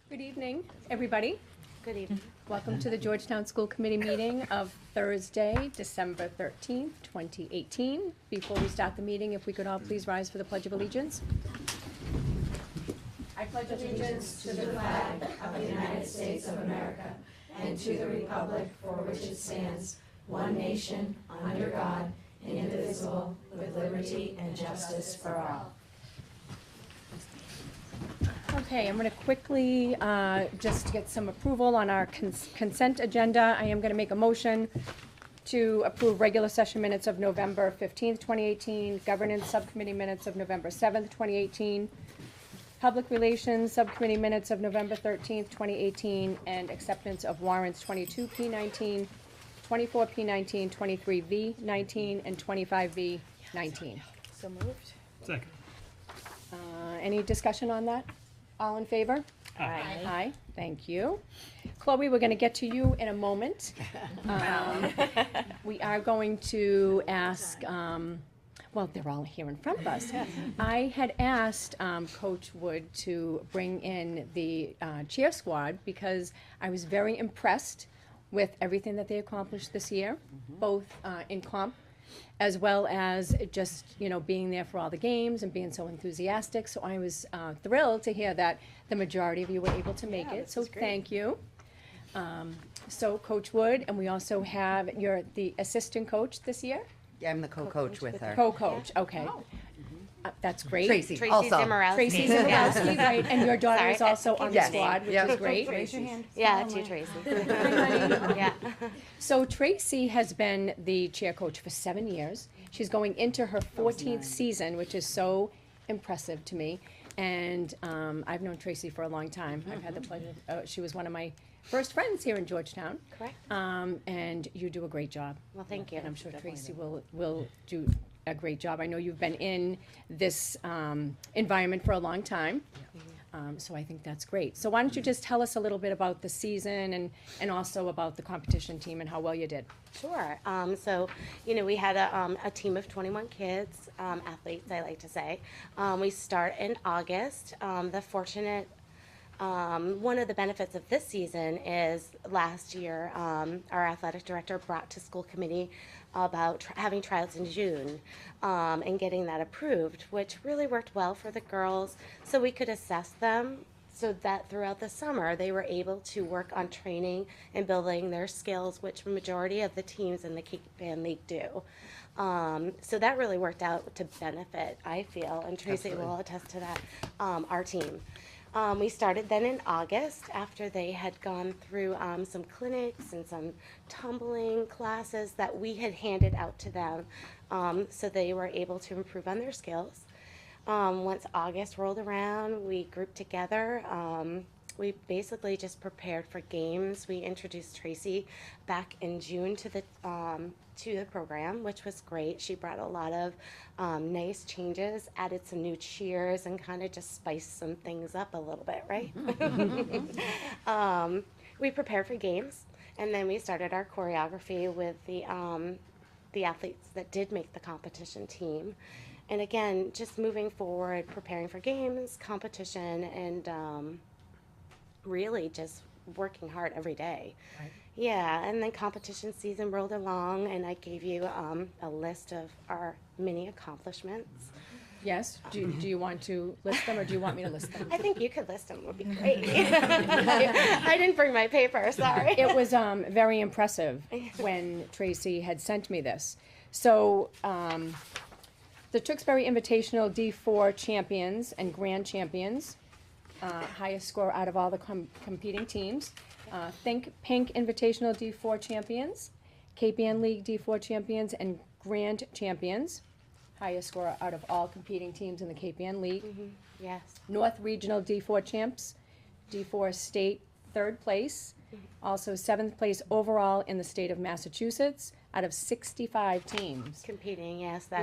Good evening, everybody. Good evening. Welcome to the Georgetown School Committee meeting of Thursday, December 13th, 2018. Before we start the meeting, if we could all please rise for the Pledge of Allegiance. I pledge allegiance to the flag of the United States of America and to the republic for which it stands, one nation, under God, indivisible, with liberty and justice for all. Okay, I'm going to quickly just get some approval on our consent agenda. I am going to make a motion to approve regular session minutes of November 15th, 2018, governance subcommittee minutes of November 7th, 2018, public relations subcommittee minutes of November 13th, 2018, and acceptance of warrants 22P19, 24P19, 23V19, and 25V19. So moved. Second. Any discussion on that? All in favor? Aye. Aye, thank you. Chloe, we're gonna get to you in a moment. We are going to ask, well, they're all here in front of us. I had asked Coach Wood to bring in the cheer squad because I was very impressed with everything that they accomplished this year, both in comp as well as just, you know, being there for all the games and being so enthusiastic. So I was thrilled to hear that the majority of you were able to make it, so thank you. So Coach Wood, and we also have, you're the assistant coach this year? Yeah, I'm the co-coach with her. Co-coach, okay. That's great. Tracy, Tracy also. Zimmerowski. Tracy Zimmerowski, right, and your daughter is Sorry. also on the Yes. squad, which Yep. is great. Raise your hand. Yeah, to Tracy. Yeah. So Tracy has been the chair coach for 7 years. She's going into her 14th season, which is so impressive to me. And I've known Tracy for a long time. I've had the pleasure, she was one of my first friends here in Georgetown. Correct. And you do a great job. Well, thank you. And I'm sure Tracy will do a great job. I know you've been in this environment for a long time. So I think that's great. So why don't you just tell us a little bit about the season and also about the competition team and how well you did? Sure. So, you know, we had a team of 21 kids, athletes, I like to say. We start in August. The fortunate one of the benefits of this season is last year our athletic director brought to school committee about having trials in June and getting that approved, which really worked well for the girls so we could assess them so that throughout the summer they were able to work on training and building their skills, which the majority of the teams in the Cape Ann League do. So that really worked out to benefit, I feel, and Tracy will attest to that, our team. We started then in August after they had gone through some clinics and some tumbling classes that we had handed out to them so they were able to improve on their skills. Once August rolled around, we grouped together. We basically just prepared for games. We introduced Tracy back in June to the program, which was great. She brought a lot of nice changes, added some new cheers, and kind of just spiced some things up a little bit, right? We prepared for games, and then we started our choreography with the athletes that did make the competition team. And again, just moving forward, preparing for games, competition, and really just working hard every day. Right. Yeah, and then competition season rolled along, and I gave you a list of our many accomplishments. Yes? Do you want to list them or do you want me to list them? I think you could list them, would be great. I didn't bring my paper, sorry. It was very impressive when Tracy had sent me this. So the Tewksbury Invitational D4 champions and grand champions, highest score out of all the competing teams. Think Pink Invitational D4 champions, Cape Ann League D4 champions, and grand champions. Highest score out of all competing teams in the Cape Ann League. Yes. North Regional D4 champs, D4 state third place, also 7th place overall in the state of Massachusetts out of 65 teams, Competing, yes, that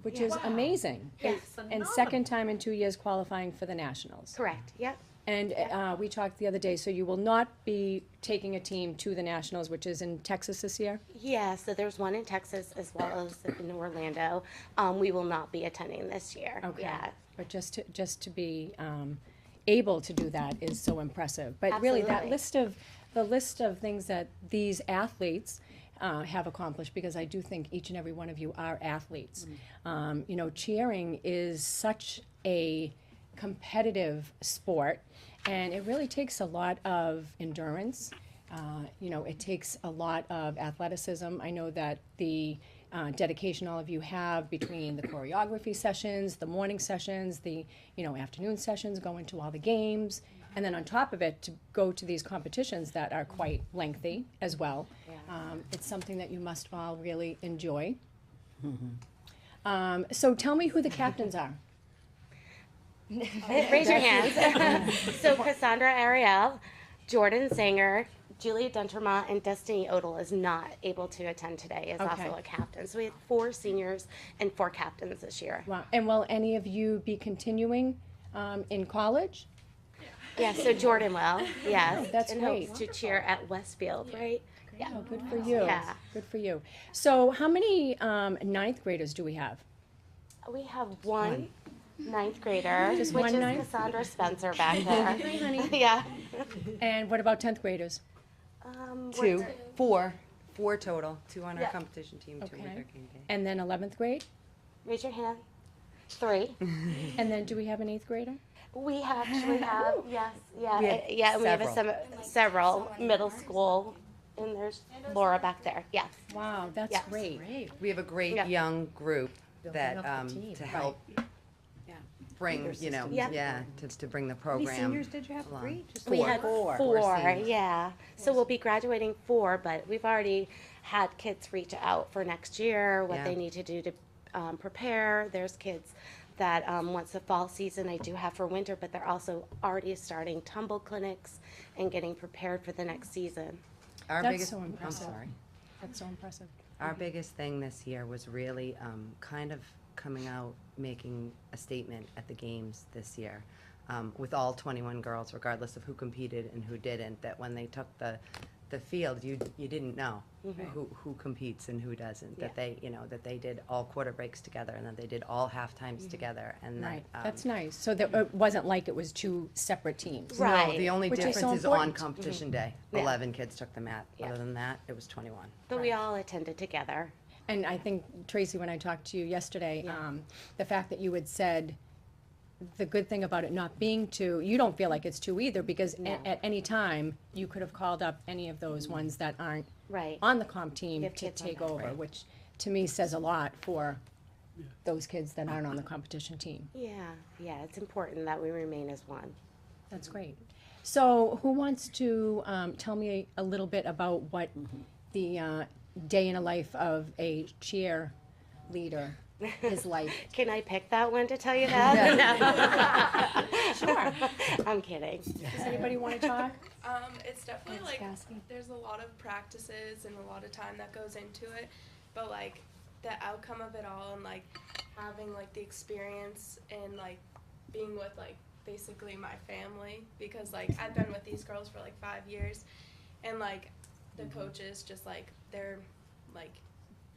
which day. is amazing. Yes. And second time in 2 years qualifying for the nationals. Correct, yep. And we talked the other day, so you will not be taking a team to the nationals, which is in Texas this year? Yeah, so there's one in Texas as well as in Orlando. We will not be attending this year. Okay. Yeah. But just to be able to do that is so impressive. But really, that Absolutely. the list of things that these athletes have accomplished, because I do think each and every one of you are athletes. You know, cheering is such a competitive sport, and it really takes a lot of endurance. You know, it takes a lot of athleticism. I know that the dedication all of you have between the choreography sessions, the morning sessions, the, you know, afternoon sessions, going to all the games, and then on top of it, to go to these competitions that are quite lengthy as well. It's something that you must all really enjoy. So tell me who the captains are. Raise your hands. So Cassandra Ariel, Jordan Zanger, Julia Dentermont, and Destiny Odell is not able to attend today, is Okay. also a captain. So we have 4 seniors and 4 captains this year. Wow. And will any of you be continuing in college? Yeah, so Jordan will, yes. that's and great. hopes to cheer at Westfield, right? Yeah. Oh, good for you. Yeah. Good for you. So how many ninth graders do we have? We have one ninth grader, Just which one is ninth? Cassandra Spencer back there. Hi, honey. Yeah. And what about 10th graders? Two, four total, 2 on our Yeah. competition team, 2 with Okay. our game day. And then 11th grade? Raise your hand. 3. And then do we have an 8th grader? We actually have, yes, yeah, We have yeah, and we have several middle school, and there's Laura back there, yes. Wow, that's Yes. great. We have a great Yeah. young group that, up the team. to help bring, you know, Yeah. to bring the How many program. seniors did you have? along. 3? Just We Four. had Four. 4, seniors. yeah. So we'll be graduating 4, but we've already had kids reach out for next year, what Yeah. they need to do to prepare. There's kids that once the fall season I do have for winter, but they're also already starting tumble clinics and getting prepared for the next season. Our That's biggest, so I'm impressive. sorry. That's so impressive. Our biggest thing this year was really kind of coming out, making a statement at the games this year, with all 21 girls, regardless of who competed and who didn't, that when they took the field, you didn't know who competes and who doesn't, that they, you know, that they did all quarter breaks together and that they did all half times together, and Right, that. that's nice. So that it wasn't like it was 2 separate teams. No, Right. the only Which is difference so is on important. competition day. Yeah. 11 kids took the mat. Yeah. Other than that, it was 21. But we all attended together. And I think, Tracy, when I talked to you yesterday, Yeah. the fact that you had said the good thing about it not being 2, you don't feel like it's 2 either, because No. at any time, you could have called up any of those ones that aren't Right. on the comp team Give to kids on take that. over, which to me says a lot for those kids that aren't on the competition team. Yeah, yeah, it's important that we remain as one. That's great. So who wants to tell me a little bit about what the day in a life of a cheer leader is like? Can I pick that one to tell you that? Sure. I'm kidding. Does anybody want to talk? It's definitely Thanks, like Cassie. there's a lot of practices and a lot of time that goes into it, but like the outcome of it all and like having like the experience and like being with like basically my family, because like I've been with these girls for like 5 years, and like the coaches just like their like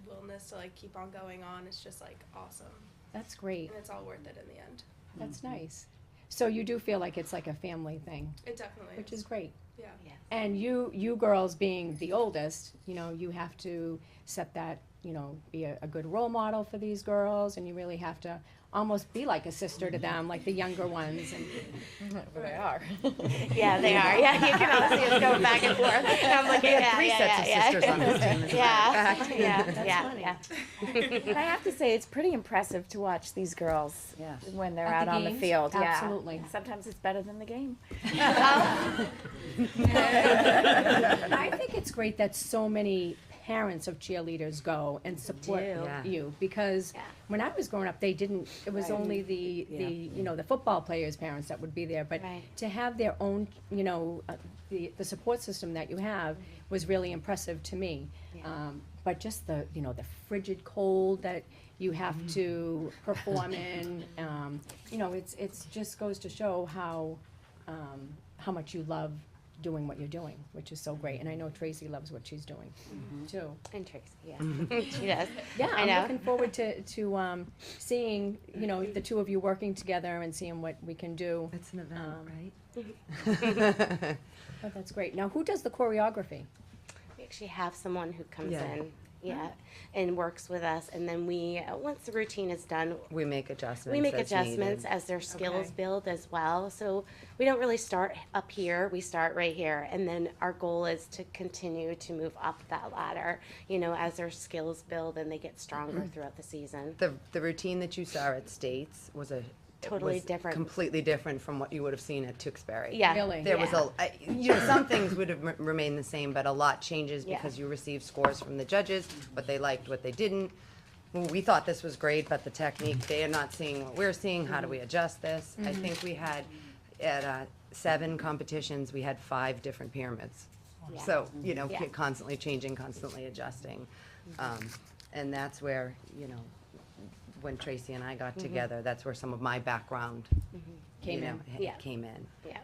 willingness to like keep on going on is just like awesome, That's great. and it's all worth it in the end. That's nice. So you do feel like it's like a family thing, It definitely which is great. yeah. And you girls being the oldest, you know, you have to set that, you know, be a good role model for these girls, and you really have to almost be like a sister to them, like the younger ones. And They are. Yeah, they are. Yeah, you can all see us going back and forth. And I'm looking, We had yeah, 3 yeah, sets of yeah, sisters on this team, as a yeah, matter of fact. yeah, funny. yeah. But I have to say, it's pretty impressive to watch these girls Yes. when they're At out the on the games? field. Absolutely. Yeah. Sometimes it's better than the game. I think it's great that so many parents of cheerleaders go and support do. Yeah. you, because Yeah. when I was growing up, they didn't, it was only the, you know, the football players' parents that would be there, but Right. to have their own, you know, the support system that you have was really impressive to me. Yeah. But just the, you know, the frigid cold that you have to perform in, you know, it's just goes to show how much you love doing what you're doing, which is so great. And I know Tracy loves what she's doing too. And Tracy, yeah, she does. Yeah, I I'm know. looking forward to seeing, you know, the two of you working together and seeing what we can do. It's an event, right? Oh, that's great. Now, who does the choreography? We actually have someone who comes Yeah. in, and works with us, and then we, once the routine is done, We make adjustments. we make as adjustments needed. as their skills Okay. build as well. So we don't really start up here, we start right here. And then our goal is to continue to move up that ladder, you know, as their skills build and they get stronger throughout the season. The routine that you saw at States was Totally was different. completely different from what you would have seen at Tewksbury. Yeah. Really? There was Yeah. you know, some things would have remained the same, but a lot changes Yeah. because you received scores from the judges, what they liked, what they didn't. We thought this was great, but the technique, they are not seeing what we're seeing. How do we adjust this? I think we had, at 7 competitions, we had 5 different pyramids. Yeah. So, you know, Yeah. constantly changing, constantly adjusting. And that's where, you know, when Tracy and I got together, that's where some of my background Came you know, in. ha- Yeah. came in. Yeah.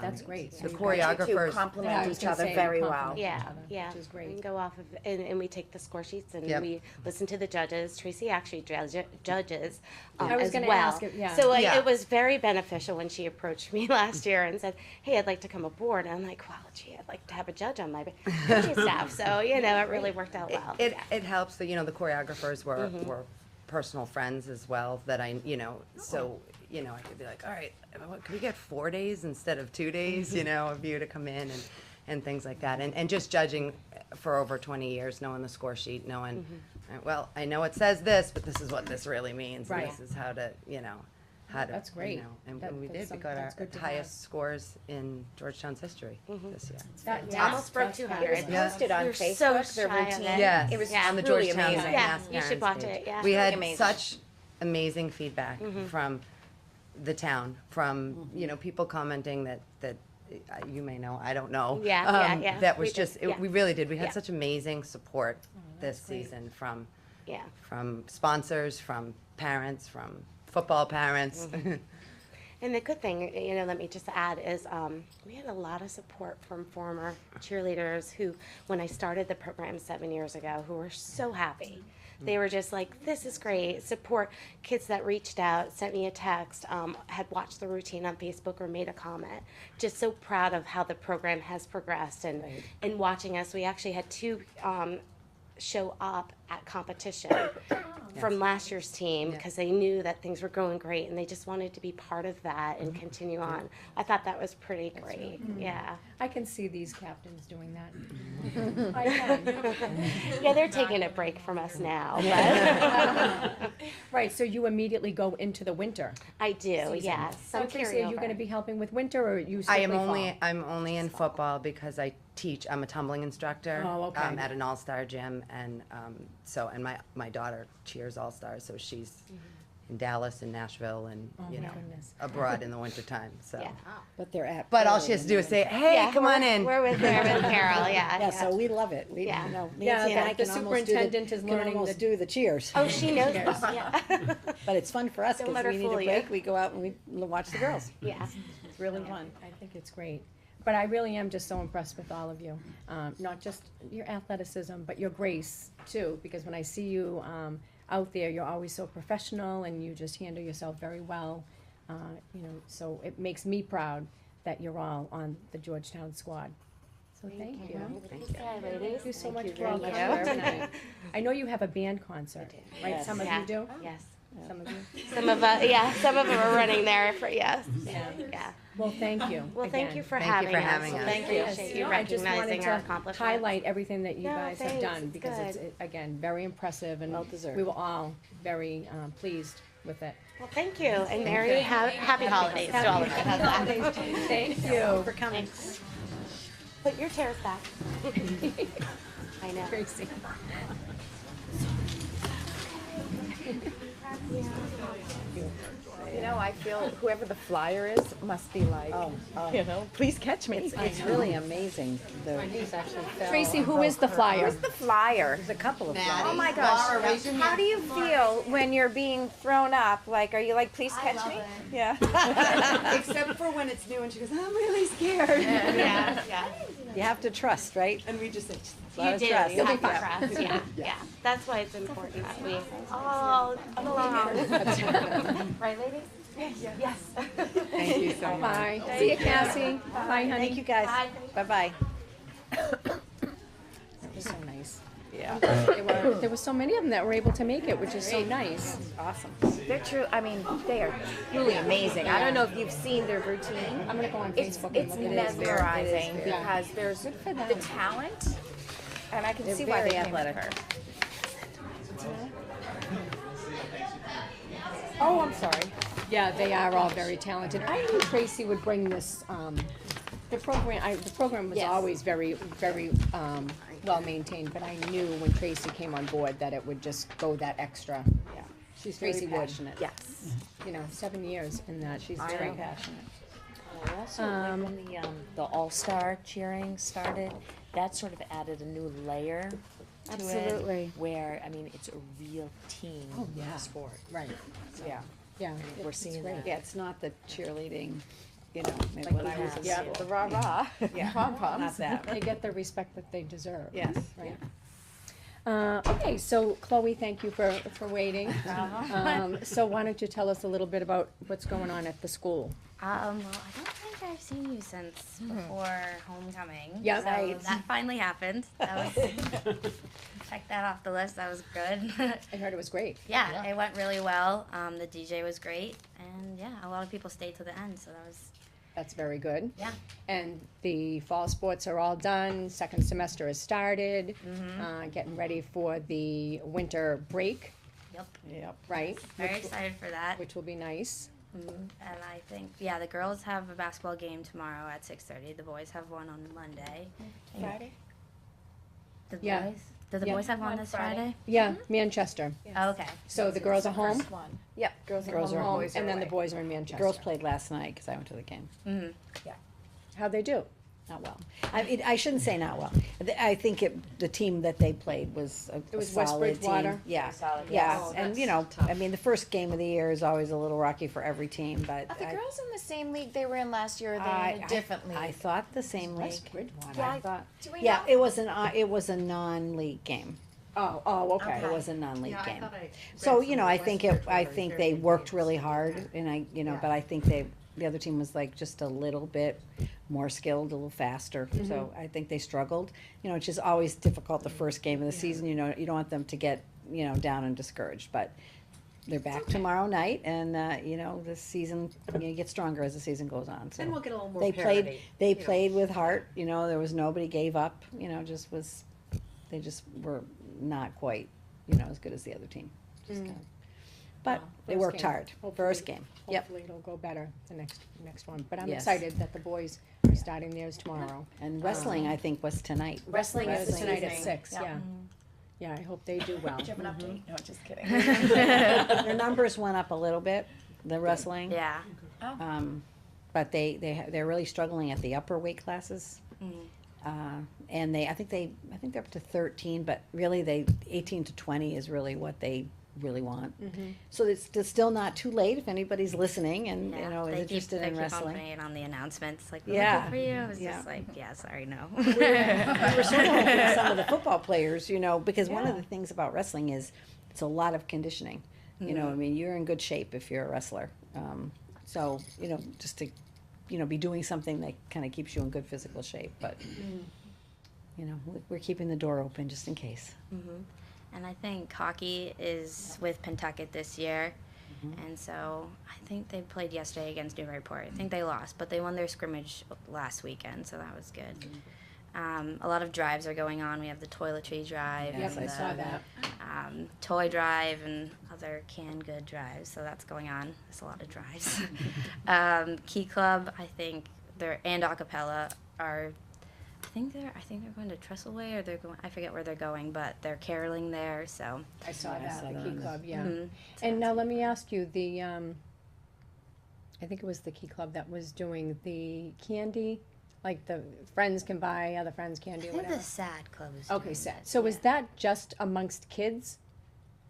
That's great. The So you guys- You two choreographers, Yeah, I complement was each gonna other say very compliment well. each Yeah, other, yeah. which is We great. go off of, and we take the score sheets and Yep. we listen to the judges. Tracy actually judges I was as gonna well. ask if- yeah. So Yeah. it was very beneficial when she approached me last year and said, "Hey, I'd like to come aboard." And I'm like, "Wow, gee, I'd like to have a judge on my coaching staff." So you know, it really worked out well. it helps that, you know, the choreographers were personal friends as well, that you know, so, you know, I could be like, all right, what, can we get 4 days instead of 2 days, you know, of you to come in and things like that. And just judging for over 20 years, knowing the score sheet, knowing, well, I know it says this, but this is what this really means. And Right. this is how to, you know, how to, That's great. you know, and That- we that's did, we some- got our that's good to highest scores in Georgetown's history this year. Yeah, Almost broke that's 200. fabulous. Yeah. Posted on We're so Facebook, the shy of routine. it. Yes, It was Yeah. on the truly Georgetown amazing. Yeah, Mass you should Parents watch page. it, yeah. We had amazing. such amazing feedback from the town, from, you know, people commenting that you may know, I don't know. Yeah. That was We did, just, yeah. we really did. We had Yeah. such amazing support this season Yeah. from sponsors, from parents, from football parents. And the good thing, you know, let me just add is we had a lot of support from former cheerleaders who, when I started the program 7 years ago, who were so happy. They were just like, this is great. Support kids that reached out, sent me a text, had watched the routine on Facebook or made a comment. Just so proud of how the program has progressed and watching us. We actually had 2 show up at competition from last year's team Yeah. because they knew that things were going great and they just wanted to be part of that and continue on. I thought that was pretty great. Yeah. I can see these captains doing that. I can. Yeah, they're taking a break from us now, but Right, so you immediately go into the winter. I do, yes. So Some Tracy, are you gonna carryover. be helping with winter or you I strictly am fall? I'm only in football because I teach. I'm a tumbling instructor. Oh, okay. At an all-star gym, and and my daughter cheers all-stars, so she's in Dallas and Nashville and Oh, you my know goodness. abroad in the wintertime. So, Yeah. But they're at. but all Pearl she has to in do the is say, winter. "Hey, Yeah, come on in." We're with Carol, yeah. Yeah, so we love it. We, Yeah. you know, Yeah, Nancy and I the can almost do superintendent is can learning almost the- do the cheers. Oh, she knows this, yeah. But it's fun for us Don't because let her we need a fool you. break. We go out and we watch the girls. Yeah. It's really fun. I think it's great. But I really am just so impressed with all of you. Not just your athleticism, but your grace too, because when I see you out there, you're always so professional and you just handle yourself very well. You know, so it makes me proud that you're all on the Georgetown squad. So thank you. Thank you so much for all much. coming tonight. I know you have a band concert, right? Yes. Some of Yeah. you do? Yes. Some of you? Some of some of them are running there for, yes. Yeah. Well, thank you. Well, thank again. you for Thank you having for us. having us. Thank Yes. you. You No, I just wanted recognizing to our accomplishments. highlight everything that you No, guys have thanks. done It's because it's, good. again, very impressive and Well deserved. we were all very pleased with it. Well, thank you, and Merry happy holidays to all of you. How's that? Thank you. For coming. Put your chairs back. I know. Tracy. You know, I feel whoever the flyer is must be like, you know, please catch me. It's really amazing. Tracy, who is the flyer? Who's the flyer? There's a couple of Oh my gosh. How do you feel when you're being thrown up? Like, are you like, please catch me? Yeah. Except for when it's new and she goes, I'm really scared. Yeah, yeah. You have to trust, right? And we just say, A lot You of do. trust. You have to trust. Yeah, yeah. That's why it's important that we all belong. Right, ladies? Yes. Thank you so much. Bye. See you, Cassie. Bye, honey. Thank you, guys. Bye-bye. So nice. Yeah. There were so many of them that were able to make it, which is so nice. Awesome. They're true. I mean, they are truly amazing. I don't know if you've seen their routine. I'm gonna go on It's Facebook and it's look at it. mesmerizing very- because there's the talent, and I can They're see why very they came with athletic. her. Oh, I'm sorry. Yeah, they are all very talented. I knew Tracy would bring this, the program was Yes. always very, very, well maintained, but I knew when Tracy came on board that it would just go that extra. Yeah. She's Tracy very would. passionate. Yes. You know, 7 years in that, she's Very very passionate. I also, like when the all-star cheering started, that sort of added a new layer to Absolutely. it. Where, I mean, it's a real team yeah. sport. Right, Yeah. yeah. We're it's seeing great. that. Yeah, it's not the cheerleading, you know, Like when we I was have. in Yeah, school. the rah-rah. Yeah, Pom-poms. not that. They get the respect that they deserve. Yes. Right. Okay, so Chloe, thank you for waiting. So why don't you tell us a little bit about what's going on at the school? Well, I don't think I've seen you since before homecoming. Yep. So Right. that finally happened. That was check that off the list. That was good. I heard it was great. Yeah, it went really well. The DJ was great, and yeah, a lot of people stayed to the end. So that was That's very good. yeah. And the fall sports are all done, second semester has started, getting ready for the winter break, Yep. Yep. right? Very excited for that. Which will be nice. And I think yeah, the girls have a basketball game tomorrow at 6:30. The boys have one on Monday. Friday? The Yeah. boys. Do the Yeah. boys have one On this Friday. Friday? Yeah, Manchester. Oh, okay. So the girls are home? First one. Yep, girls Girls are are home, home, boys And are then the away. boys are in Manchester. Girls played last night because I went to the game. How'd they do? Not well. I shouldn't say not well. I think the team that they played was a It was solid West Bridgewater? team. Yeah, Solid, yeah. yes. And you know, I mean, the first game of the year is always a little rocky for every team, but Are the girls in the same league they were in last year, or are they in a different league? I thought the same league. West Bridgewater. Yeah, I thought. do we Yeah, know? it was a non-league game. Oh, okay. It was a non-league Yeah, I game. thought I read So, you know, somewhere I West think Bridgewater is they very worked good. really hard and but I think the other team was like just a little bit more skilled, a little faster. So I think they struggled, you know, which is always difficult the first game of the season, you know, you don't want them to get, you know, down and discouraged, but they're back tomorrow night and, you know, the season, you get stronger as the season goes on, so. And we'll get a little more They parity. played with heart, you know, there was nobody gave up, you know, they just were not quite, you know, as good as the other team. Just kinda- But they First worked game. hard, Hopefully- first game, yep. Hopefully it'll go better the next one. But I'm Yes. excited that the boys are starting theirs tomorrow. And wrestling, I think, was tonight. Wrestling is Wrestling this tonight at evening. 6, yeah. Yeah, I hope they do well. Do you have an update? No, just kidding. Their numbers went up a little bit, the wrestling. Yeah. But they're really struggling at the upper weight classes. And I think they're up to 13, but really 18 to 20 is really what they really want. So it's still not too late if anybody's listening and, you know, is interested they in keep on wrestling. putting it on the announcements, like, Yeah. good for you. It's Yeah. just like, yeah, sorry, no. We were sort of hoping some of the football players, you know, because one of the things about wrestling is it's a lot of conditioning. You know, I mean, you're in good shape if you're a wrestler. So, you know, just to, you know, be doing something that kind of keeps you in good physical shape. But, you know, we're keeping the door open just in case. And I think hockey is with Pentucket this year. And so I think they played yesterday against Newburyport. I think they lost, but they won their scrimmage last weekend, so that was good. A lot of drives are going on. We have the toiletry drive, Yes, and I saw that. Toy drive, and other canned good drives. So that's going on. There's a lot of drives. Key Club, I think, and Acapella are I think they're going to Trestleway, or they're going. I forget where they're going, but they're caroling there. So. I saw Yeah, I that, saw the that Key on the- Club, yeah. Mhm. And now let me ask you, I think it was the Key Club that was doing the candy, like the friends can buy other friends candy I or think whatever. the sad club is. Okay, doing sad. that, So is yeah. that just amongst kids?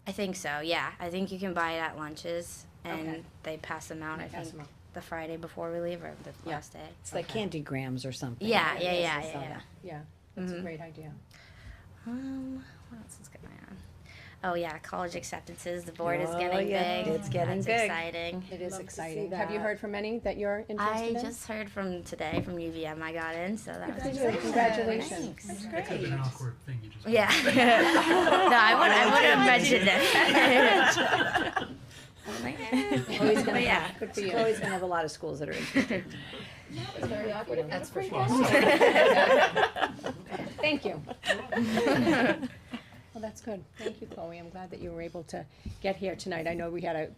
I think so. Yeah, I think you can buy it at lunches, and Okay. they pass them out. They I pass think them out. the Friday before we leave, or the Yeah. last day. It's like candy grams or something. Yeah, yeah, Yes, yeah, I saw yeah, that. Yeah, that's a Mhm. great idea. What else is going on? Oh yeah, college acceptances. The board is Oh, getting yeah, big. it's getting That's big. exciting. It is Love to exciting. see Have you that. heard from any that you're I interested in? just heard from today from UVM. I got in, so that was Congratulations. Congratulations. Thanks. That's such an awkward thing you just. Yeah. No, I would have mentioned it. Always gonna But yeah. have, good for you. Always gonna have a lot of schools that are interested. Very awkward. That's for sure. Thank you. Well, that's good. Thank you, Chloe. I'm glad that you were able to get here tonight. I know we had a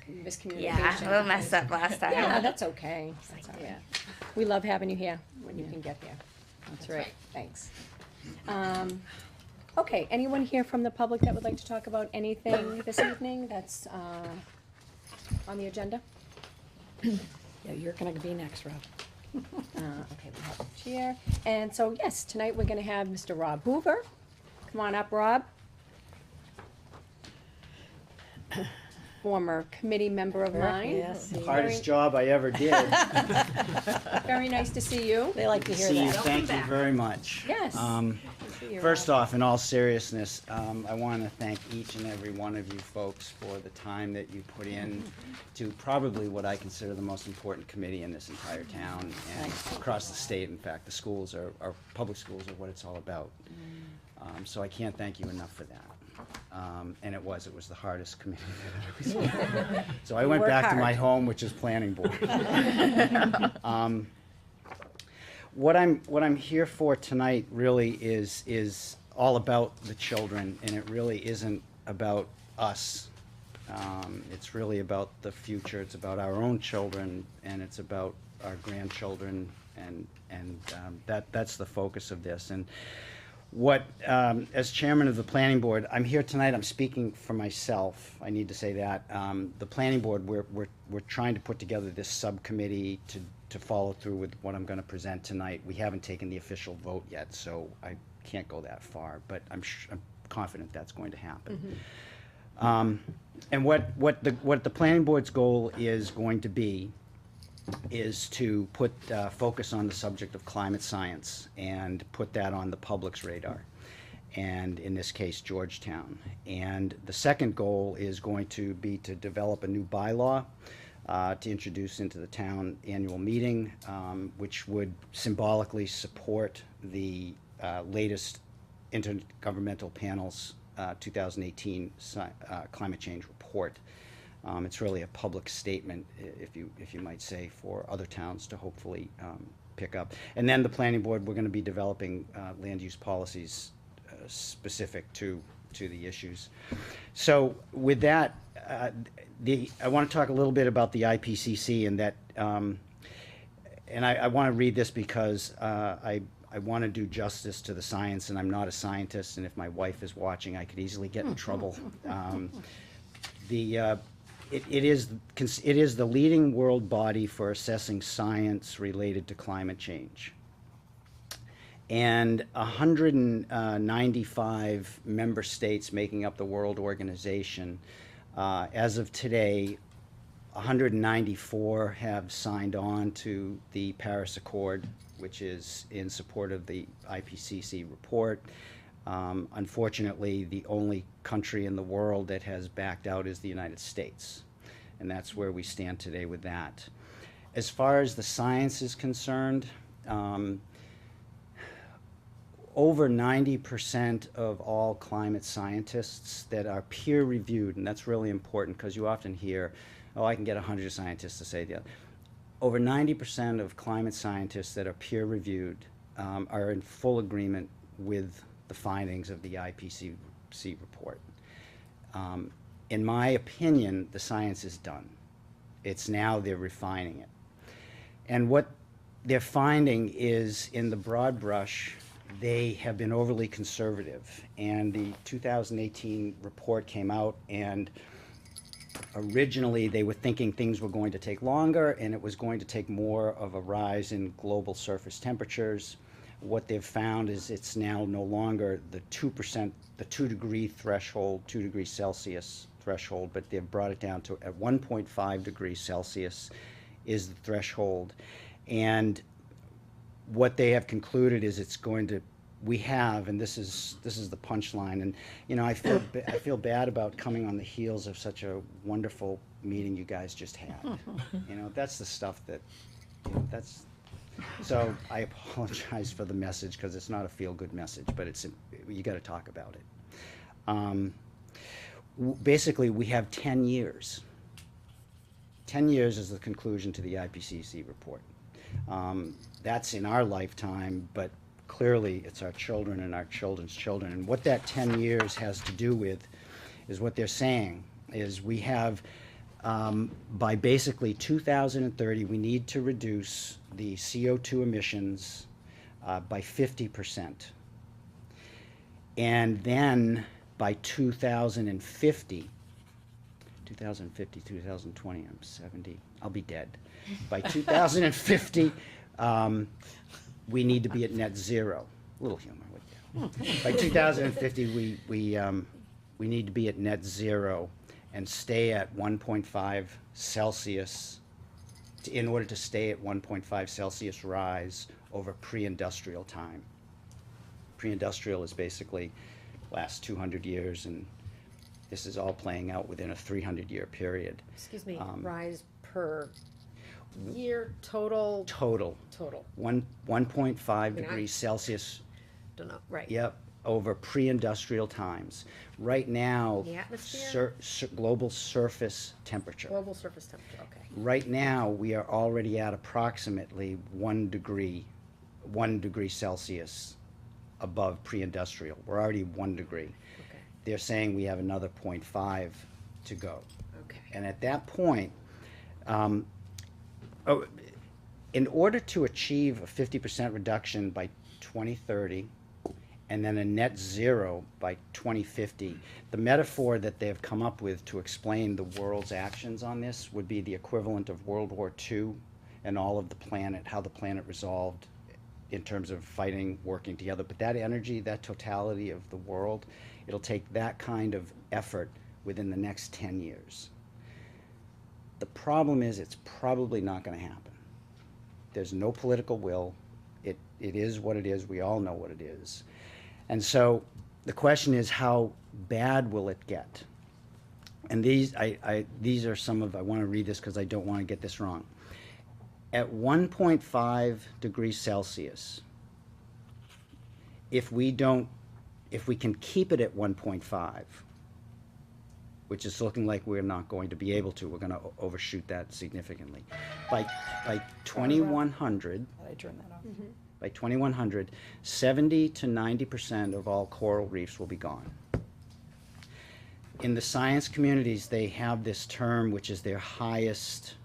miscommunication. Yeah, a little messed up last time. Yeah, that's okay. That's all right. We love having you here when you can get here. That's right. Thanks. Okay, anyone here from the public that would like to talk about anything this evening that's on the agenda? Yeah, you're gonna be next, Rob. Okay, we have the chair. And so, yes, tonight we're gonna have Mr. Rob Hoover. Come on up, Rob. Former committee member of mine. Yes. Hardest job I ever did. Very nice to see you. They like to hear See you, that. thank you very much. Yes. First off, in all seriousness, I want to thank each and every one of you folks for the time that you put in to probably what I consider the most important committee in this entire town and across the state. In fact, the schools are public schools are what it's all about. So I can't thank you enough for that. And it was the hardest committee that I was on. So I went work back to my hard. home, which is planning board. What I'm here for tonight really is all about the children, and it really isn't about us. It's really about the future. It's about our own children, and it's about our grandchildren, and that's the focus of this. And what, as chairman of the planning board, I'm here tonight, I'm speaking for myself, I need to say that. The planning board, we're trying to put together this subcommittee to follow through with what I'm gonna present tonight. We haven't taken the official vote yet, so I can't go that far, but I'm confident that's going to happen. And what the planning board's goal is going to be is to put focus on the subject of climate science and put that on the public's radar, and in this case, Georgetown. And the second goal is going to be to develop a new bylaw to introduce into the town annual meeting, which would symbolically support the latest Intergovernmental Panel's 2018 climate change report. It's really a public statement, if you might say, for other towns to hopefully pick up. And then the planning board, we're going to be developing land use policies specific to the issues. So with that, I want to talk a little bit about the Ipcc, and that, and I want to read this because I want to do justice to the science, and I'm not a scientist, and if my wife is watching, I could easily get in trouble. It is the leading world body for assessing science related to climate change. And 195 member states making up the World Organization. As of today, 194 have signed on to the Paris Accord, which is in support of the Ipcc report. Unfortunately, the only country in the world that has backed out is the United States. And that's where we stand today with that. As far as the science is concerned, over 90% of all climate scientists that are peer-reviewed, and that's really important because you often hear, oh, I can get 100 scientists to say that. Over 90% of climate scientists that are peer-reviewed are in full agreement with the findings of the Ipcc report. In my opinion, the science is done. It's now they're refining it. And what their finding is, in the broad brush, they have been overly conservative. And the 2018 report came out, and originally they were thinking things were going to take longer and it was going to take more of a rise in global surface temperatures. What they've found is it's now no longer the 2%, the 2-degree threshold, 2 degrees Celsius threshold, but they've brought it down to at 1.5 degrees Celsius is the threshold. And what they have concluded is it's going to, we have, and this is the punchline, and you know, I feel bad about coming on the heels of such a wonderful meeting you guys just had. You know, that's the stuff that, you know, that's, so I apologize for the message, because it's not a feel-good message, but it's, you gotta talk about it. Basically, we have 10 years. 10 years is the conclusion to the Ipcc report. That's in our lifetime, but clearly it's our children and our children's children. And what that 10 years has to do with is what they're saying is we have, by basically 2030, we need to reduce the CO2 emissions by 50%. And then by 2050, 2020, I'm 70, I'll be dead. By 2050, we need to be at net zero. A little humor with you. By 2050, we need to be at net zero and stay at 1.5 Celsius in order to stay at 1.5 Celsius rise over pre-industrial time. Pre-industrial is basically last 200 years, and this is all playing out within a 300-year period. Excuse me, rise per year total? Total. 1.5 degrees Celsius. Don't know, right. Yep, over pre-industrial times. Right now, The atmosphere? global surface temperature. Global surface temperature, okay. Right now, we are already at approximately 1 degree Celsius above pre-industrial. We're already 1 degree. Okay. They're saying we have another 0.5 to go. Okay. And at that point, in order to achieve a 50% reduction by 2030 and then a net zero by 2050, the metaphor that they've come up with to explain the world's actions on this would be the equivalent of World War II and all of the planet, how the planet resolved in terms of fighting, working together. But that energy, that totality of the world, it'll take that kind of effort within the next 10 years. The problem is it's probably not going to happen. There's no political will. It is what it is. We all know what it is. And so the question is, how bad will it get? And these are some of, I want to read this because I don't want to get this wrong. At 1.5 degrees Celsius, if we can keep it at 1.5, which is looking like we're not going to be able to, we're going to overshoot that significantly. By 2100, I turn that off. by 2100, 70 to 90% of all coral reefs will be gone. In the science communities, they have this term, which is their highest,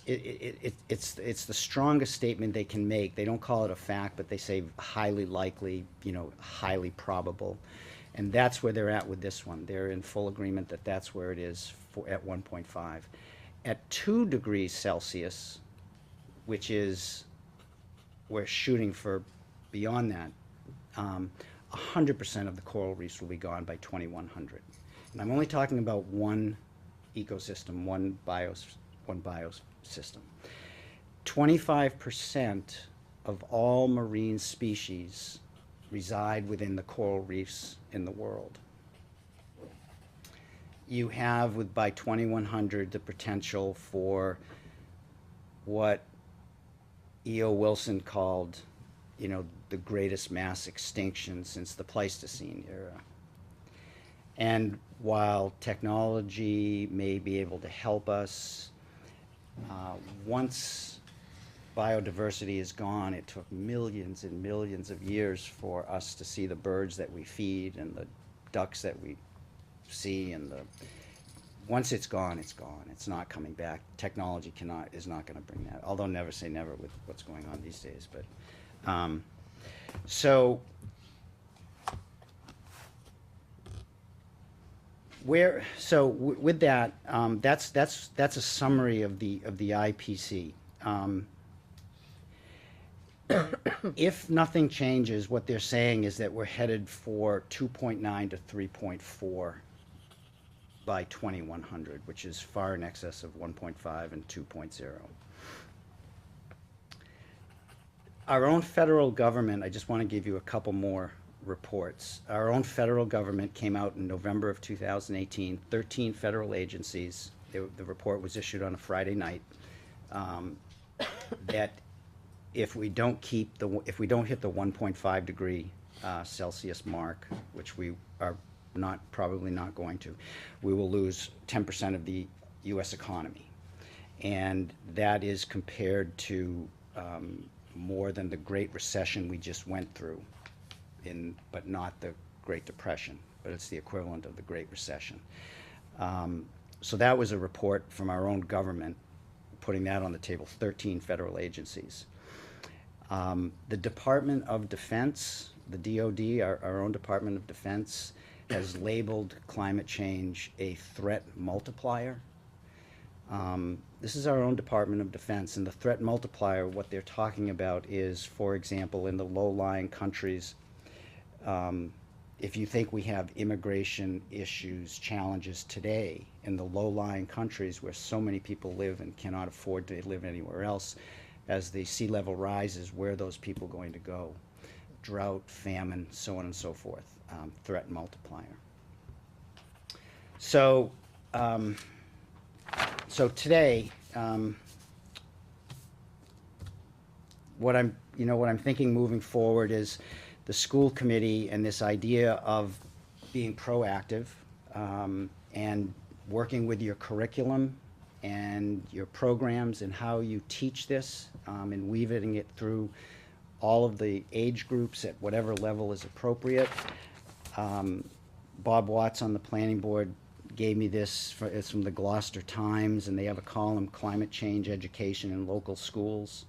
it's the strongest statement they can make. They don't call it a fact, but they say highly likely, you know, highly probable. And that's where they're at with this one. They're in full agreement that that's where it is at 1.5. At 2 degrees Celsius, which is, we're shooting for beyond that, 100% of the coral reefs will be gone by 2100. And I'm only talking about one ecosystem, one biosystem. 25% of all marine species reside within the coral reefs in the world. You have, by 2100, the potential for what E.O. Wilson called, you know, the greatest mass extinction since the Pleistocene era. And while technology may be able to help us, once biodiversity is gone, it took millions and millions of years for us to see the birds that we feed and the ducks that we see and once it's gone, it's gone. It's not coming back. Technology is not gonna bring that, although never say never with what's going on these days, but, so, with that, that's a summary of the IPC. If nothing changes, what they're saying is that we're headed for 2.9 to 3.4 by 2100, which is far in excess of 1.5 and 2.0. Our own federal government, I just want to give you a couple more reports. Our own federal government came out in November of 2018, 13 federal agencies. The report was issued on a Friday night, that if we don't hit the 1.5 degree Celsius mark, which we are probably not going to, we will lose 10% of the U.S. economy. And that is compared to more than the Great Recession we just went through, but not the Great Depression, but it's the equivalent of the Great Recession. So that was a report from our own government, putting that on the table, 13 federal agencies. The Department of Defense, the DoD, our own Department of Defense, has labeled climate change a threat multiplier. This is our own Department of Defense, and the threat multiplier, what they're talking about is, for example, in the low-lying countries, if you think we have immigration issues, challenges today in the low-lying countries where so many people live and cannot afford to live anywhere else, as the sea level rises, where are those people going to go? Drought, famine, so on and so forth. Threat multiplier. So, today, what I'm thinking moving forward is the school committee and this idea of being proactive, and working with your curriculum and your programs and how you teach this, and weaving it through all of the age groups at whatever level is appropriate. Bob Watts on the planning board gave me this, it's from the Gloucester Times, and they have a column, Climate Change Education in Local Schools.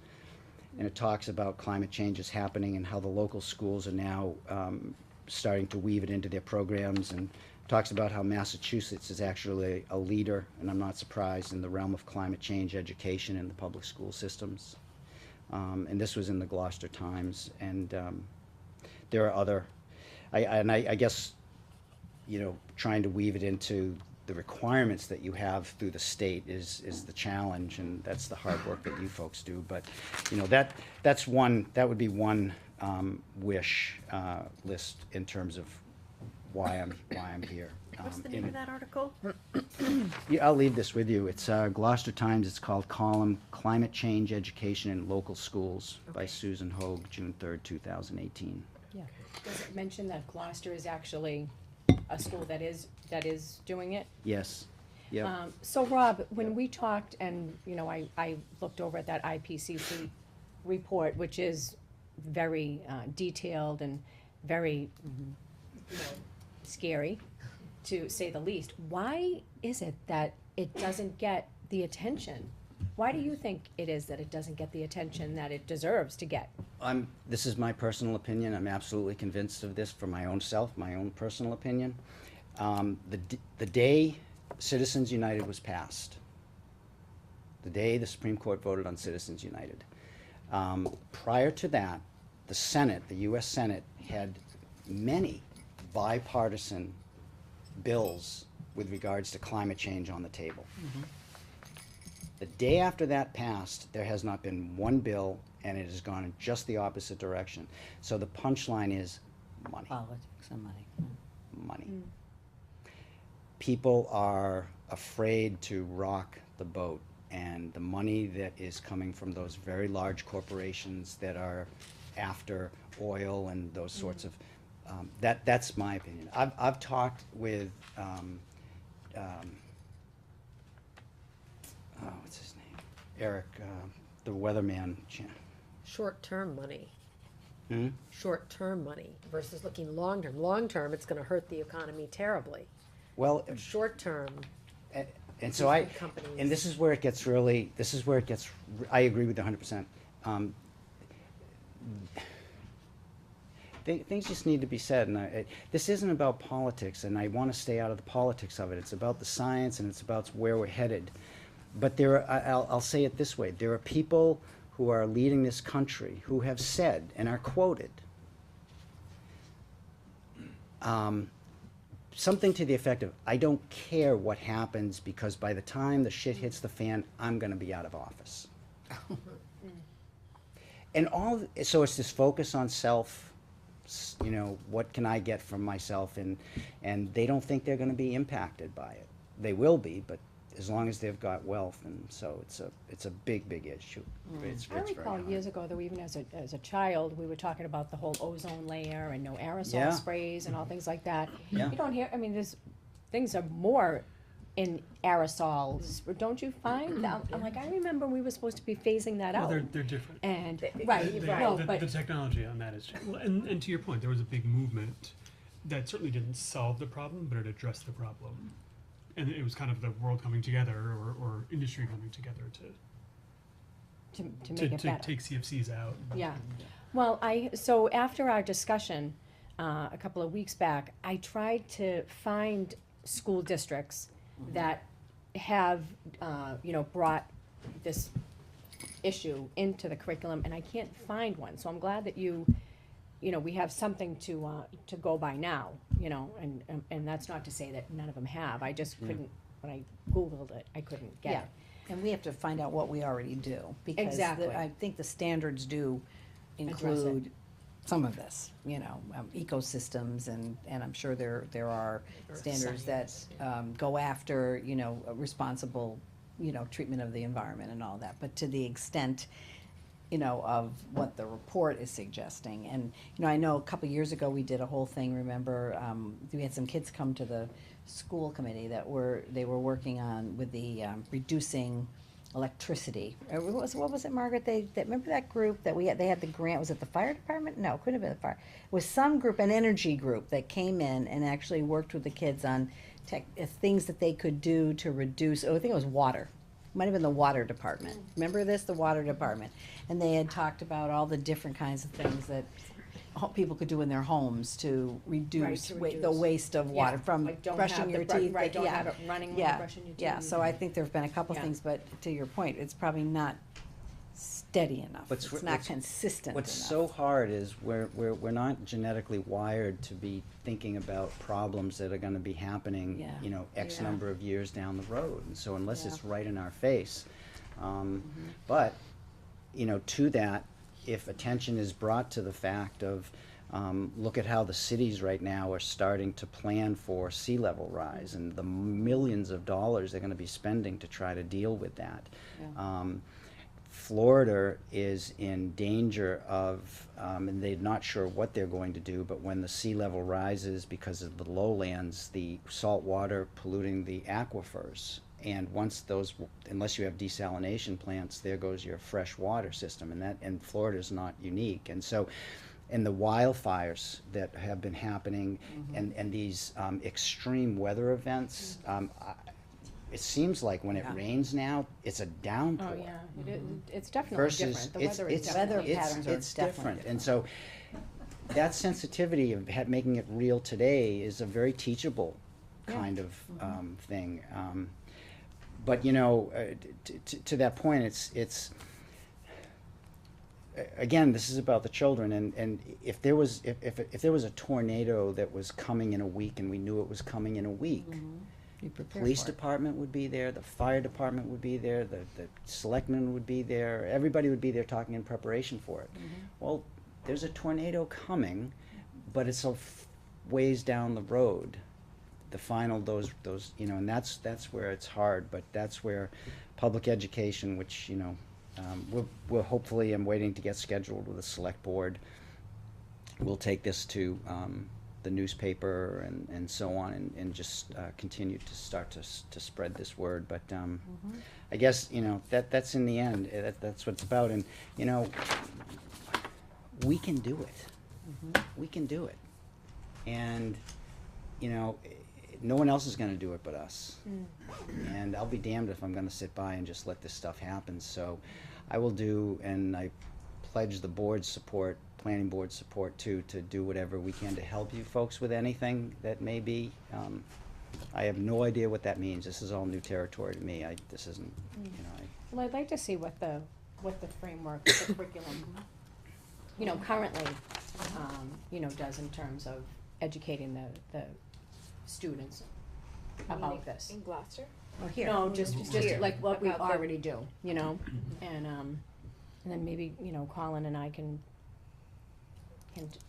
And it talks about climate change is happening and how the local schools are now starting to weave it into their programs, and talks about how Massachusetts is actually a leader, and I'm not surprised, in the realm of climate change education in the public school systems. And this was in the Gloucester Times, and there are other, I guess, trying to weave it into the requirements that you have through the state is the challenge, and that's the hard work that you folks do. But that would be one wish list in terms of why I'm here. What's the name of that article? Yeah, I'll leave this with you. It's Gloucester Times. It's called column Climate Change Education in Local Schools by Susan Hogue, June 3rd, 2018. Yeah. Does it mention that Gloucester is actually a school that is doing it? Yes. Yeah. So Rob, when we talked, and I looked over at that IPCC report, which is very detailed and very scary, to say the least. Why is it that it doesn't get the attention? Why do you think it is that it doesn't get the attention that it deserves to get? This is my personal opinion. I'm absolutely convinced of this for my own self, my own personal opinion. The day Citizens United was passed, the day the Supreme Court voted on Citizens United, prior to that, the Senate, the U.S. Senate, had many bipartisan bills with regards to climate change on the table. Mm-hmm. The day after that passed, there has not been one bill, and it has gone in just the opposite direction. So the punchline is money. Politics and money. Money. Mm. People are afraid to rock the boat, and the money that is coming from those very large corporations that are after oil and those sorts of that's my opinion. I've talked with what's his name? Eric, the weatherman. Short-term money. Hmm? Short-term money versus looking long-term. Long-term, it's gonna hurt the economy terribly. Well, But short-term, and so and this is where it gets really, I agree with you 100%. Things just need to be said, and this isn't about politics, and I want to stay out of the politics of it. It's about the science, and it's about where we're headed. But I'll say it this way, there are people who are leading this country who have said, and are quoted, something to the effect of, I don't care what happens, because by the time the shit hits the fan, I'm gonna be out of office. And so it's this focus on self, what can I get from myself, and they don't think they're gonna be impacted by it. They will be, but as long as they've got wealth, and so it's a big, big issue. It's I very recall hard. years ago that even as a child, we were talking about the whole ozone layer and no aerosol Yeah. sprays and all things like that. Yeah. You don't hear, I mean, things are more in aerosols, don't you find? I'm like, I remember we were supposed to be phasing that Well, out. they're different. And, right, no, The but, technology on that is, well, and to your point, there was a big movement that certainly didn't solve the problem, but it addressed the problem. And it was kind of the world coming together, or industry coming together to make it better. take CFCs out. Yeah, well, so after our discussion, a couple of weeks back, I tried to find school districts that have, brought this issue into the curriculum, and I can't find one, so I'm glad that we have something to go by now, and that's not to say that none of them have, I just couldn't, when I Googled it, I couldn't get Yeah. it. And we have to find out what we already do, because Exactly. I think the standards do Address it. include some of this, ecosystems, and I'm sure there are standards that, go after, a responsible, treatment of the environment and all that, but to the extent, of what the report is suggesting. And, I know a couple years ago, we did a whole thing, remember, we had some kids come to the school committee they were working on with the, reducing electricity. What was it, Margaret? Remember that group that they had the grant, was it the fire department? No, it couldn't have been the fire. It was some group, an energy group that came in and actually worked with the kids on things that they could do to reduce, I think it was water. Might have been the water department. Remember this, the water department? And they had talked about all the different kinds of things that people could do in their homes to reduce the waste of water, from Like don't brushing have your the teeth. right, don't yeah. have it running when Yeah, you're brushing your teeth. yeah, so I think there've been a couple Yeah. things, but to your point, it's probably not steady enough. What's- It's not what's- consistent enough. What's so hard is we're not genetically wired to be thinking about problems that are gonna be happening, Yeah. X Yeah. number of years down the road. And so unless it's right in our face, Mm-hmm. but, to that, if attention is brought to the fact of, look at how the cities right now are starting to plan for sea level rise and the millions of dollars they're gonna be spending to try to deal with that. Florida is in danger of, and they're not sure what they're going to do, but when the sea level rises because of the lowlands, the salt water polluting the aquifers. And once unless you have desalination plants, there goes your fresh water system, and Florida's not unique. And so, and the wildfires that have been happening, and these extreme weather events, it seems like when it rains now, it's a downpour. Oh, yeah, it's definitely Versus, different, the weather is it's definitely. patterns are it's definitely different, and so that sensitivity of making it real today is a very teachable kind of thing. But to that point, it's again, this is about the children, and if there was a tornado that was coming in a week, and we knew it was coming in a week. You prepare Police for it. department would be there, the fire department would be there, the selectmen would be there, everybody would be there talking in preparation for it. Well, there's a tornado coming, but it's ways down the road. The final, those, and that's where it's hard, but that's where public education, which, we'll hopefully, I'm waiting to get scheduled with the select board. We'll take this to, the newspaper and so on, and just continue to start to spread this word. But I guess that's in the end. That's what it's about. And we can do it. We can do it. And no one else is gonna do it but us. And I'll be damned if I'm gonna sit by and just let this stuff happen, so I will do, and I pledge the board's support, planning board support too, to do whatever we can to help you folks with anything that may be. I have no idea what that means, this is all new territory to me, this isn't, you know, Well, I'd like to see what the framework, the curriculum, currently, does in terms of educating the students about this. In Gloucester? Or here. No, just Here. like what we About the- already do, and then maybe, Colin and I can,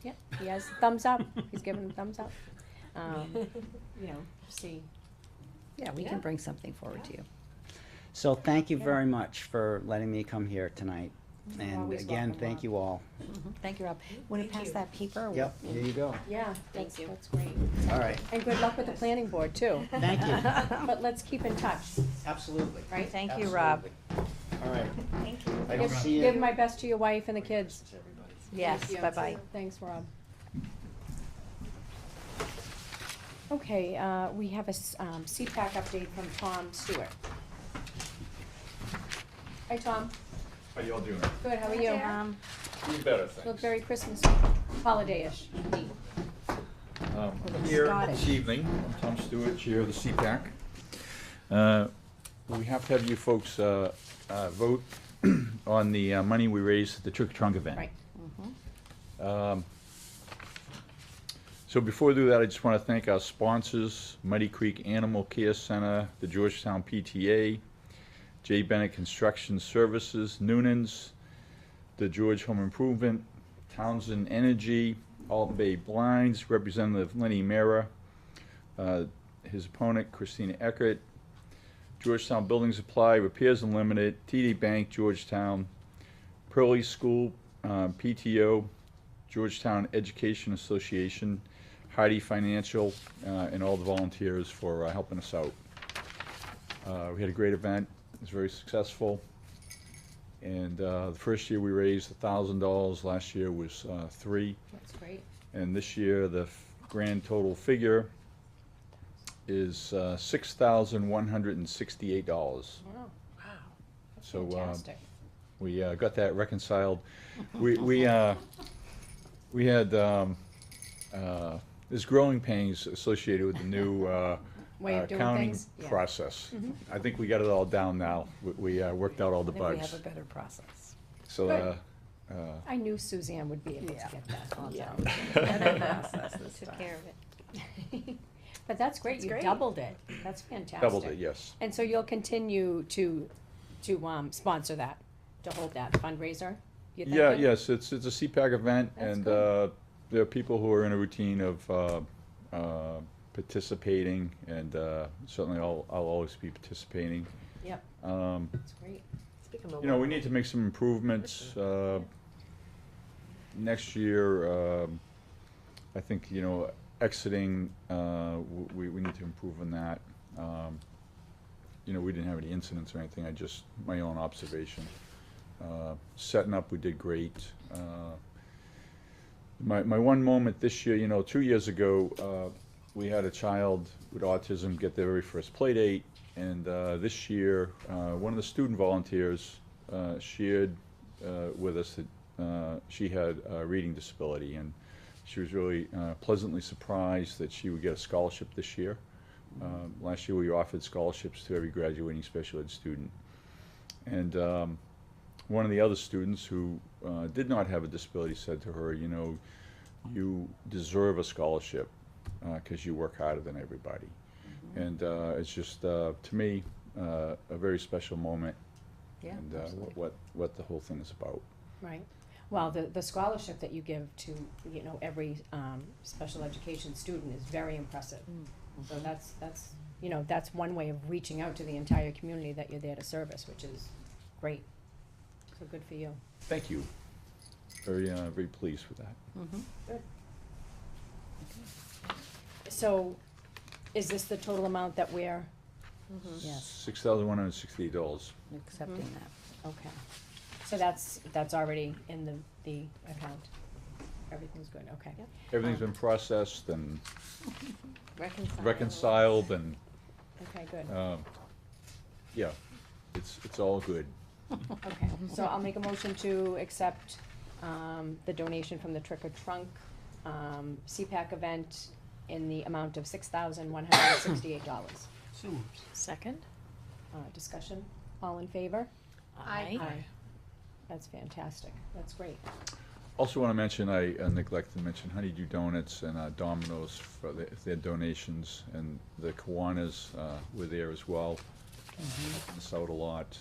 yeah, he has thumbs up, he's giving a thumbs up. See, Yeah, we can bring something forward to you. so thank you very much for letting me come here tonight. And always again, welcome, thank Rob. you all. Thank you, Rob. Want to pass that paper? Yep, here you go. yeah, that's great. All right, And good luck with the planning board too. thank you. But let's keep in touch, Absolutely. right? Thank you, Rob. All right. Thank you. I don't see Give you. my best to your wife and the kids. Yes, Thank you. bye-bye. Thanks, Rob. Okay, we have a CPAC update from Tom Stewart. Hi, Tom. How y'all doing? Good, how are you? Doing better, Look thanks. very Christmas holiday-ish. Here Scottish. this evening, I'm Tom Stewart, Chair of the CPAC. We have to have you folks vote on the money we raised at the Trick or Trunk event. Right. So before we do that, I just want to thank our sponsors, Muddy Creek Animal Care Center, the Georgetown PTA, J. Bennett Construction Services, Noonan's, the George Home Improvement, Townsend Energy, Alton Bay Blinds, Representative Lenny Mera, his opponent Christina Eckert, Georgetown Building Supply, Repairs Unlimited, TD Bank, Georgetown, Pearly School, PTO, Georgetown Education Association, Heidi Financial, and all the volunteers for helping us out. We had a great event. It was very successful. And the first year we raised $1,000. Last year was $3,000. That's great. And this year the grand total figure is $6,168. Wow. That's So, fantastic. We got that reconciled. We had there's growing pains associated with the new Way of doing accounting things? Yeah. process. I think we got it all down now. We worked out all the I think we bugs. have a better process. So I knew Suzanne would be able to get that all down. Better process this Took time. care of it. But that's great, That's you great. doubled it, that's fantastic. doubled it, yes. And so you'll continue to sponsor that, to hold that fundraiser, you think? Yeah, yes, it's a CPAC event, That's and good. there are people who are in a routine of participating, and certainly I'll always be participating. Yep, Um, that's great. It's become a You know, we need to make some improvements. Next year, I think, exiting, we need to improve on that. We didn't have any incidents or anything, my own observation. Setting up, we did great. My one moment this year, 2 years ago, we had a child with autism get their very first play date, and this year, one of the student volunteers shared with us that she had a reading disability, and she was really pleasantly surprised that she would get a scholarship this year. Last year we offered scholarships to every graduating special ed student. And one of the other students who did not have a disability said to her, you deserve a scholarship because you work harder than everybody. And it's just, to me, a very special moment. Yeah, And absolutely. what the whole thing is about. Right. Well, the scholarship that you give to, every special education student is very impressive. So that's one way of reaching out to the entire community that you're there to service, which is great. So good for you. Thank you. Very pleased with that. Good. So, is this the total amount that we're, Yes, $6,168. accepting that. okay. So that's already in the account. Everything's good, okay. Everything's been processed and Reconcile. reconciled and, Okay, good. yeah, it's all good. Okay, so I'll make a motion to accept, the donation from the Trick or Trunk, CPAC event in the amount of $6,168. So moved. Second? Discussion, all in favor? Aye. That's fantastic, that's great. Also want to mention, I neglected to mention Honeydew Donuts and Domino's for their donations, and the Kiwanis were there as well. Helped us out a lot.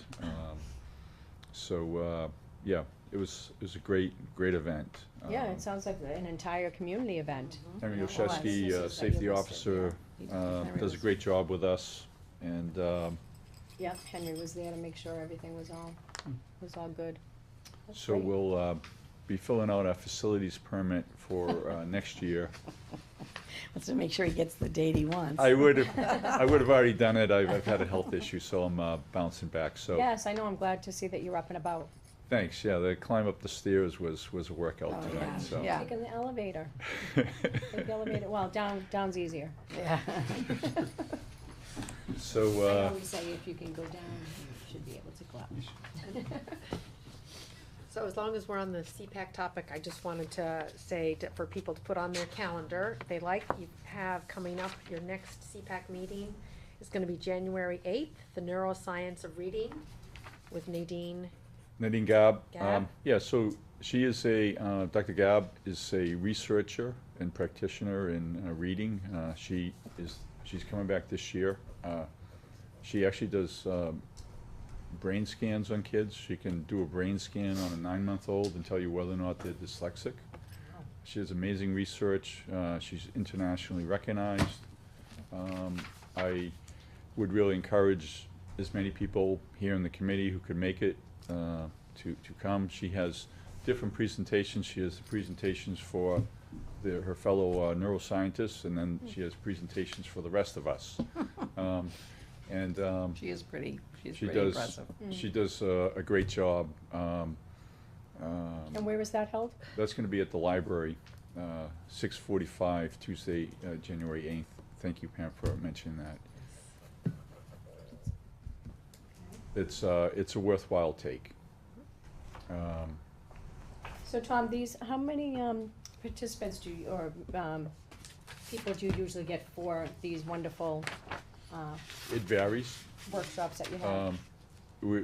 Yeah, it was a great event. Yeah, it sounds like an entire community event. Henry Yeah. Oshesky, Well, safety you listed, officer, does a great job with us, and Yeah, Henry was there to make sure everything was all good. That's so great. we'll be filling out our facilities permit for next year. Let's make sure he gets the date he wants. I would have already done it. I've had a health issue, so I'm bouncing back. So Yes, I know, I'm glad to see that you're up and about. thanks. Yeah, the climb up the stairs was a workout Oh, tonight. yeah. So Yeah. Taking the elevator. Take the elevator, well, down's easier. Yeah. So I always say if you can go down, you should be able to go up. So as long as we're on the CPAC topic, I just wanted to say for people to put on their calendar, if they like, you have coming up, your next CPAC meeting is gonna be January 8th, the Neuroscience of Reading with Nadine. Nadine Gab. Gab? Yeah, so she is Dr. Gab is a researcher and practitioner in reading. She's coming back this year. She actually does brain scans on kids. She can do a brain scan on a 9-month-old and tell you whether or not they're dyslexic. She has amazing research. She's internationally recognized. I would really encourage as many people here in the committee who could make it to come. She has different presentations. She has presentations for her fellow neuroscientists, and then she has presentations for the rest of us. She is pretty, she's She pretty does. impressive. She does a great job. And where is that held? That's going to be at the library, 6:45 Tuesday, January 8th. Thank you, Pam, for mentioning that. It's a worthwhile take. So Tom, how many participants do you, or people do you usually get for these wonderful It varies. workshops that you have?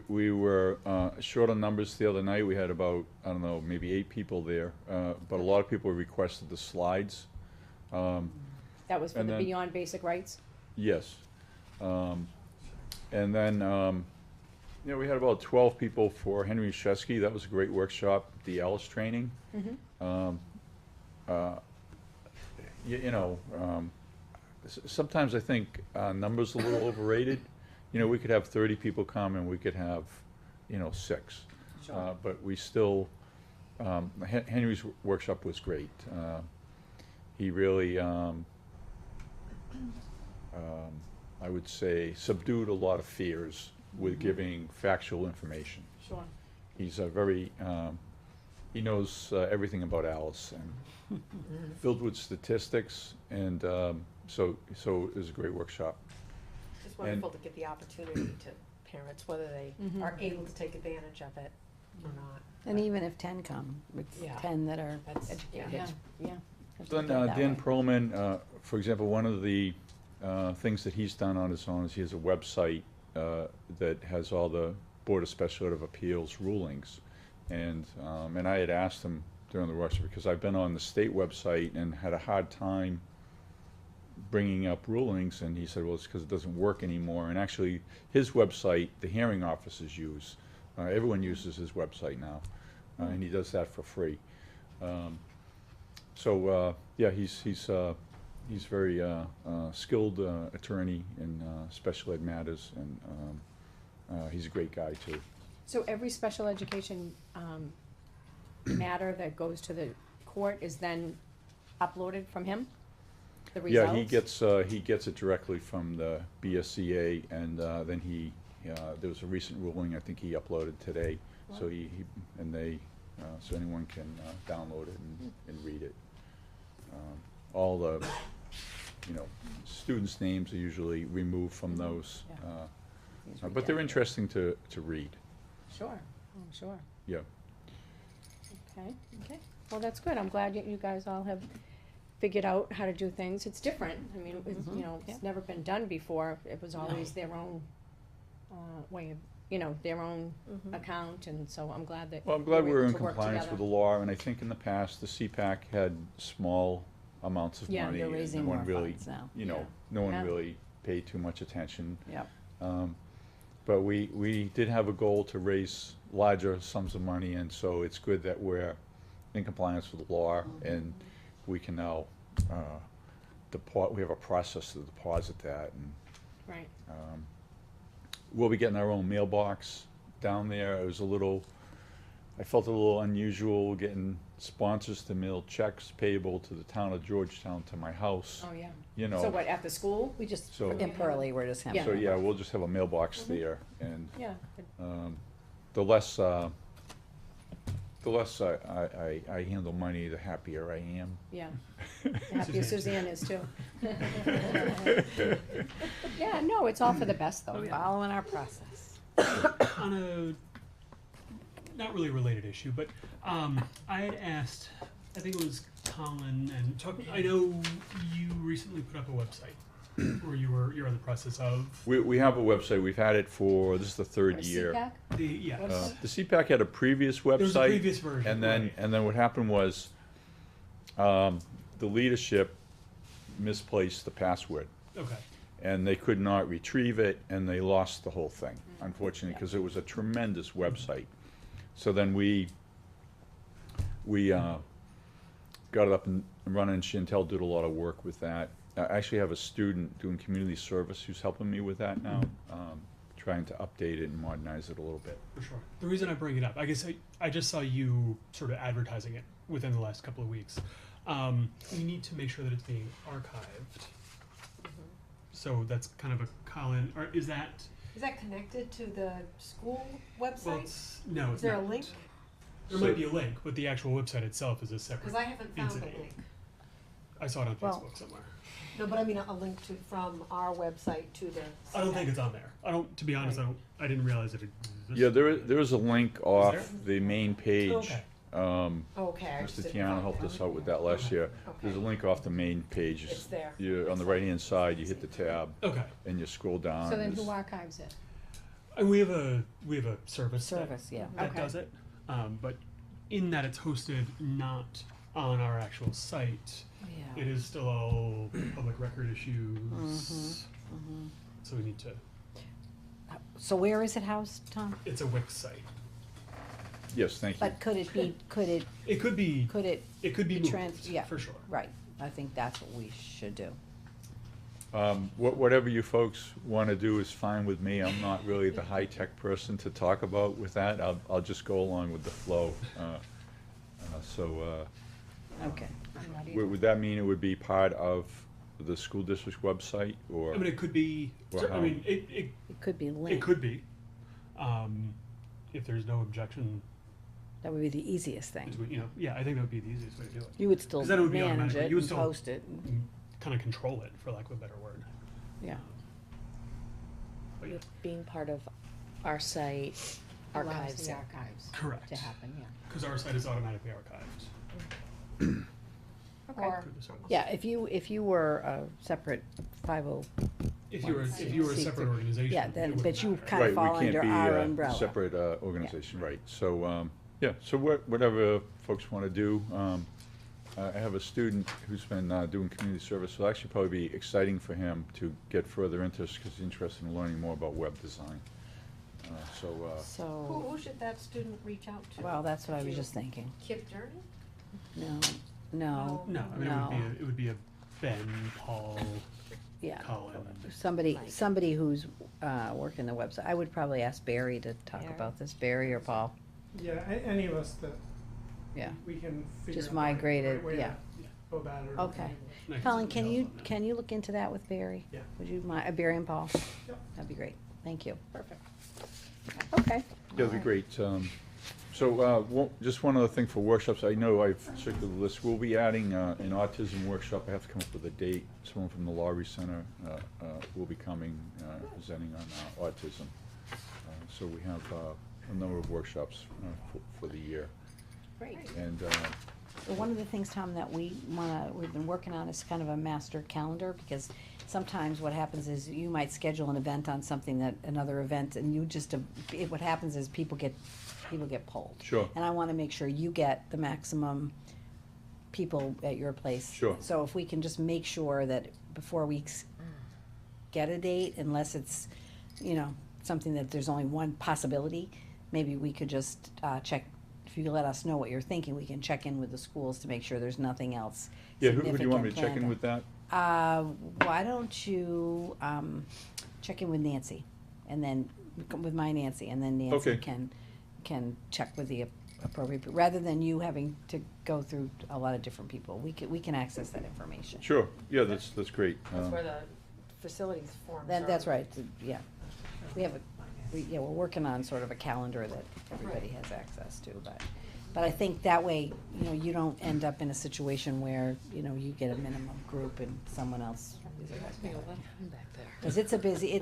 We were short on numbers the other night. We had about, I don't know, maybe 8 people there, but a lot of people requested the slides. That was for and the then- Beyond Basic Rights? Yes. And then, we had about 12 people for Henry Oshesky. That was a great workshop, the Alice training. Sometimes I think numbers a little overrated. We could have 30 people come and we could have, 6. But we still, Henry's workshop was great. He really, I would say, subdued a lot of fears with giving factual information. Sure. He's a very, he knows everything about Alice and filled with statistics, and so it was a great workshop. It's wonderful to get the opportunity to parents, whether they are able to take advantage of it or not. And even if 10 come, it's Yeah. 10 that are That's- educated. Yeah, yeah. Have to Then look at it that Dan way. Perlman, for example, one of the things that he's done on his own is he has a website that has all the Board of Special Ed of Appeals rulings. And I had asked him during the workshop, because I've been on the state website and had a hard time bringing up rulings, and he said, well, it's because it doesn't work anymore. And actually, his website, the hearing officers use. Everyone uses his website now, and he does that for free. He's very skilled attorney in special ed matters, and he's a great guy too. So every special education matter that goes to the court is then uploaded from him? The results? Yeah, he gets it directly from the BSCA, and then there was a recent ruling I think he uploaded today. So they so anyone can download it and read it. All the, students' names are usually removed from those, but they're interesting to read. Sure, I'm sure. Yeah. Okay. Well, that's good. I'm glad you guys all have figured out how to do things. It's different. I mean, it's, it's never been done before. It was always their own way of, their own account, and so I'm glad that. Well, I'm glad we're in able to work compliance with together. the law, and I think in the past, the CPAC had small amounts of Yeah, money. they're and raising no one more really, funds now. no one Yeah. really paid too much attention. Yep. But we did have a goal to raise larger sums of money, and so it's good that we're in compliance with the law, and we can now, we have a process to deposit that, and Right. we'll be getting our own mailbox down there. It was I felt a little unusual getting sponsors to mail checks payable to the town of Georgetown to my house. Oh, yeah. You know. So what, at the school? We just, So- in Pearlie, we're just having. So, yeah, we'll just have a mailbox there, and Yeah. the less I handle money, the happier I am. Yeah. Happy Suzanne is too. Yeah, no, it's all for the best though. Following our process. On a not really related issue, but I had asked, I think it was Colin, and I know you recently put up a website, or you're in the process of. We have a website. We've had it for, this is the third Or year. CPAC? Yes. The CPAC had a previous website. There was a previous version, And then, right. and then what happened was, the leadership misplaced the password. Okay. And they could not retrieve it, and they lost the whole thing, unfortunately, because it was a tremendous website. So then we got it up and running. Chantel did a lot of work with that. I actually have a student doing community service who's helping me with that now, trying to update it and modernize it a little bit. For sure. The reason I bring it up, I guess I just saw you sort of advertising it within the last couple of weeks. We need to make sure that it's being archived. So that's kind of a Colin, or is that? Is that connected to the school website? Well, it's not. Is there a link? There might be a link, but the actual website itself is a separate Because I haven't found entity. a link. I saw it on Well- Facebook somewhere. No, but I mean a link from our website to the. I don't think it's on there. To be honest, I didn't realize it existed. Yeah, there is a link off there? the main page. Okay. Okay. I just Mr. didn't Tiana find helped that. us out with that last year. There's a Okay. link off the main page. It's there. You, on the right-hand side, you hit the tab, Okay. and you scroll down. So then and who there's- archives it? And we have a service. Service, yeah. That Okay. does it. But in that it's hosted not on our actual site. Yeah. It is still all public record issues. So we need to. So where is it housed, Tom? It's a Wix site. Yes, thank you. But could it be, It could be. could it, It could be be moved, trans- yeah. for sure. right, I think that's what we should do. Whatever you folks want to do is fine with me. I'm not really the high-tech person to talk about with that. I'll just go along with the flow. Okay. Would that mean it would be part of the school district's website, or? I mean, it could be. Well, I mean, it It could be it linked. could be. If there's no objection, That would be the easiest thing. between, yeah, I think that would be the easiest way to do it. You would still 'Cause then it would be manage automatically- it you would and still- post it. Kind of control it, for lack of a better word. Yeah. But yeah, Being part of our site Allows archives the it. archives correct. to happen, yeah. Because our site is automatically archived. Okay. Or through the service. Yeah, if you were a separate 50, If you were a separate organization. yeah, it then, wouldn't but you matter. kind of fall under our Right, we umbrella. can't be a separate organization, right. So, yeah, so whatever folks want to do. I have a student who's been doing community service, so it'll actually probably be exciting for him to get further into this, because he's interested in learning more about web design. So, who should that student reach out to? well, that's what I was just thinking. Kip Journey? No, No, I mean, it would be a Ben, Paul, yeah. Colin. Somebody who's working the website. I would probably ask Barry to talk Barry. about this, Barry or Paul. Yeah, any of us that Yeah. we can figure Just out migrate the it, right way yeah. to go about it. Okay. Next Colin, is can Mel you, on that. can you look into that with Barry? Yeah. Would you mind, Barry and Paul? Yep. That'd be great, thank you. Perfect. Okay. Yeah, it'd be great. Just one other thing for workshops, I know I've circulated the list, we'll be adding an autism workshop, I have to come up with a date. Someone from the Laurie Center will be coming, presenting on autism. So we have a number of workshops for the year. Great. And, So one of the things, Tom, that we've been working on is kind of a master calendar, because sometimes what happens is you might schedule an event on something another event, and what happens is people get pulled. Sure. And I wanna make sure you get the maximum people at your place. Sure. So if we can just make sure that before we get a date, unless it's, something that there's only one possibility, maybe we could just, check. If you let us know what you're thinking, we can check in with the schools to make sure there's nothing else yeah, who do you want me to significant check in planned. with that? Why don't you, check in with Nancy, and then, with my Nancy, and then Nancy Okay. can check with the appropriate, rather than you having to go through a lot of different people, we can access that information. Sure, yeah, that's great. That's where the facilities forms are. That's right, yeah. We have we're working on sort of a calendar that everybody has access to, but I think that way, you don't end up in a situation where, you get a minimum group and someone else is because it's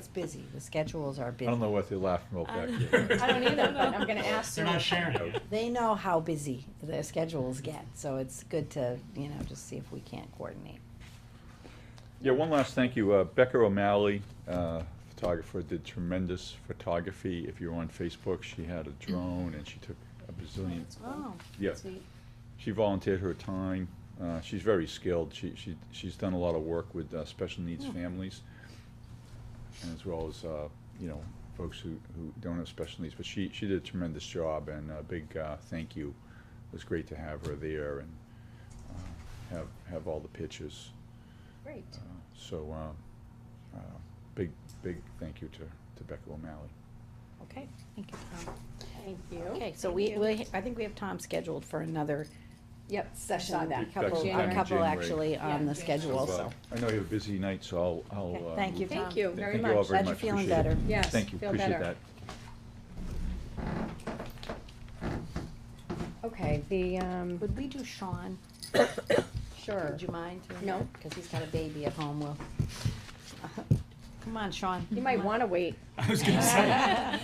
busy, the schedules are busy. I don't know what they're laughing about back here. I don't either, but I'm gonna ask They're them. not sharing it. They know how busy their schedules get, so it's good to, just see if we can't coordinate. Yeah, one last thank you. Becca O'Malley, photographer, did tremendous photography. If you're on Facebook, she had a drone and she took a bazillion. Oh, Yeah, sweet. she volunteered her time. She's very skilled. She's done a lot of work with special needs families, and as well as folks who don't have special needs. But she did a tremendous job, and a big thank you. It was great to have her there and have all the pictures. Great. Big thank you to Becca O'Malley. Okay, thank you, Tom. Thank you. Okay, so I think we have Tom scheduled for another Yep, session. saw that. A couple January. actually on the schedule, So, so. I know you have a busy night, so I'll. Okay, thank you, Tom. Thank you very Thank you all much. very Glad you're much. feeling Appreciate it. better. Yes, Thank you, feel appreciate better. that. Okay, Would we do Sean? sure. Would you mind? No. Because he's got a baby at home, Will. Come on, Sean. You might wanna wait. I was gonna say.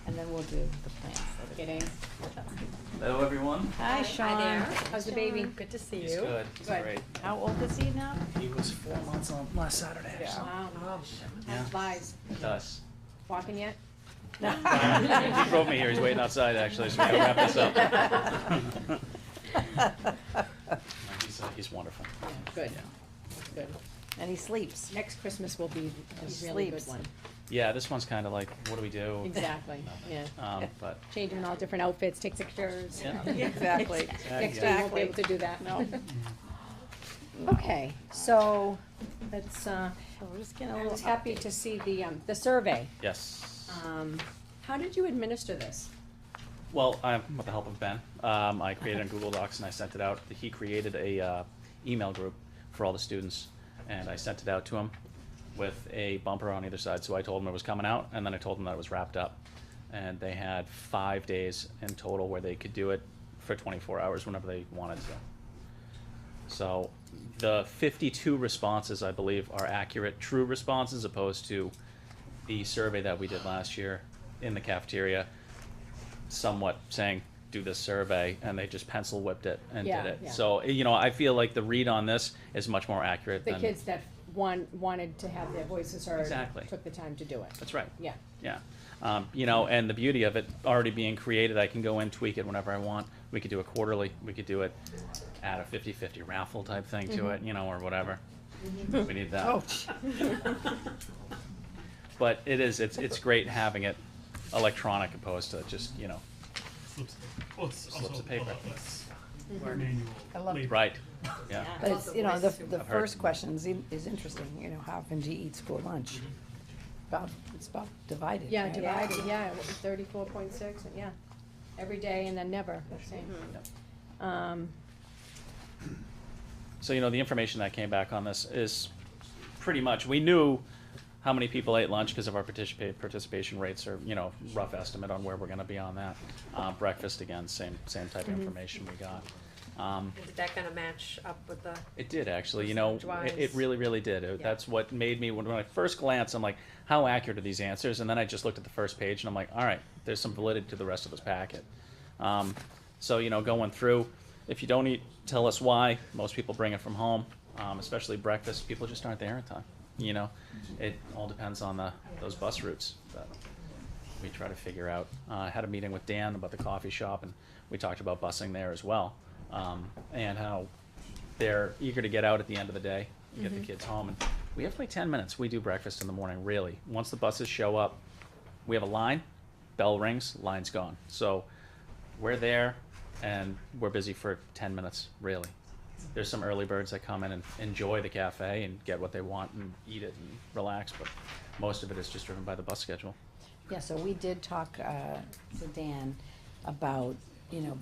And then we'll do the plans. Kidding. Hello, everyone. Hi, Sean. How's the baby? Good to see you. He's good. He's Good. great. How old is he now? He was 4 months on last Saturday. So. Wow. Yeah. Time flies. It does. Walking yet? He drove me here. He's waiting outside, actually, so we gotta wrap this up. He's wonderful. Good. Yeah. Good. And he sleeps. Next Christmas will be a He really good sleeps. one. Yeah, this one's kind of like, what do we do? Exactly, yeah. But Change them in all different outfits, take pictures. Yeah. Exactly. Next year you won't be able to do that, no. Okay, so let's, So we're just getting a I little was happy to see the survey. yes. How did you administer this? Well, with the help of Ben, I created a Google Docs and I sent it out. He created a email group for all the students, and I sent it out to him with a bumper on either side. So I told him it was coming out, and then I told them that it was wrapped up. And they had 5 days in total where they could do it for 24 hours whenever they wanted to. So the 52 responses, I believe, are accurate, true responses, opposed to the survey that we did last year in the cafeteria, somewhat saying, do this survey, and they just pencil whipped it and Yeah, did it. yeah. So, I feel like the read on this is much more accurate The than. kids that wanted to have their voices heard. Exactly. Took the time to do it. That's right. Yeah. Yeah. And the beauty of it already being created, I can go in, tweak it whenever I want. We could do it quarterly. We could do it, add a 50-50 raffle type thing to it, or whatever. We need that. Oh. But it's great having it electronic opposed to just, Slips. Well, it's Slips also of paper. a lot less manual I love labor. right. Yeah. But it's, the I've heard. first question is interesting, how often do you eat school lunch? It's about divided, Yeah, right? divided, yeah, 34.6, yeah. Every day and then never, same. So, the information that came back on this is pretty much, we knew how many people ate lunch because of our participation rates are, you know, rough estimate on where we're going to be on that. Breakfast, again, same type of information we got. Did that kind of match up with the? It did actually, you know, it really, really did. Yeah. That's what made me, when I first glanced, I'm like, how accurate are these answers? And then I just looked at the first page and I'm like, all right, there's some validity to the rest of this packet. So, you know, going through, if you don't eat, tell us why. Most people bring it from home, especially breakfast. People just aren't there in time. You know, it all depends on those bus routes that we try to figure out. I had a meeting with Dan about the coffee shop, and we talked about busing there as well, and how they're eager to get out at the end of the day, get the kids home. And we have like 10 minutes. We do breakfast in the morning, really. Once the buses show up, we have a line, bell rings, line's gone. So we're there, and we're busy for 10 minutes, really. There's some early birds that come in and enjoy the cafe and get what they want and eat it and relax, but most of it is just driven by the bus schedule. Yeah, so we did talk to Dan about, you know,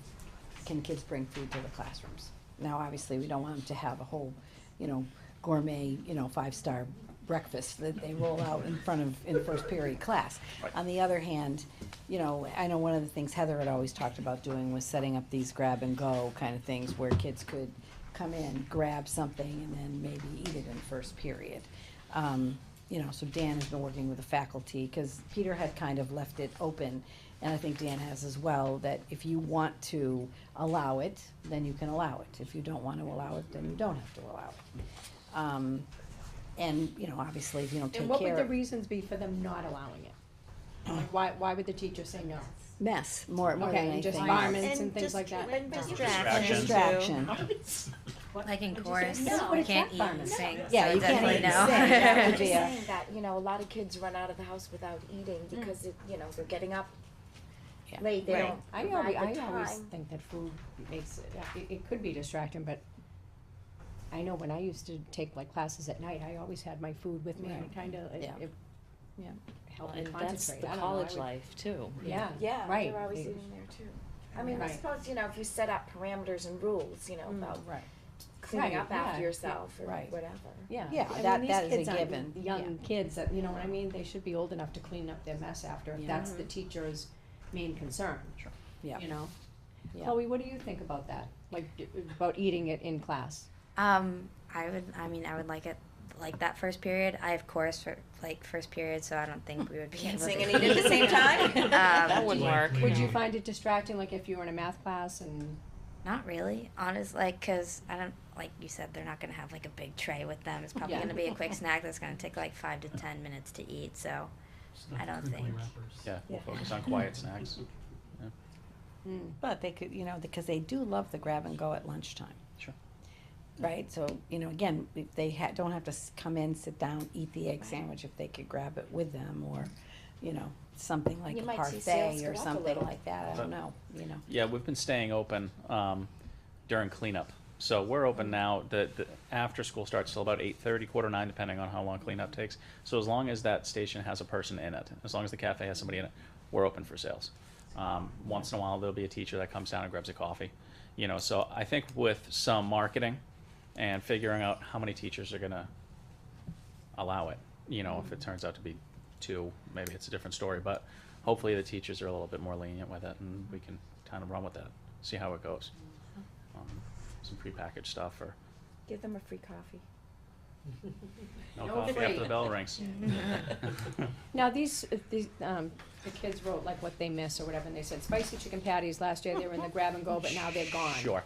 can kids bring food to the classrooms? Now, obviously, we don't want them to have a whole, you know, gourmet, you know, 5-star breakfast that they roll out in first period class. Right. On the other hand, you know, I know one of the things Heather had always talked about doing was setting up these grab and go kind of things where kids could come in, grab something, and then maybe eat it in first period. You know, so Dan has been working with the faculty, because Peter had kind of left it open, and I think Dan has as well, that if you want to allow it, then you can allow it. If you don't want to allow it, then you don't have to allow it. And, you know, obviously, if you don't take And care what of. would the reasons be for them not allowing it? Like, why would the teacher say no? Mess, more than Okay, anything. and just else. environments and things like that? And Distraction. Like in What'd you chorus, say? No, you it's can't not eat fun. and sing. Yeah, so you can't definitely eat and no. sing. That would I'm be just a- saying that, you know, a lot of kids run out of the house without eating because it, you know, they're getting up Yeah. late, they Right. don't I provide always, the I always time. think that food makes, it could be distracting, but I know when I used to take like classes at night, I always had my food with me, and it kinda, Yeah. it Yeah. helped me And that's concentrate. the I don't know, I college would- life too. Yeah, Yeah, right. they're always They- eating there too. I mean, I Right. suppose, you know, if you set up parameters and rules, you know, about Right. cleaning Right, up after yeah, yourself or right. whatever. Yeah. Yeah, I mean, that- these that is a kids aren't given. Young kids that, you know what I mean, they should be old enough to clean up their mess after, if Yeah. that's the teacher's main concern. Sure. Yeah. You know? Yeah. Chloe, what do you think about that, like, about eating it in class? I would like it like that first period. I have chorus for like first period, so I don't think we would be able Sing to and eat at the same time? That wouldn't work. Would you find it distracting, like if you were in a math class and? Not really, honestly, like, cause I don't, like you said, they're not gonna have like a big tray with them. It's probably Yeah. gonna be a quick snack that's gonna take like 5 to 10 minutes to eat, so Stuff I don't crinkly think. wrappers. Yeah, we'll focus on quiet snacks. But they could, you know, because they do love the grab and go at lunchtime. Sure. Right, so, you know, again, if they don't have to come in, sit down, eat the egg sandwich, if they could grab it with them, or, you know, something like You a might see sales parfait go or up a something little. like that, I don't know, you know. Yeah, we've been staying open during cleanup. So we're open now. The after school starts till about 8:30, 8:45, depending on how long cleanup takes. So as long as that station has a person in it, as long as the cafe has somebody in it, we're open for sales. Once in a while, there'll be a teacher that comes down and grabs a coffee. You know, so I think with some marketing and figuring out how many teachers are gonna allow it, you know, if it turns out to be 2, maybe it's a different story. But hopefully the teachers are a little bit more lenient with it, and we can kind of run with that, see how it goes. Some prepackaged stuff, or Give them a free coffee. no No coffee free. after the bell rings. Now, the kids wrote like what they miss or whatever, and they said spicy chicken patties, last year they were in the grab and go, but now they're gone. Sure.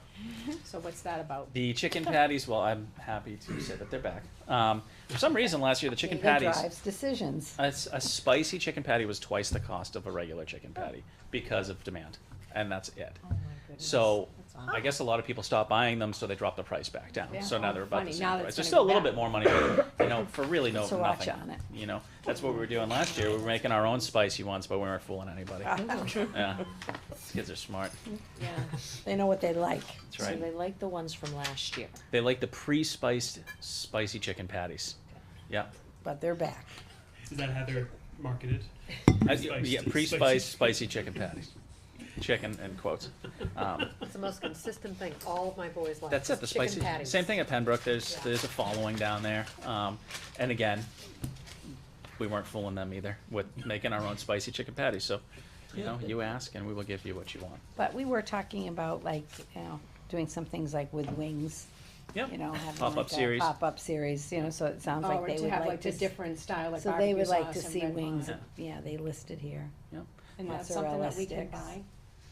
So what's that about? The chicken patties, well, I'm happy to say that they're back. For some reason, last year the chicken Data patties, drives decisions. a spicy chicken patty was twice the cost of a regular chicken patty because of demand, and that's it. Oh my goodness. So That's awesome. I guess a lot of people stopped buying them, so they dropped the price back down. Yeah. So now Oh, they're about funny. the Now same that's price. There's gonna still a go little back. bit more money, but, you know, for really So nothing. watch on it. You know, that's what we were doing last year. We were making our own spicy ones, but we weren't fooling anybody. Yeah, these kids are smart. Yeah. They know what they like. That's So right. they like the ones from last year. They like the pre-spiced spicy chicken patties. Yeah. But they're back. Is that how they're marketed? Yeah, pre-spiced spicy chicken patties. Chicken in quotes. It's the most consistent thing all of my boys like. That's it. The chicken spicy. patties. Same thing at Pembroke. There's a following down there. And again, we weren't fooling them either with making our own spicy chicken patties. So, you know, you ask and we will give you what you want. But we were talking about like, you know, doing some things like with wings. Yep. You know, having Pop-up like a series. pop-up series, you know, so it sounds Oh, like or they to would have like like to. the different style, like So they barbecue would like sauce to and see red wings, wine. yeah, they listed here. Yep. And that's something Mozzarella that we can sticks. buy.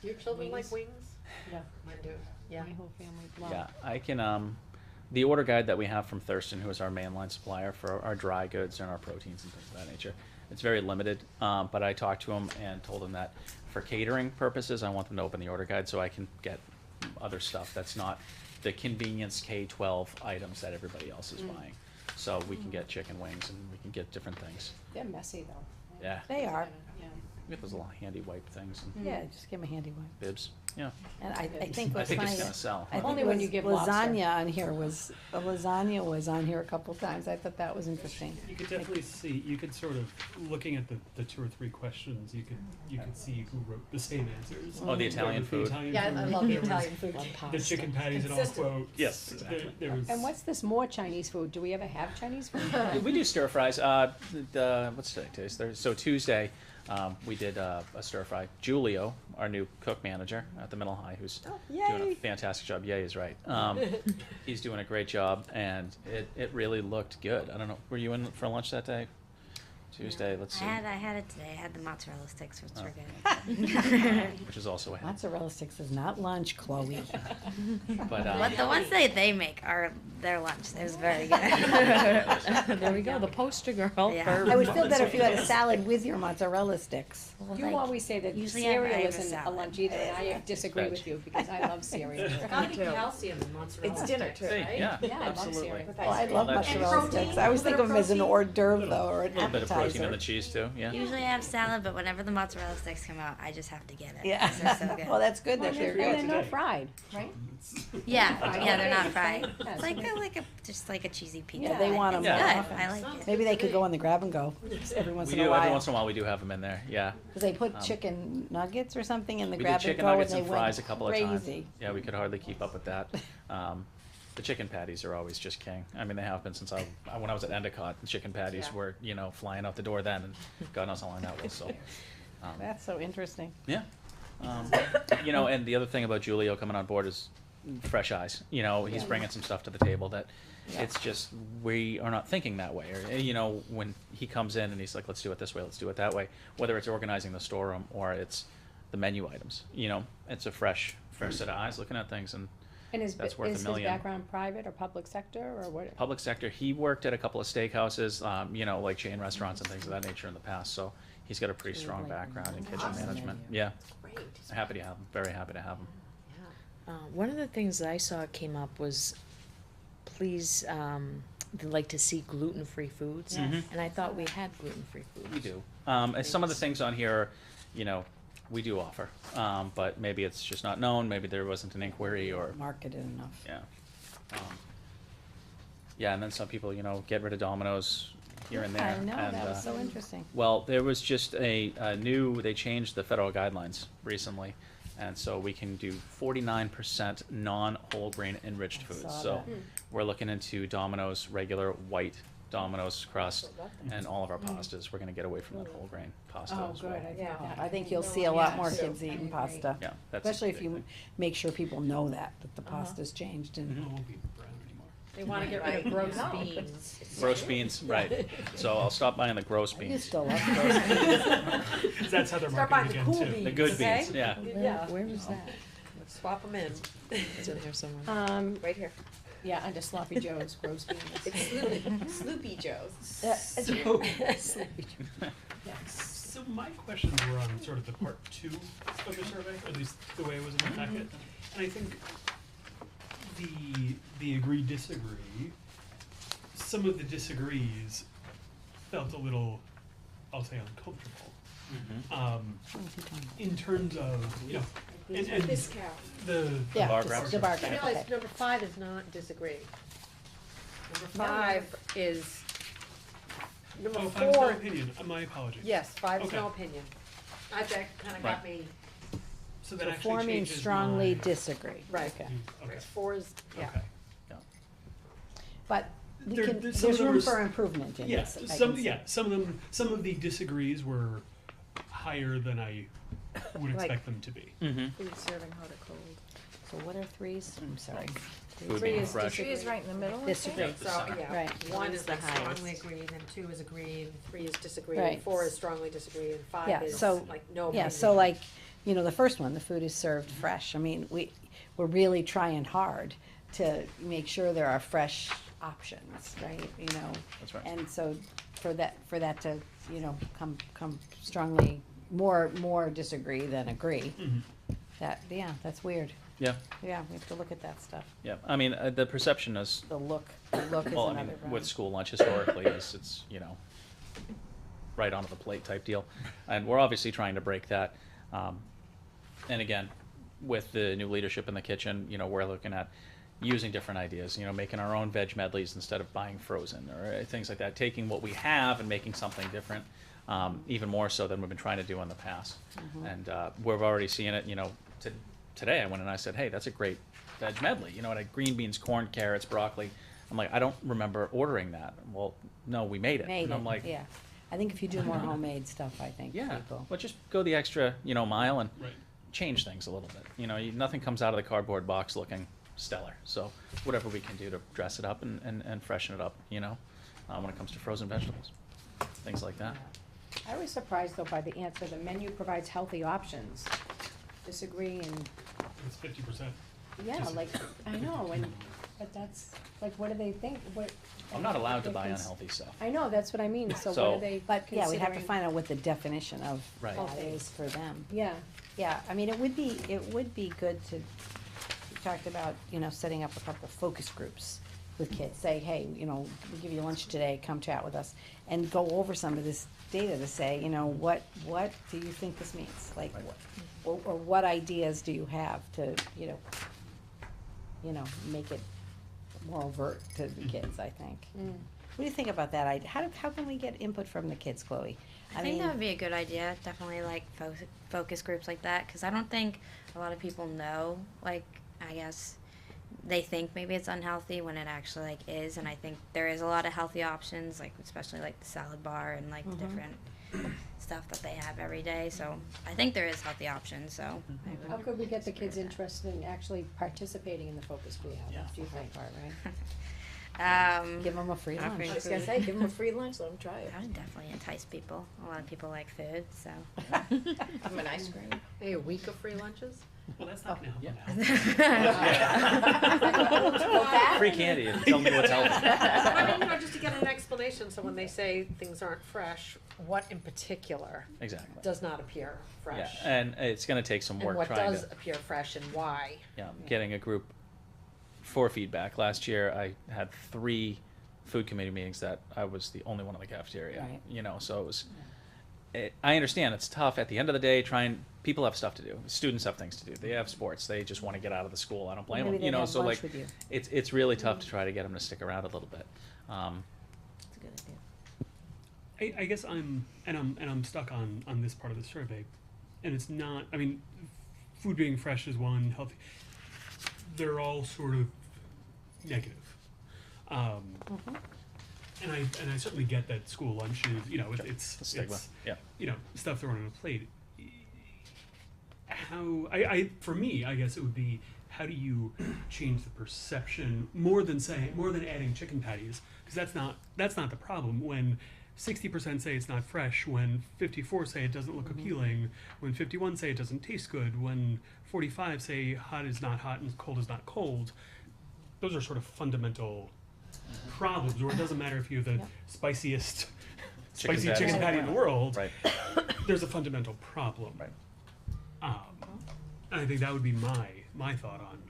Your children like wings? Yeah. Mine do. Yeah. My whole family loves. Yeah, I can, the order guide that we have from Thurston, who is our mainline supplier for our dry goods and our proteins and things of that nature, it's very limited, but I talked to him and told him that for catering purposes, I want them to open the order guide so I can get other stuff that's not the convenience K-12 items that everybody else is buying. So we can get chicken wings and we can get different things. They're messy though. Yeah, They are, Yeah. we get those little handy wipe things and yeah, just give them a handy one. bibs, yeah. And I think I what's think funny, it's gonna sell. I think Only it when was you give lobster. lasagna on here was, a lasagna was on here a couple times, I thought that was interesting. You could definitely see, you could sort of, looking at the 2 or 3 questions, you could see who wrote the same answers. Oh, the Italian The food. Italian Yeah, food, I love the there was Italian food. The chicken patties and all Consistent. quotes. Yes, exactly. There was. And what's this more Chinese food? Do we ever have Chinese food? We do stir fries. What's today? Today's Thursday. So Tuesday, we did a stir fry. Julio, our new cook manager at the middle high, who's doing a fantastic job. Yay is right. He's doing a great job, and it really looked good. I don't know. Were you in for lunch that day? Tuesday. Let's see. I had it today. I had the mozzarella sticks, which were Oh. good. Which is also a hit. Mozzarella sticks is not lunch, Chloe. But But the ones they make are their lunch. It was very good. There we go, the poster girl. Yeah. for I would feel better if you had a mozzarella. salad with your mozzarella sticks. Well, You like, always say that usually I cereal have a isn't a salad. lunch either, and I disagree Veg. with you because I love cereal. Gotta be calcium in mozzarella. It's dinner too, Hey, right? yeah, Yeah, I love absolutely. cereal. Oh, I love that's- mozzarella And sticks. I always think of them as an hors d'oeuvre though, or an A little bit of protein in the appetizer. cheese too. Yeah. Usually I have salad, but whenever the mozzarella sticks come out, I just have to get it. Yeah. 'cause they're so good. Well, that's good that they're And they're good. not fried, right? Yeah, they're not fried. Yeah, It's so like they- just like a cheesy pizza. Yeah, they want 'em It's more good. often. I like it. Maybe they could go on the grab and go every once We in a do while. every once in a while. We do have them in there. Yeah. Cause they put chicken nuggets or something in the We grab did and chicken go and nuggets they and went fries a couple of times. crazy. Yeah, we could hardly keep up with that. The chicken patties are always just king. I mean, they have been since when I was at Endicott. The chicken patties Yeah. were flying out the door then, and God knows how long that was. So, That's so interesting. yeah. And the other thing about Julio coming on board is fresh eyes. He's bringing some stuff to the table that it's just we are not thinking that way. Or when he comes in and he's like, let's do it this way, let's do it that way. Whether it's organizing the storeroom or it's the menu items, it's a fresh set of eyes looking at things, and And is That's worth his $1 million. background private or public sector or what? public sector. He worked at a couple of steakhouses, like chain restaurants and things of that nature in the past. So he's got a pretty strong like background in kitchen awesome management. menu. Yeah, Great. happy to have him. Very happy to have him. One of the things that I saw came up was, please, they'd like to see gluten-free foods. Mhm. And I thought we had gluten-free foods. We do. And some of the things on here, we do offer, but maybe it's just not known. Maybe there wasn't an inquiry, or Marketed enough. yeah, and then some people, get rid of Domino's here and there. I know, and, that was so interesting. Well, there was just they changed the federal guidelines recently, and so we can do 49% non-whole grain enriched I foods. saw So that. we're looking into Domino's regular white Domino's crust and all of our pastas. We're gonna get away from that whole grain pasta Oh, as good. well. I think Yeah. that- I think you'll see a lot Yeah, more so kids eating pasta. Yeah, that's a Especially if big you thing. make sure people know that the pasta's changed It and won't be brown anymore. They wanna get rid of gross beans. Roast beans, right. So I'll stop buying the gross you beans. still love those. That's how they're Start buying marketing the again cool too. The good Okay. beans, yeah. Yeah. Where was that? Swap them in. It's in here somewhere. Right here. Yeah, under Sloppy Joe's roast beans. It's Sloopy Joe's. So my questions were on sort of the part 2 of the survey, or at least the way it was in the packet. And I think the agree disagree, some of the disagrees felt a little, I'll say, uncomfortable. In terms of, and This cow. the Yeah, bar just grabbers. the bar You grabber, realize okay. number 5 is not disagree. Number 5 is, number oh, 5 is no 4, opinion. My apologies. yes, 5 is Okay. no opinion. That kinda got me, So that So actually 4 means changes strongly my- disagree. right. Okay. Okay. 4 is, yeah. Okay. But Some there's of them room are for improvement in Yeah, this. I can see. some of the disagrees were higher than I would Like- expect them to be. Food serving hot or cold. So what are threes? I'm sorry. Food Three being is fresh. Three is right in the middle. I Disagree. think. So, yeah, Right. one is the like strongly highest. agreed, and two is agreed, and three is disagreed, Right. and four is strongly disagreed, and five Yeah, is so- like no. Yeah, so like, the first one, the food is served fresh. I mean, we're really trying hard to make sure there are fresh options, right? That's right. And so for that to, come strongly, more disagree than agree. That's weird. Yeah, Yeah, we have to look at that stuff. yeah. I mean, the perception is, The look is well, I mean, another problem. with school lunch historically is it's, right onto the plate type deal. And we're obviously trying to break that. And again, with the new leadership in the kitchen, we're looking at using different ideas, making our own veg medleys instead of buying frozen or things like that, taking what we have and making something different, even more so than we've been trying to do in the past. And we're already seeing it, today I went and I said, hey, that's a great veg medley. It had green beans, corn, carrots, broccoli. I'm like, I don't remember ordering that. Well, no, we made it. And I'm like, yeah. I think if you do more homemade stuff, I think yeah, people. well, just go the extra, mile and Right. change things a little bit. Nothing comes out of the cardboard box looking stellar. So whatever we can do to dress it up and freshen it up, when it comes to frozen vegetables, things like that. I was surprised though by the answer, the menu provides healthy options. Disagree and, It's 50%. yeah, like, I know, but that's, like, what do they think, what? I'm not allowed to they buy cons- unhealthy stuff. I know, that's what I mean, so what So- are they But, yeah, we have to considering? find out what the definition of Right. that is for them. Yeah, Yeah, I mean, it would be good to, we talked about, setting up a couple focus groups with kids, say, hey, we'll give you lunch today, come chat with us, and go over some of this data to say, what do you think this means? Like, or what ideas do you have to, make it more overt to the kids, I think. What do you think about that idea? How can we get input from the kids, Chloe? I think that would be a good idea. Definitely like focus groups like that, because I don't think a lot of people know. Like, I guess they think maybe it's unhealthy when it actually like is, and I think there is a lot of healthy options, like especially like the salad bar and like the different stuff that they have every day. So I think there is healthy options. So I how would could we get the disagree kids with that. interested in actually participating in the focus group? Yeah. Do you think? Part, right? Give them a free lunch. Free I was food. gonna say, give them a free lunch, let them try it. That would definitely entice people. A lot of people like food, so. Give them an ice cream. Hey, a week of free lunches? Well, that's not gonna help Yeah. Free candy and tell me what's healthy. I mean, just to get an explanation, so when they say things aren't fresh, what in particular Exactly. does not appear Yeah, fresh? and it's going to take some And work what trying does to, appear fresh and why? getting a group for feedback. Last year, I had 3 food committee meetings that I was the only one in the cafeteria. Right. So it was. I understand it's tough at the end of the day. People have stuff to do. Students have things to do. They have sports. They just want to get out of the school. I don't blame Maybe them. they'd have So lunch like, with you. it's really tough to try to get them to stick around a little bit. That's a good idea. I guess I'm stuck on this part of the survey, and it's not. I mean, food being fresh is one, healthy. They're all sort of negative, and I certainly get that school lunch is it's The stigma. it's stuff thrown on a plate. How for me, I guess it would be, how do you change the perception more than adding chicken patties, because that's not the problem. When 60% say it's not fresh, when 54 say it doesn't look appealing, when 51 say it doesn't taste good, when 45 say hot is not hot and cold is not cold, those are sort of fundamental problems where it doesn't matter if you have the spiciest spicy patties. chicken patty in the world. Right. There's a fundamental problem. Right. And I think that would be my thought on,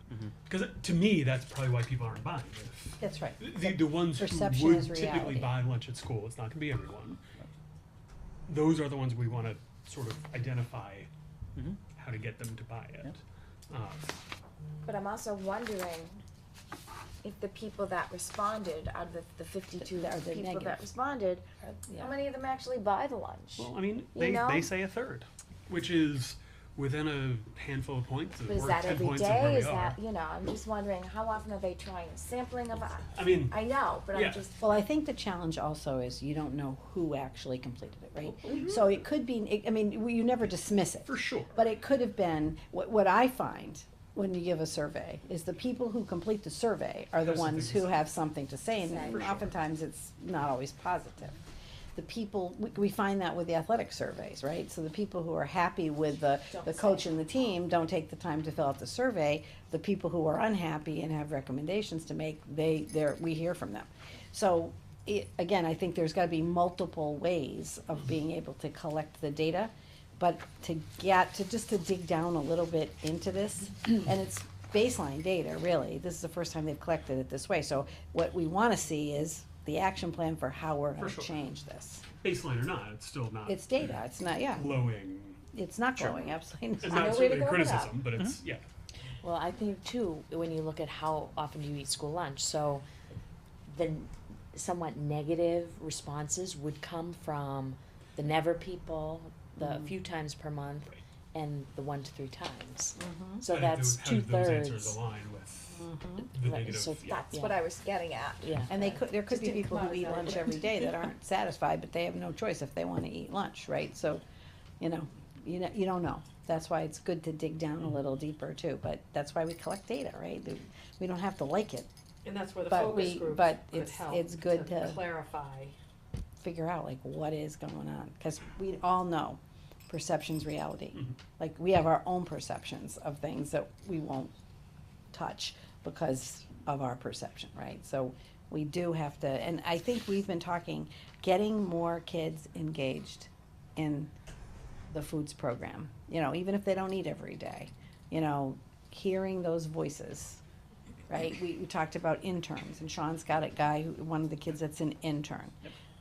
because to me that's probably why people aren't buying it. That's right. The ones who Perception would is typically reality. buy lunch at school, it's not going to be everyone. Those are the ones we want to sort of identify how to get them to buy it. But I'm also wondering if the people that responded, out of the 52 Are they people negative? that responded, Yeah. how many of them actually buy the lunch? Well, I mean, You know? they say a third, which is within a handful of points. But is we're that 10 every points of where day? we Is are. that, you know, I'm just wondering, how often are they trying a sampling of, I mean, I know, but yeah. I'm just, Well, I think the challenge also is you don't know who actually completed it, right? Mm-hmm. So it could be, I mean, you never dismiss it. For sure. But it could have been, what I find when you give a survey is the people who complete the survey are the Have something ones to who say. have something to say, and For sure. oftentimes it's not always positive. The people, we find that with the athletic surveys, right? So the people who are happy with the coach and the team don't take the time to fill out the survey. The people who are unhappy and have recommendations to make, we hear from them. So, again, I think there's gotta be multiple ways of being able to collect the data. But to dig down a little bit into this, and it's baseline data, really. This is the first time they've collected it this way. So what we wanna see is the action plan for how we're gonna sure. change this. Baseline or not, it's still not It's data, it's not, yeah, glowing. it's not glowing, absolutely And not. not way to certainly go with criticism, but it's, yeah. Well, I think too, when you look at how often you eat school lunch, so the somewhat negative responses would come from the never people, the few times per month, and the 1 to 3 times. So How that's do those answers 2/3. align with the Right, negative? so yeah. that's what I was getting at. Yeah. And there could Just be didn't people come who out eat as that. lunch every day that aren't satisfied, but they have no choice if they wanna eat lunch, right? So, you don't know. That's why it's good to dig down a little deeper too, but that's why we collect data, right? We don't have to like it, And that's where the But focus we- groups but could it's- help it's good to- clarify. figure out like what is going on, cause we all know perception's reality. Like, we have our own perceptions of things that we won't touch because of our perception, right? So we do have to, and I think we've been talking, getting more kids engaged in the foods program, even if they don't eat every day, hearing those voices, right? We talked about interns, and Sean's got a guy, one of the kids that's an intern.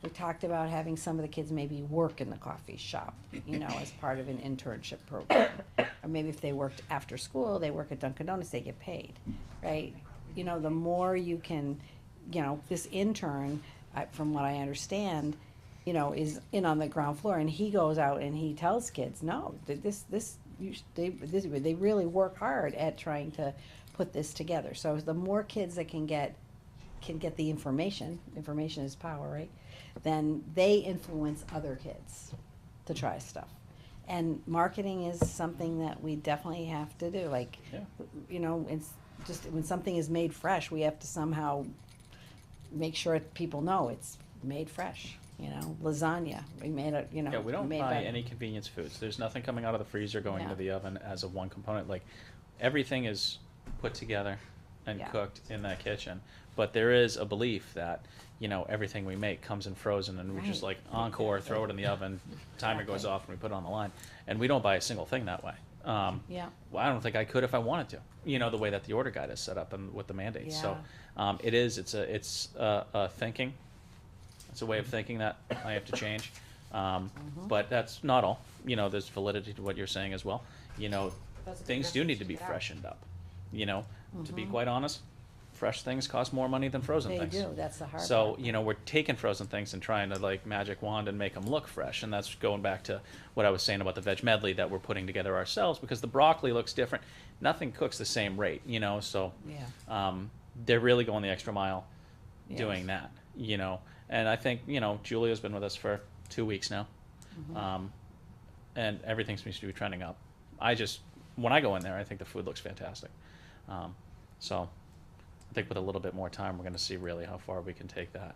We talked about having some of the kids maybe work in the coffee shop, as part of an internship program. Or maybe if they worked after school, they work at Dunkin' Donuts, they get paid, right? The more you can, this intern, from what I understand, is in on the ground floor, and he goes out and he tells kids, no, they really work hard at trying to put this together. So the more kids that can get the information is power, right? Then they influence other kids to try stuff. And marketing is something that we definitely have to do, like, it's just, when something is made fresh, we have to somehow make sure people know it's made fresh, lasagna, we made it, Yeah, we don't made buy by- any convenience foods. There's nothing coming out of the freezer going Yeah. into the oven as a one component. Like, everything is put together and Yeah. cooked in that kitchen. But there is a belief that, everything we make comes in frozen, and we just Right. like encore, throw it in the oven, timer goes off, and we put it on the line. And we don't buy a single thing that way. Yeah. Well, I don't think I could if I wanted to. The way that the order guide is set up and with the mandates. So it's a thinking. It's a way of thinking that I have to change. But that's not all. There's validity to what you're saying as well. That's a good Things do message need to to be get out. freshened up. To be quite honest, fresh things cost more money than frozen They things. do, that's the hard So, part. we're taking frozen things and trying to like magic wand and make them look fresh. And that's going back to what I was saying about the veg medley that we're putting together ourselves, because the broccoli looks different. Nothing cooks the same rate, so Yeah. they're really going the extra mile Yes. doing that, And I think, Julia's been with us for 2 weeks now. And everything seems to be trending up. When I go in there, I think the food looks fantastic. So I think with a little bit more time, we're going to see really how far we can take that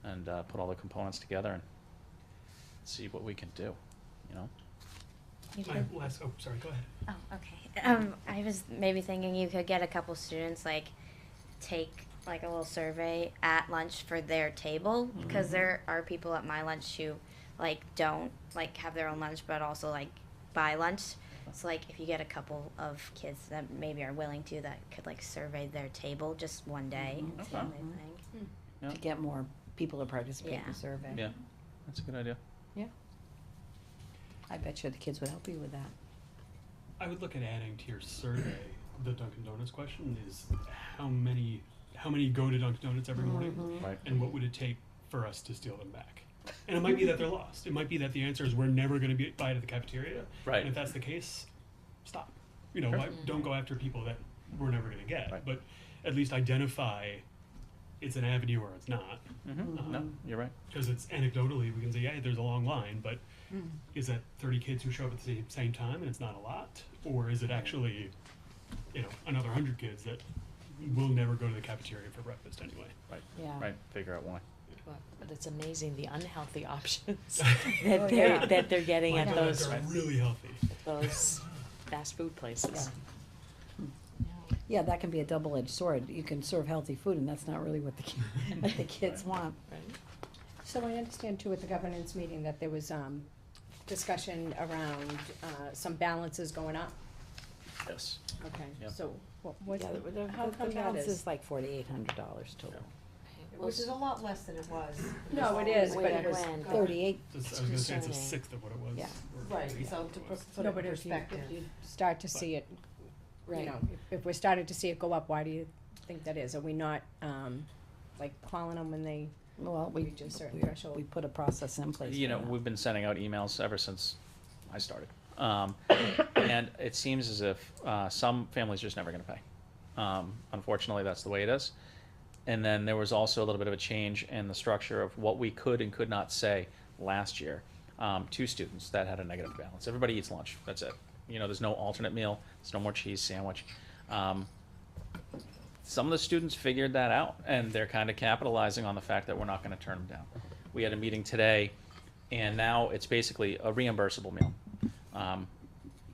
and put all the components together and see what we can do, My last, sorry, go ahead. Oh, okay. I was maybe thinking you could get a couple students, take like a little survey at lunch for their table, because there are people at my lunch who don't have their own lunch, but also buy lunch. So if you get a couple of kids that maybe are willing to, that could survey their table just one day, and see what they think. Yeah. To get more people to participate in Yeah. the survey. Yeah, that's a good idea. I bet you the kids would help you with that. I would look at adding to your survey, the Dunkin' Donuts question is how many go to Dunkin' Donuts every morning? Right. And what would it take for us to steal them back? And it might be that they're lost. It might be that the answer is we're never going to buy it at the cafeteria. Right. And if that's the case, stop. You know, don't go after people that we're never going to get, but at least identify it's an avenue or it's not. No, you're right. Because it's anecdotally, we can say, yeah, there's a long line, but is that 30 kids who show up at the same time and it's not a lot? Or is it actually, you know, another 100 kids that will never go to the cafeteria for breakfast anyway? Right. Yeah. Right. Figure out why. But it's amazing the unhealthy options Oh, yeah. that they're getting My at dogs those are really healthy. fast food places. Yeah, that can be a double-edged sword. You can serve healthy food, and that's not really what the kids want. So I understand too at the governance meeting that there was, discussion around, some balances going up. Yes. Okay, Yep. so what, Yeah, how come the that balance is? is like $4,800 total. Which is a lot less than it was. No, it is, but Way it was. back when. 38. I was going to say it's a concerning. sixth of what it was. Yeah. or Right, maybe. so to put No, it but in if you, perspective. if you start to see it, you know, if we're starting to see it go up, why do you think that is? Are we not, like calling them when they Well, we reach a certain we threshold? we put a process in place. You for know, that. we've been sending out emails ever since I started. And it seems as if some families are just never going to pay. Unfortunately, that's the way it is. And then there was also a little bit of a change in the structure of what we could and could not say last year to students that had a negative balance. Everybody eats lunch. That's it. You know, there's no alternate meal. There's no more cheese sandwich. Some of the students figured that out, and they're kind of capitalizing on the fact that we're not going to turn them down. We had a meeting today, and now it's basically a reimbursable meal.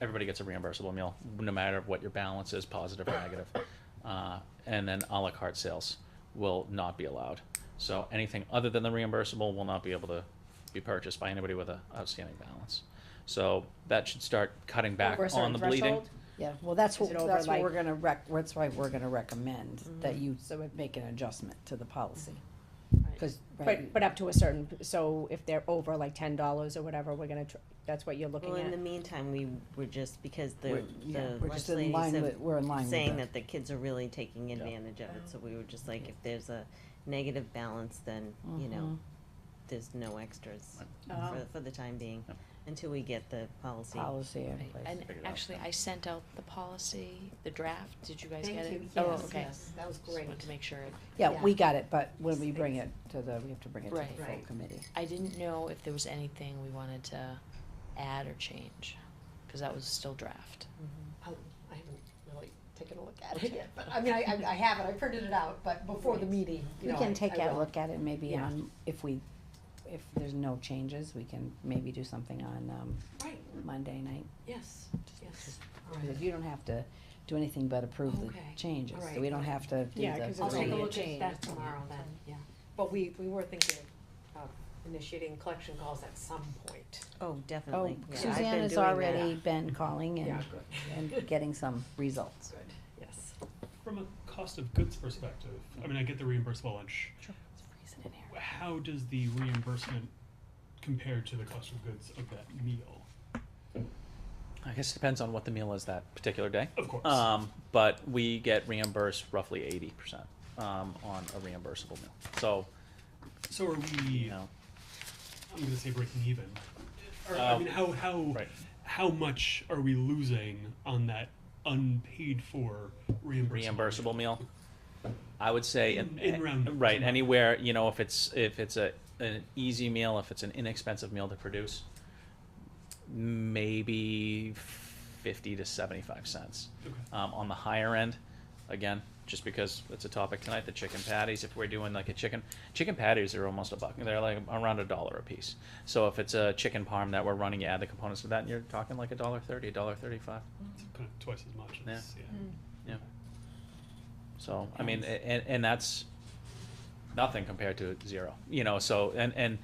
Everybody gets a reimbursable meal, no matter what your balance is, positive or negative. And then a la carte sales will not be allowed. So anything other than the reimbursable will not be able to be purchased by anybody with an outstanding balance. So that should start cutting back Over a on certain the bleeding. threshold? Yeah, well, that's Is what, it over, that's what like- we're gonna that's why we're gonna recommend that you make an adjustment to the policy. Cause, right, But up to a certain, so if they're over like $10 or whatever, we're gonna, that's what you're looking Well, in the at? meantime, we were just, because We're- the yeah, we're just in legislative line said- with- we're in line with saying that. that the kids are really taking advantage of it, so we were just like, if there's a negative balance, then, you know, there's no extras for the time being, until we get the policy. policy in place. And Figure it out. actually, I sent out the policy, the draft. Did you guys Thank get it? you. Oh, Yes, okay. yes, that was Just great. wanted to make sure. Yeah, yeah. we got it, but when we bring it to we have to bring it to the Right. full Right. committee. I didn't know if there was anything we wanted to add or change, because that was still draft. I haven't really taken a look at it yet, but I mean, I have it, I printed it out, but before the meeting, you We know, can take I a will. look at it maybe Yeah. on, if there's no changes, we can maybe do something on, Right, Monday night. yes, yes. All Cause right. if you don't have to do anything but approve the Okay. changes, All so right. we don't have to do Yeah, the 'cause I'll it's take a only a look at change. that tomorrow then, yeah. But we were thinking of initiating collection calls at some point. Oh, Oh, definitely. Yeah, I've Suzanne been has doing that. already been calling Yeah, and, good. and getting some results. Good, yes. From a cost of goods perspective, I mean, I get the reimbursable lunch. It's freezing in here. How does the reimbursement compare to the cost of goods of that meal? I guess it depends on what the meal is that particular day. Of course. But we get reimbursed roughly 80% on a reimbursable meal. So, So are we, you know, I'm gonna say breaking even. Or, Uh, I mean, right. how much are we losing on that unpaid for reimbursable meal, I would say In round numbers, right not- anywhere, you know, if it's an easy meal, if it's an inexpensive meal to produce, maybe 50 to 75 cents. Okay. On the higher end, again, just because it's a topic tonight, the chicken patties, if we're doing like a chicken patties are almost $1. They're like around $1 a piece. So if it's a chicken parm that we're running, you add the components of that, and you're talking like $1.30, $1.35. It's kind of twice as much as, Yeah. So, I mean, and that's nothing compared to zero, you know, so, and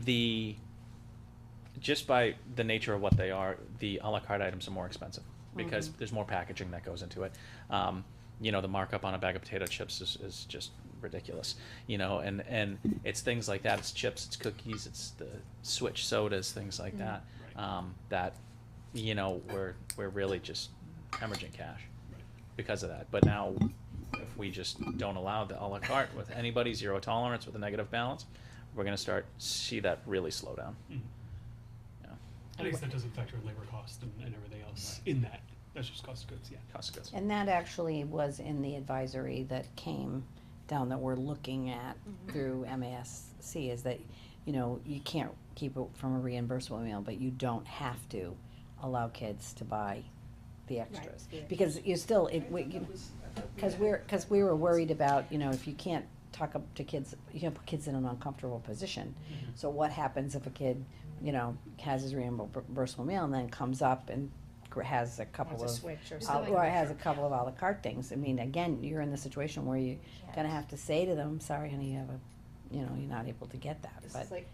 the, just by the nature of what they are, the a la carte items are more expensive because there's more packaging that goes into it. You know, the markup on a bag of potato chips is just ridiculous, you know, and it's things like that. It's chips, it's cookies, it's the switch sodas, things like that, that, you know, we're really just hemorrhaging cash because of that. But now, if we just don't allow the a la carte with anybody, zero tolerance with a negative balance, we're gonna start see that really slow down. Mhm. Yeah. I guess that doesn't factor in labor cost and everything else in that That's just cost of goods, yeah. Cost of goods. And that actually was in the advisory that came down that we're looking at through MASC, is that, you know, you can't keep it from a reimbursable meal, but you don't have to allow kids to buy the extras. Because you still, cause we were worried about, you know, if you can't talk up to kids, you can put kids in an uncomfortable position. So what happens if a kid, you know, has his reimbursable meal and then comes up and has a couple Wants a of, switch or something. or has a couple of a la carte things? I mean, again, you're in the situation where you're gonna have to say to them, sorry honey, you have a, you know, you're not able to get that, This but. is like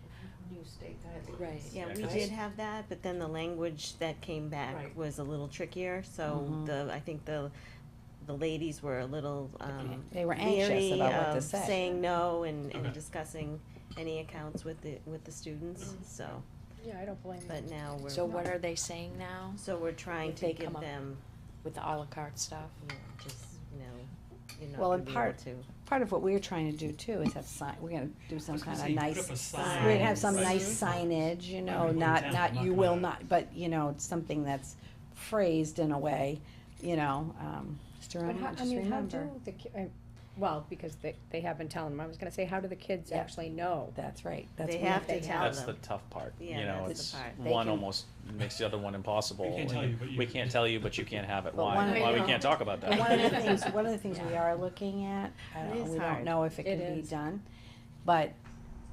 new state guidelines. Right. Yeah, we Right. did have that, but then the language that came back Right. was a little trickier, so I think the ladies were a little, They were anxious leery about what to of say. saying no and Okay. discussing any accounts with the students, so, Yeah, I don't blame them. but now we're. So what are they saying now So we're trying If to they give come up them, with the a la carte stuff? just, you're not Well, gonna and be part- able to. Part of what we're trying to do too is have we're gonna do some I was gonna kind say, of you nice, put up a sign, we're gonna have some right? nice signage, you know, Right, not, I'm not, not you will gonna- not, but, you know, it's something that's phrased in a way, you know, just But how, remember, I just mean, how remember. do well, because they have been telling them, I was gonna say, how do the kids Yeah. actually know? That's right, that's. They what have to they tell That's them. the tough part, Yeah, you know, that's it's the part. They one can- almost makes the other one impossible. We can't tell and you, but you- We can't tell you, but you can't have it. But Why? one of Why we the- can't talk about But one of the that? things we are looking at, I It don't, is we don't hard. know if it It can be is. done, but,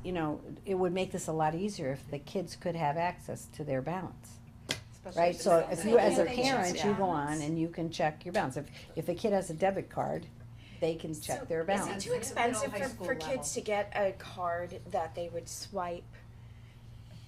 you know, it would make this a lot easier if the kids could have access to their balance. Especially Right, so if you, as a Can't they check parent, you go on balance? and you can check your balance. If a kid has a debit card, they can check their Is balance. it too expensive for kids to get a card that they would swipe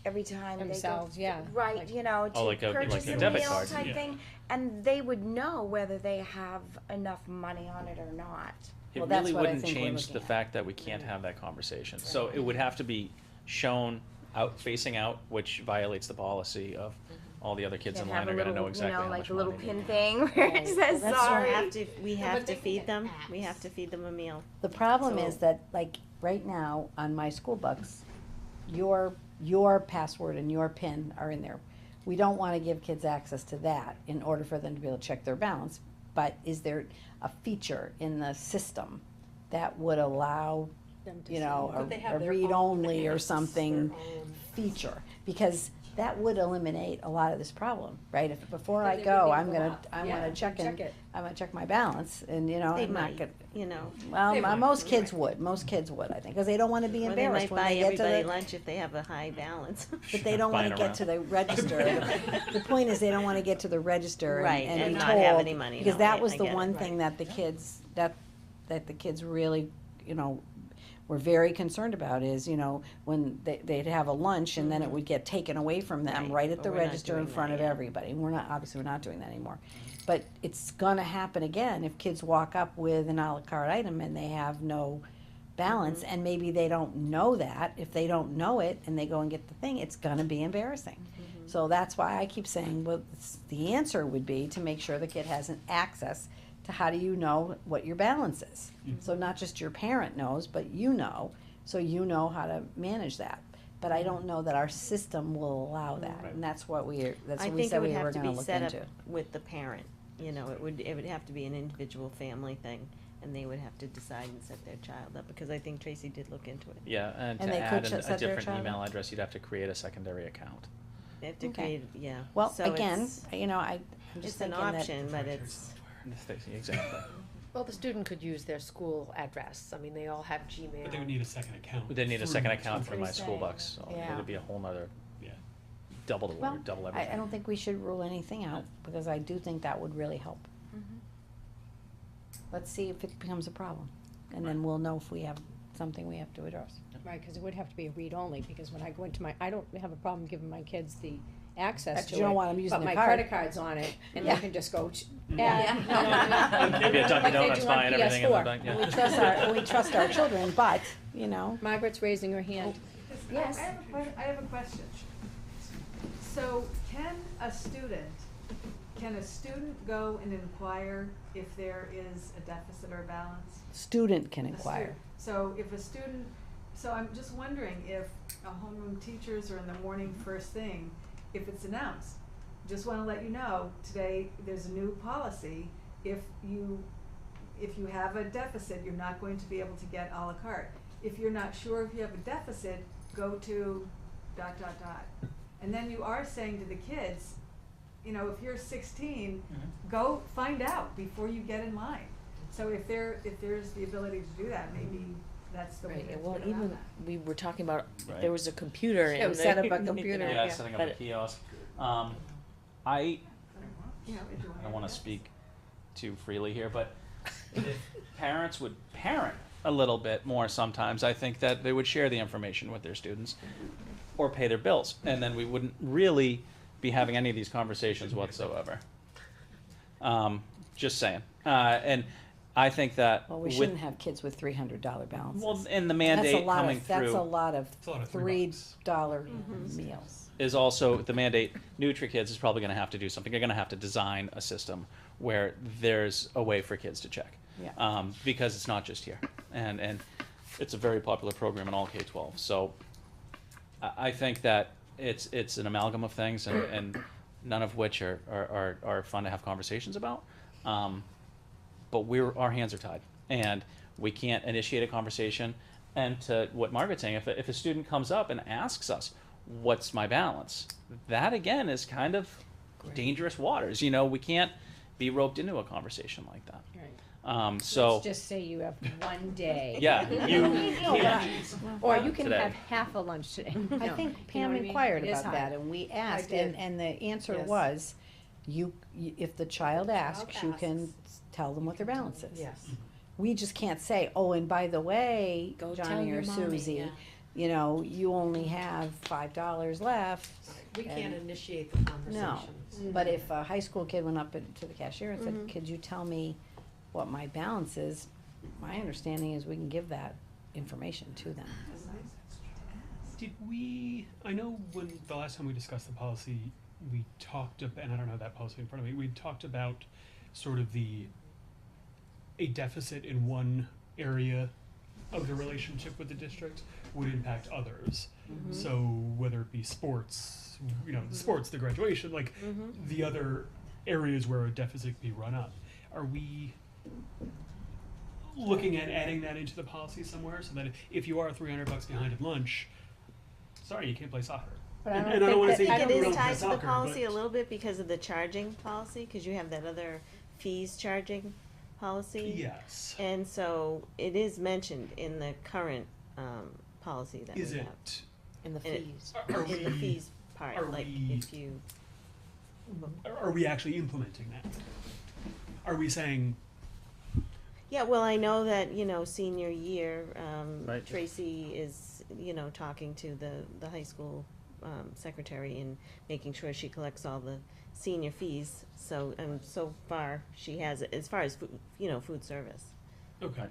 every time Themselves, they go? yeah. Right, Like- you know, to like a purchase a debit meal card. type Yeah. thing, and they would know whether they have enough money on it or not. It Well, that's really what I wouldn't think we're change looking the at. fact that we can't have that conversation. So it would have to be shown out, facing out, which violates the policy of all the other kids in And line have are a gonna little, know exactly you how know, much like a little money they pin need. thing where it says That's sorry. we have to feed them, we have to feed them a meal. The problem is So- that, like, right now, on my school books, your password and your PIN are in there. We don't wanna give kids access to that in order for them to be able to check their balance, but is there a feature in the system that would allow, you know, Could they a have their read-only own or apps, something their own- feature? Because that would eliminate a lot of this problem, right? If, before Then I they go, wouldn't I'm even go gonna, up. I'm Yeah, gonna check in, check it. I'm gonna check my balance, and, you know, They I'm not might, gonna. you know. Well, They might. most kids would, most kids would, I think, because they don't wanna be Or they embarrassed might when buy they get to everybody the, lunch if they have a high balance. but they don't Buying wanna get around. to the register. The point is, they don't wanna get to the register Right, and and be not have any told, money. because No, that I- was I the get it. one thing that the kids, that the kids really, you know, were very concerned about is, you know, when they'd have a lunch and then it would get taken away from them Right, right at but the we're not register in doing front that of yet. everybody. Obviously, we're not doing that anymore. But it's gonna happen again if kids walk up with an a la carte item and they have no balance, Mm-hmm. and maybe they don't know that. If they don't know it and they go and get the thing, it's gonna be embarrassing. Mm-hmm. So that's why I keep saying, well, the answer would be to make sure the kid has an access to how do you know what your balance is. So not just your parent knows, but you know, so you know how to manage that. But I don't know that our system will allow that, Right. and that's what that's I what we think it said would we were have to gonna be look set into. up with the parent, you know, it would have to be an individual family thing, and they would have to decide and set their child up, because I think Tracy did look into it. Yeah, and And to they add could set a their different child email up? address, you'd have to create a secondary account. They have to Okay. create, yeah. Well, So again, it's- you know, I'm just It's an thinking that. option, but it's, Exactly. Well, the student could use their school address. I mean, they all have Gmail. But they would need a second account. They need a through second the account for tutoring. my school bucks, so Yeah. it would be a whole nother, Yeah. double the Well, word, double everything. I don't think we should rule anything out, because I do think that would really help. Let's see if it becomes a problem, and then we'll know if we have something we have to address. Right, cause it would have to be a read-only, because when I go into I don't have a problem giving my kids the access But to you don't it, want 'em using but their my card. credit card's on it, and Yeah. they can just go, Yeah. Maybe a Dunkin' Like they Donuts do on buying everything in the PS4. bank, And we yeah. trust our children, but, you know, Margaret's raising her hand. Yes. I have a question. So can a student go and inquire if there is a deficit or balance? student can A inquire. So if a student, so I'm just wondering if homeroom teachers or in the morning first thing, if it's announced, just wanna let you know, today, there's a new policy. If you have a deficit, you're not going to be able to get à la carte. If you're not sure if you have a deficit, go to ... And then you are saying to the kids, you know, if you're 16, go find out before you get in line. So if there's the ability to do that, maybe that's the way Right, to well, get around even, that. we were talking about, Right. there was a computer Yeah, in the. set up a computer. Yeah, setting up a But- kiosk. You know, if you I don't want to speak too freely here, but if parents would parent a little bit more sometimes, I think that they would share the information with their students or pay their bills, and then we wouldn't really be having any of these conversations whatsoever. Just saying. And I think that Well, we shouldn't have kids with $300 balances. well, and the mandate coming That's a through lot of It's a lot of $3 $3. meals. is also the mandate. NutriKids is probably going to have to do something. They're going to have to design a system where there's a way for kids to check. Yeah. Because it's not just here, and it's a very popular program in all K-12. So I think that it's an amalgam of things, and none of which are fun to have conversations about. But our hands are tied, and we can't initiate a conversation. And to what Margaret's saying, if a student comes up and asks us, "What's my balance?" that again is kind of dangerous waters. You know, we can't be roped into a conversation like that. So Let's just say you have one day. yeah, you No, can't. Or you can Today. have half a lunch today. I No. think You know Pam what I mean? inquired It is about hard. that, and we asked, did. and the answer Yes. was, if the child asks, you can tell them what their balance is. Yes. We just can't say, oh, and by the way, Go tell Johnny your or mommy, Susie, yeah. you know, you only have $5 left. We can't and- initiate the conversations. But if a high school kid went up to the cashier and Mm-hmm. said, could you tell me what my balance is? My understanding is we can give that information to them. Did we, I know when the last time we discussed the policy, we talked about, and I don't have that policy in front of me, we talked about sort of a deficit in one area of the relationship with the district would impact others. So whether it be sports, you know, the sports, the graduation, like the other areas where a deficit could be run up. Are we looking at adding that into the policy somewhere so that if you are $300 behind at lunch, sorry, you can't play soccer. But I And- don't and I don't think wanna that- say I you don't don't It play is tied to the soccer, policy a but- little bit because of the charging policy, because you have that other fees charging policy. Yes. And so it is mentioned in the current, policy that we have. Is it, In the And it- fees. are In the we, fees part, are like we- if you, are we actually implementing that? Are we saying, yeah, well, I know that, you know, senior year, Right. Tracy is, you know, talking to the high school, secretary and making sure she collects all the senior fees. So, and so far, she has, as far as, you know, food service. okay.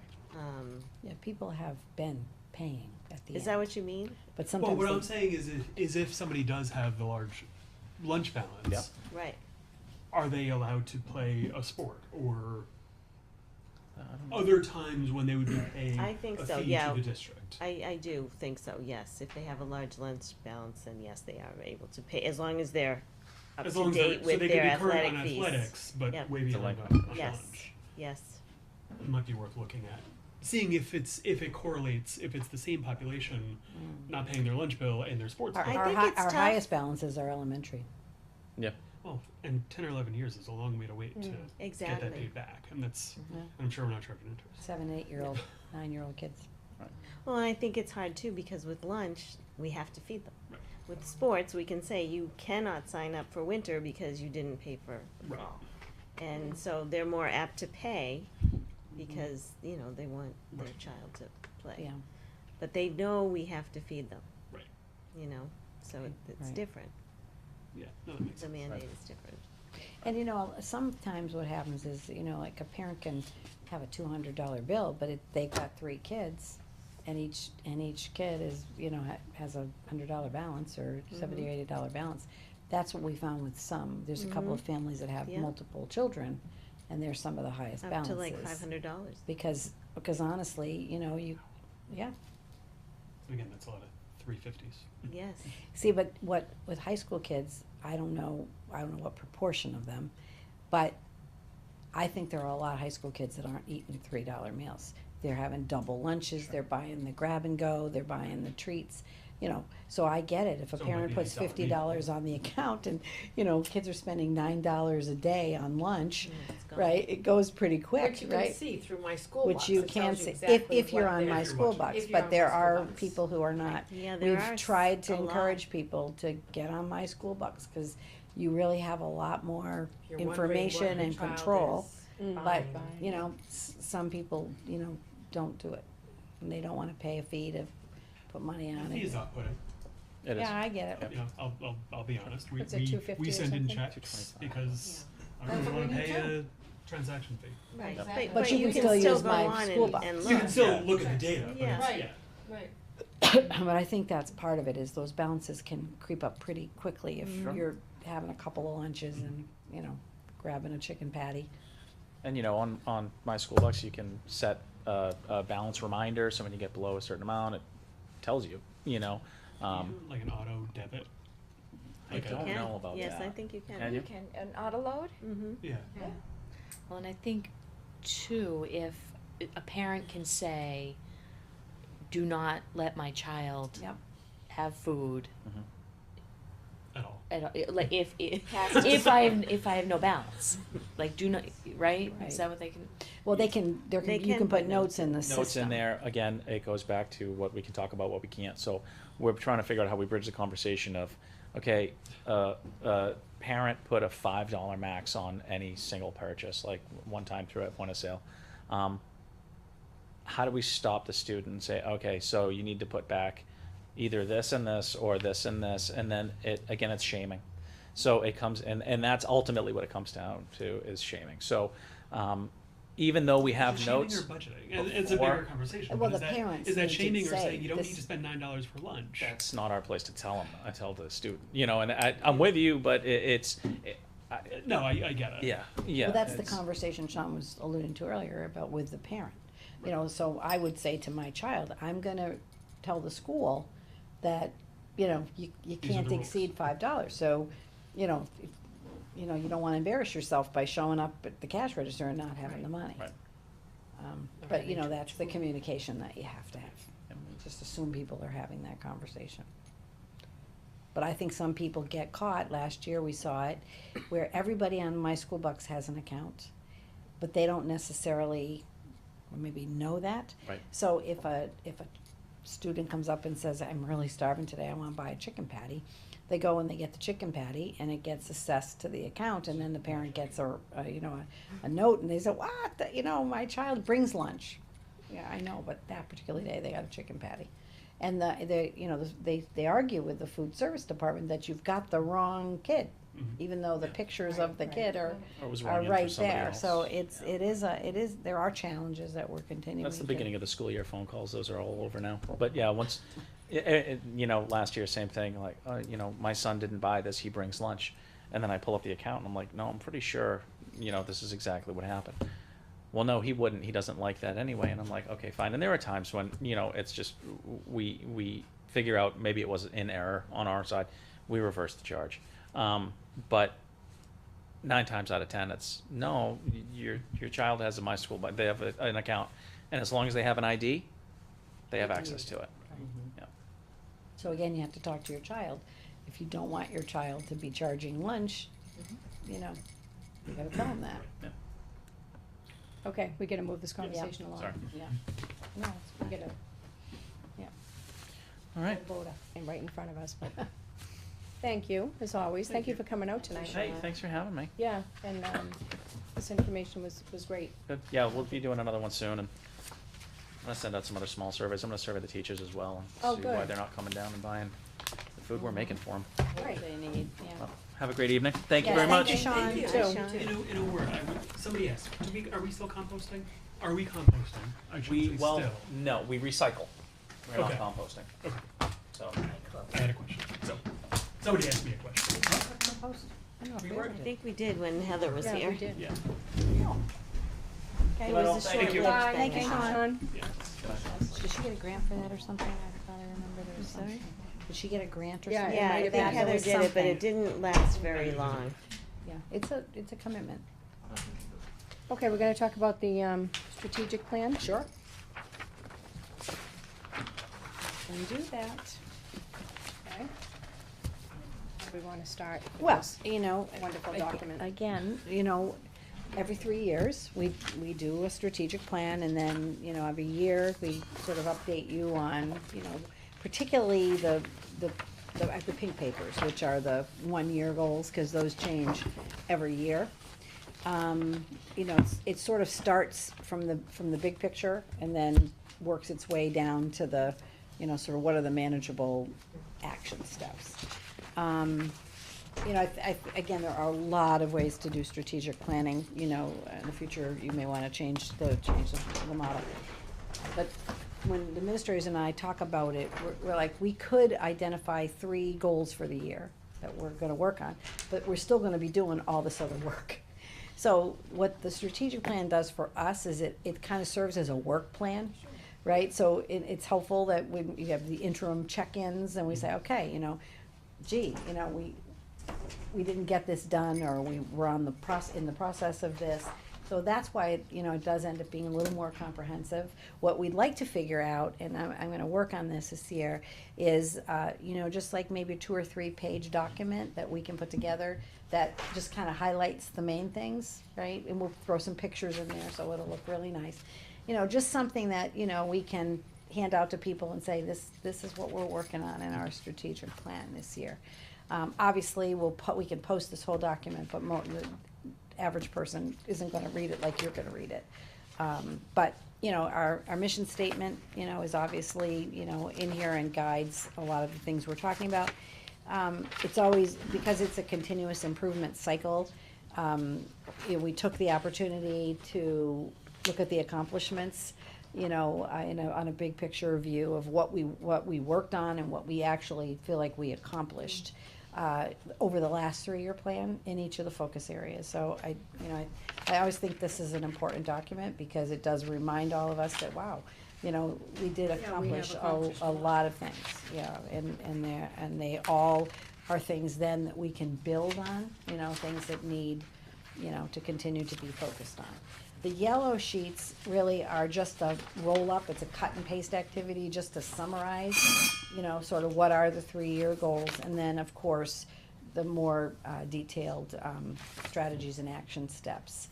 Yeah, people have been paying at the end. Is that what you mean? But Well, sometimes what they- I'm saying is if somebody does have the large lunch balance, Yeah. Right. are they allowed to play a sport or I don't know. other times when they would be paying I think a so, fee yeah. to the district? I do think so, yes. If they have a large lunch balance, then yes, they are able to pay, as long as they're up As to long as they're, date so with they their can be current athletic on fees. athletics, but Yep. way beyond Delinquent. on Yes, lunch. yes. It might be worth looking at. Seeing if it correlates, if it's the same population not paying their lunch bill and their sports Our, bill. I think our it's our tough. highest balances are elementary. Yeah. Well, and 10 or 11 years is a long way to wait to get that Exactly. paid back. And that's, Yeah. I'm sure we're not charging interest. 7, 8-year-old, 9-year-old kids. Well, and I think it's hard too, because with lunch, we have to feed them. Right. With sports, we can say you cannot sign up for winter because you didn't pay for Right. fall. And so they're more apt to pay because, you know, they want their child to play. Yeah. But they know we have to feed them. Right. You know, so it's Right. different. Yeah, no, that makes The sense. mandate is different. And you know, sometimes what happens is, you know, like a parent can have a $200 bill, but they've got 3 kids, and each kid is, you know, has a $100 balance or $70 or $80 balance. That's what we found with some. There's a couple of families that have Yeah. multiple children, and they're some of the highest Up balances. to like $500. Because honestly, you know, yeah. Again, that's a lot of 350s. Yes. See, but what, with high school kids, I don't know what proportion of them, but I think there are a lot of high school kids that aren't eating $3 meals. They're having double lunches, they're buying the grab and go, they're buying the treats, you know, so I get it, if a So it might parent be puts $8 $50 on the account and, you know, kids are spending $9 a day on lunch, right, it goes pretty quick, Which you can right? see through my school Which box. you It can tells you see, exactly if you're what on they're- my If you're school watching. bucks, If you're but on there my school are bucks. people who are not. Yeah, there are We've tried to a lot. encourage people to get on my school bucks, cause you really have a lot more If you're wondering what information your and child control. is But, buying. you know, some people, you know, don't do it, and they don't wanna pay a fee to put money on The fee it. is off-putting. It is. Yeah, I get it. You know, I'll be honest. We, What's it, $2.50 we or send in something? checks because I That's don't what want we to need pay too. a transaction fee. Right, Yep. exactly. But you can still use go my on school and- box. and You can look. still Yeah. look at the data, but Yeah. it's, Right. yeah. Right. But I think that's part of it, is those balances can creep up pretty quickly if you're having a couple of lunches and, you know, grabbing a chicken patty. And you know, on my school bucks, you can set a balance reminder, so when you get below a certain amount, it tells you, you know. Like an auto debit. I Like don't a, know about Yes, that. I think you can. Can you? You can, an auto load? Mm-hmm. yeah. Well, and I think too, if a parent can say, do not let my child Yep. have food At all. at all, like if I have no balance, like do not, right? Right. Is that what they can? Well, they can, They you can can put put notes in the system. Notes in there, again, it goes back to what we can talk about, what we can't. So we're trying to figure out how we bridge the conversation of, okay, parent put a $5 max on any single purchase, like one time through at point of sale. How do we stop the student and say, okay, so you need to put back either this and this or this and this, and then again, it's shaming. So it comes, and that's ultimately what it comes down to, is shaming. So, even though we have Is it notes. shaming or budgeting? And it's a before- bigger conversation. Well, but the is parents that need to shaming or say saying you don't this- need to spend $9 for lunch? That's not our place to tell them. I tell the student, you know, and I'm with you, but No, I get it. yeah. Well, that's the it's- conversation Sean was alluding to earlier about with the parent. You know, so I would say to my child, I'm gonna tell the school that, you know, you These are can't the rules. exceed $5. So, you know, if, you know, you don't wanna embarrass yourself by showing up at the cash register and not having the money. Right. But, you know, that's the communication that you have to have. Yep. Just assume people are having that conversation. But I think some people get caught. Last year, we saw it, where everybody on My School Bucks has an account, but they don't necessarily, or maybe know that. Right. So if a student comes up and says, I'm really starving today, I wanna buy a chicken patty, they go and they get the chicken patty, and it gets assessed to the account, and then the parent gets a note, and they say, what, you know, my child brings lunch. Yeah, I know, but that particular day, they got a chicken patty. And they argue with the food service department that you've got the wrong kid, even though the pictures of the kid are Or it was wrong in for right somebody there. else. So there are challenges that we're continuing. That's the to- beginning of the school year phone calls. Those are all over now. But yeah, once, you know, last year, same thing, like, you know, my son didn't buy this, he brings lunch. And then I pull up the account and I'm like, no, I'm pretty sure, you know, this is exactly what happened. Well, no, he wouldn't. He doesn't like that anyway. And I'm like, okay, fine. And there are times when, you know, it's just, we figure out maybe it was in error on our side. We reverse the charge. But 9 times out of 10, it's, no, your child has a My School, but they have an account. And as long as they have an ID, they have access to it. Yeah. So again, you have to talk to your child. If you don't want your child to be charging lunch, you know, you gotta tell them that. Yeah. Okay, we gotta move this conversation along. Sorry. Yeah. No, We gotta, All right. vote and right in front of us, but, thank you, as always. Thank you for coming out tonight. Hey, thanks for having me. Yeah, and, this information was great. Good. Yeah, we'll be doing another one soon, and I'm gonna send out some other small surveys. I'm gonna survey the teachers as well Oh, and see why good. they're not coming down and buying the food we're making for them. Right. They need, yeah. Well, have a great evening. Thank you Yeah, very thank much. you, Sean. Thank you. Too. In a word, somebody asked, are we still composting? Are we composting? I should say still. No, we recycle. We're not Okay. composting. Okay, So, I had a question. So, somebody asked me a question. Compost. I don't know if We we were- ever I did. think we did when Heather was Yeah, here. we did. Yeah. Okay. It Well, was a thank short you. lived Bye. thing. Thank you, Sean. Yeah. Did she get a grant for that or something? I thought I remember there was Sorry? something. did she get a grant or Yeah, something? it Yeah, might I have think been. Heather There was did it, but something. it didn't last very long. Yeah, it's a commitment. Okay, we're gonna talk about the, strategic plan? Sure. Can do that. Okay. How do we wanna start? with Well, this you know, Wonderful ag- document. Again, you know, every 3 years, we do a strategic plan, and then, you know, every year, we sort of update you on, you know, particularly the pink papers, which are the 1-year goals, cause those change every year. You know, it sort of starts from the big picture, and then works its way down to the, you know, sort of what are the manageable action steps. You know, again, there are a lot of ways to do strategic planning, you know, in the future, you may wanna change the model. But when the administrators and I talk about it, we're like, we could identify 3 goals for the year that we're gonna work on, but we're still gonna be doing all this other work. So what the strategic plan does for us is it kind of serves as a work plan, right? So it's helpful that when you have the interim check-ins, and we say, okay, you know, gee, you know, we didn't get this done, or we were in the process of this. So that's why it, you know, it does end up being a little more comprehensive. What we'd like to figure out, and I'm gonna work on this year, is, you know, just like maybe a 2 or 3 page document that we can put together that just kind of highlights the main things, right? And we'll throw some pictures in there, so it'll look really nice. You know, just something that, you know, we can hand out to people and say, this is what we're working on in our strategic plan this year. Obviously, we can post this whole document, but the average person isn't gonna read it like you're gonna read it. But, you know, our mission statement, you know, is obviously, you know, in here and guides a lot of the things we're talking about. It's always, because it's a continuous improvement cycle, we took the opportunity to look at the accomplishments, you know, on a big picture view of what we worked on and what we actually feel like we accomplished over the last 3-year plan in each of the focus areas. So I always think this is an important document, because it does remind all of us that, wow, you know, we did accomplish a lot of things, yeah, and they all are things then that we can build on, you know, things that need, you know, to continue to be focused on. The yellow sheets really are just a roll-up, it's a cut and paste activity, just to summarize, you know, sort of what are the 3-year goals, and then, of course, the more detailed strategies and action steps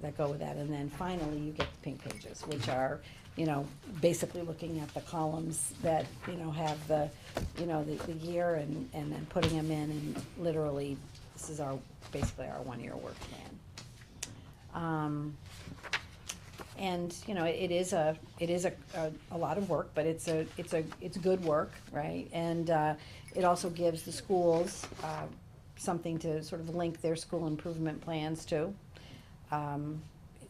that go with that. And then finally, you get the pink pages, which are, you know, basically looking at the columns that, you know, have the, you know, the year, and then putting them in, and literally, this is basically our 1-year work plan. And, you know, it is a lot of work, but it's good work, right? And, it also gives the schools, something to sort of link their school improvement plans to.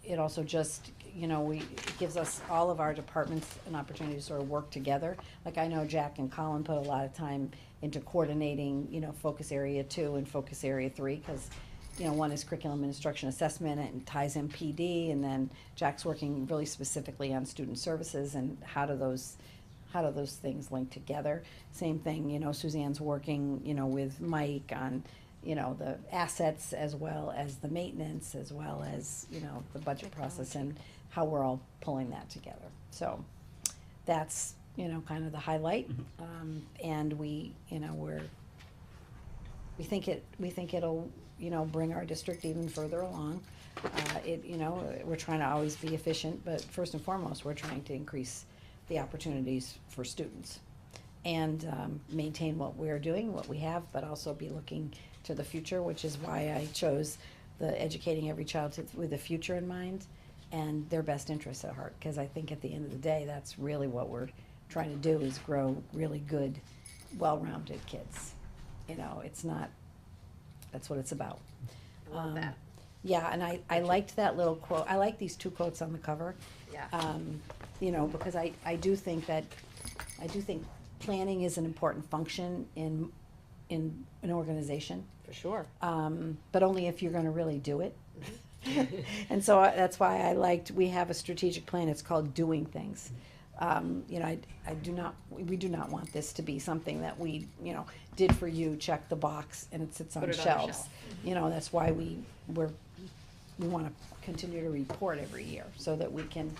It also just, you know, it gives us, all of our departments, an opportunity to sort of work together. Like, I know Jack and Colin put a lot of time into coordinating, you know, focus area 2 and focus area 3, because, you know, one is curriculum and instruction assessment, and ties in PD, and then Jack's working really specifically on student services, and how do those things link together. Same thing, you know, Suzanne's working, you know, with Mike on, you know, the assets, as well as the maintenance, as well as, you know, the budget process, and how we're all pulling that together. So that's, you know, kind of the highlight. And we, you know, we think it'll, you know, bring our district even further along. You know, we're trying to always be efficient, but first and foremost, we're trying to increase the opportunities for students, and maintain what we're doing, what we have, but also be looking to the future, which is why I chose the educating every child with the future in mind and their best interests at heart. Because I think at the end of the day, that's really what we're trying to do, is grow really good, well-rounded kids. You know, that's what it's about. Love that. Yeah, and I liked that little quote. I like these 2 quotes on the cover. Yeah. You know, because I do think planning is an important function in an organization. For sure. But only if you're gonna really do it. And so that's why we have a strategic plan, it's called Doing Things. You know, I do not, we do not want this to be something that we, you know, did for you, check the box, and it sits on Put it on the shelves. shelf. You know, that's why we wanna continue to report every year, so that we can,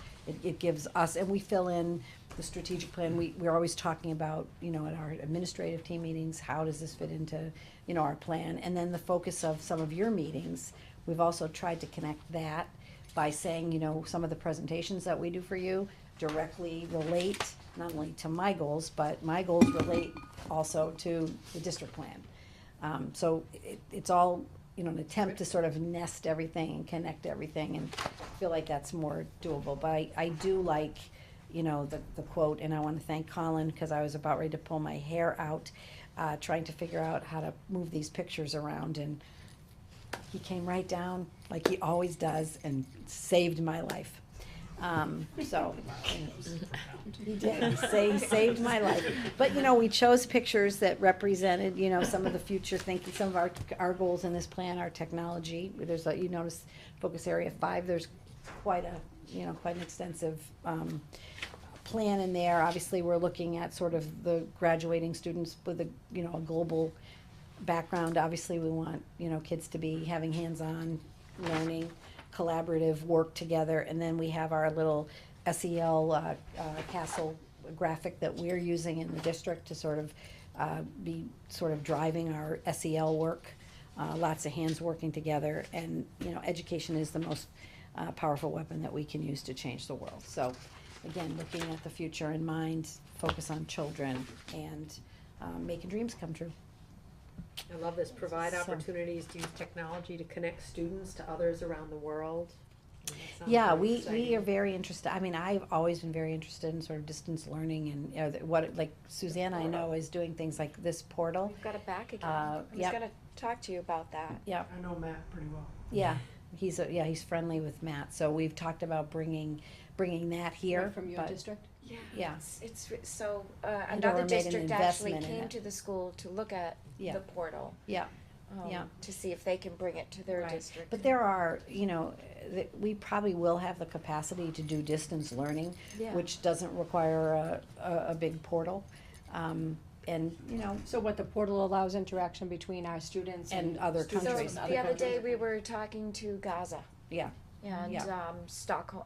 it gives us, and we fill in the strategic plan. We're always talking about, you know, at our administrative team meetings, how does this fit into, you know, our plan? And then the focus of some of your meetings, we've also tried to connect that by saying, you know, some of the presentations that we do for you directly relate not only to my goals, but my goals relate also to the district plan. So it's all, you know, an attempt to sort of nest everything and connect everything, and I feel like that's more doable. But I do like, you know, the quote, and I wanna thank Colin, cause I was about ready to pull my hair out, trying to figure out how to move these pictures around, and he came right down, like he always does, and saved my life. So, he did, he saved my life. But, you know, we chose pictures that represented, you know, some of the future thinking, some of our goals in this plan, our technology. There's a, you notice, focus area 5, there's quite a, you know, quite an extensive, plan in there. Obviously, we're looking at sort of the graduating students with a, you know, a global background. Obviously, we want, you know, kids to be having hands-on learning, collaborative work together, and then we have our little SEL castle graphic that we're using in the district to sort of be sort of driving our SEL work. Lots of hands working together, and, you know, education is the most powerful weapon that we can use to change the world. So, again, looking at the future in mind, focus on children, and making dreams come true. I love this, provide So- opportunities to use technology to connect students to others around the world. That sounds Yeah, very we exciting. are very interested, I mean, I've always been very interested in sort of distance learning, and, you know, what, like Susanna, I know, is doing things like this portal. We've got it back again. Uh, I was yep. gonna talk to you about that. Yeah, I know Matt pretty well. yeah, he's friendly with Matt, so we've talked about bringing that here, From your but- district? Yeah. So, And another or made an district actually investment in came it. to the school to look at Yeah. the portal. Yeah. Yeah. To see if they can bring it to their Right. district. But there are, you know, we probably will have the capacity to do distance learning, Yeah. which doesn't require a big portal. And, you know, So what, the portal allows interaction between our students And and other students countries. So from the other other day, countries? we were talking to Gaza yeah, and, Yeah. Stockholm,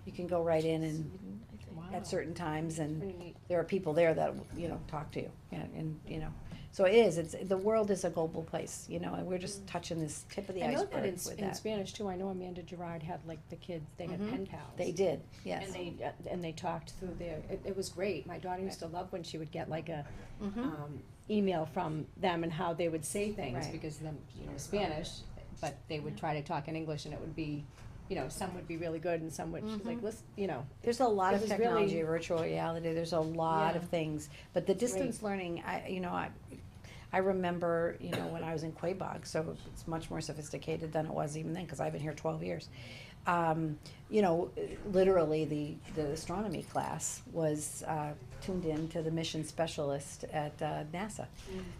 you can go right in and Sweden, I think. Wow. at certain times, and Pretty neat. there are people there that, you know, talk to you, and, you know. So it's, the world is a global place, you know, and we're just touching this tip of the I know iceberg that with in that. Spanish too, I know Amanda Gerard had like the kids, they had Mhm. pen pals. They did, yes. And they talked through their, it was great, my daughter used to love when she would get like a, Mhm. email from them and how they would say things, Right. because them, you know, Spanish, but they would try to talk in English, and it would be, you know, some would be really good and some would, she's like, listen, you know. There's a lot It of was technology, really- virtual reality, there's a lot of Yeah. things, but the distance learning, I remember, you know, when I was in Quabog, so it's much more sophisticated than it was even then, cause I've been here 12 years. You know, literally the astronomy class was, tuned in to the mission specialist at, NASA.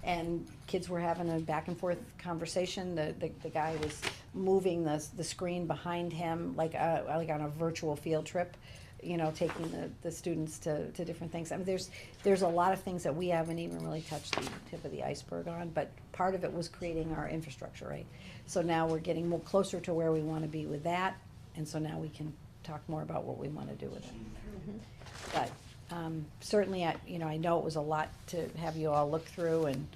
And kids were having a back and forth conversation, the guy was moving the screen behind him, like on a virtual field trip, you know, taking the students to different things. I mean, there's a lot of things that we haven't even really touched the tip of the iceberg on, but part of it was creating our infrastructure, right? So now we're getting more closer to where we wanna be with that, and so now we can talk more about what we wanna do with it. But, certainly, I know it was a lot to have you all look through, and,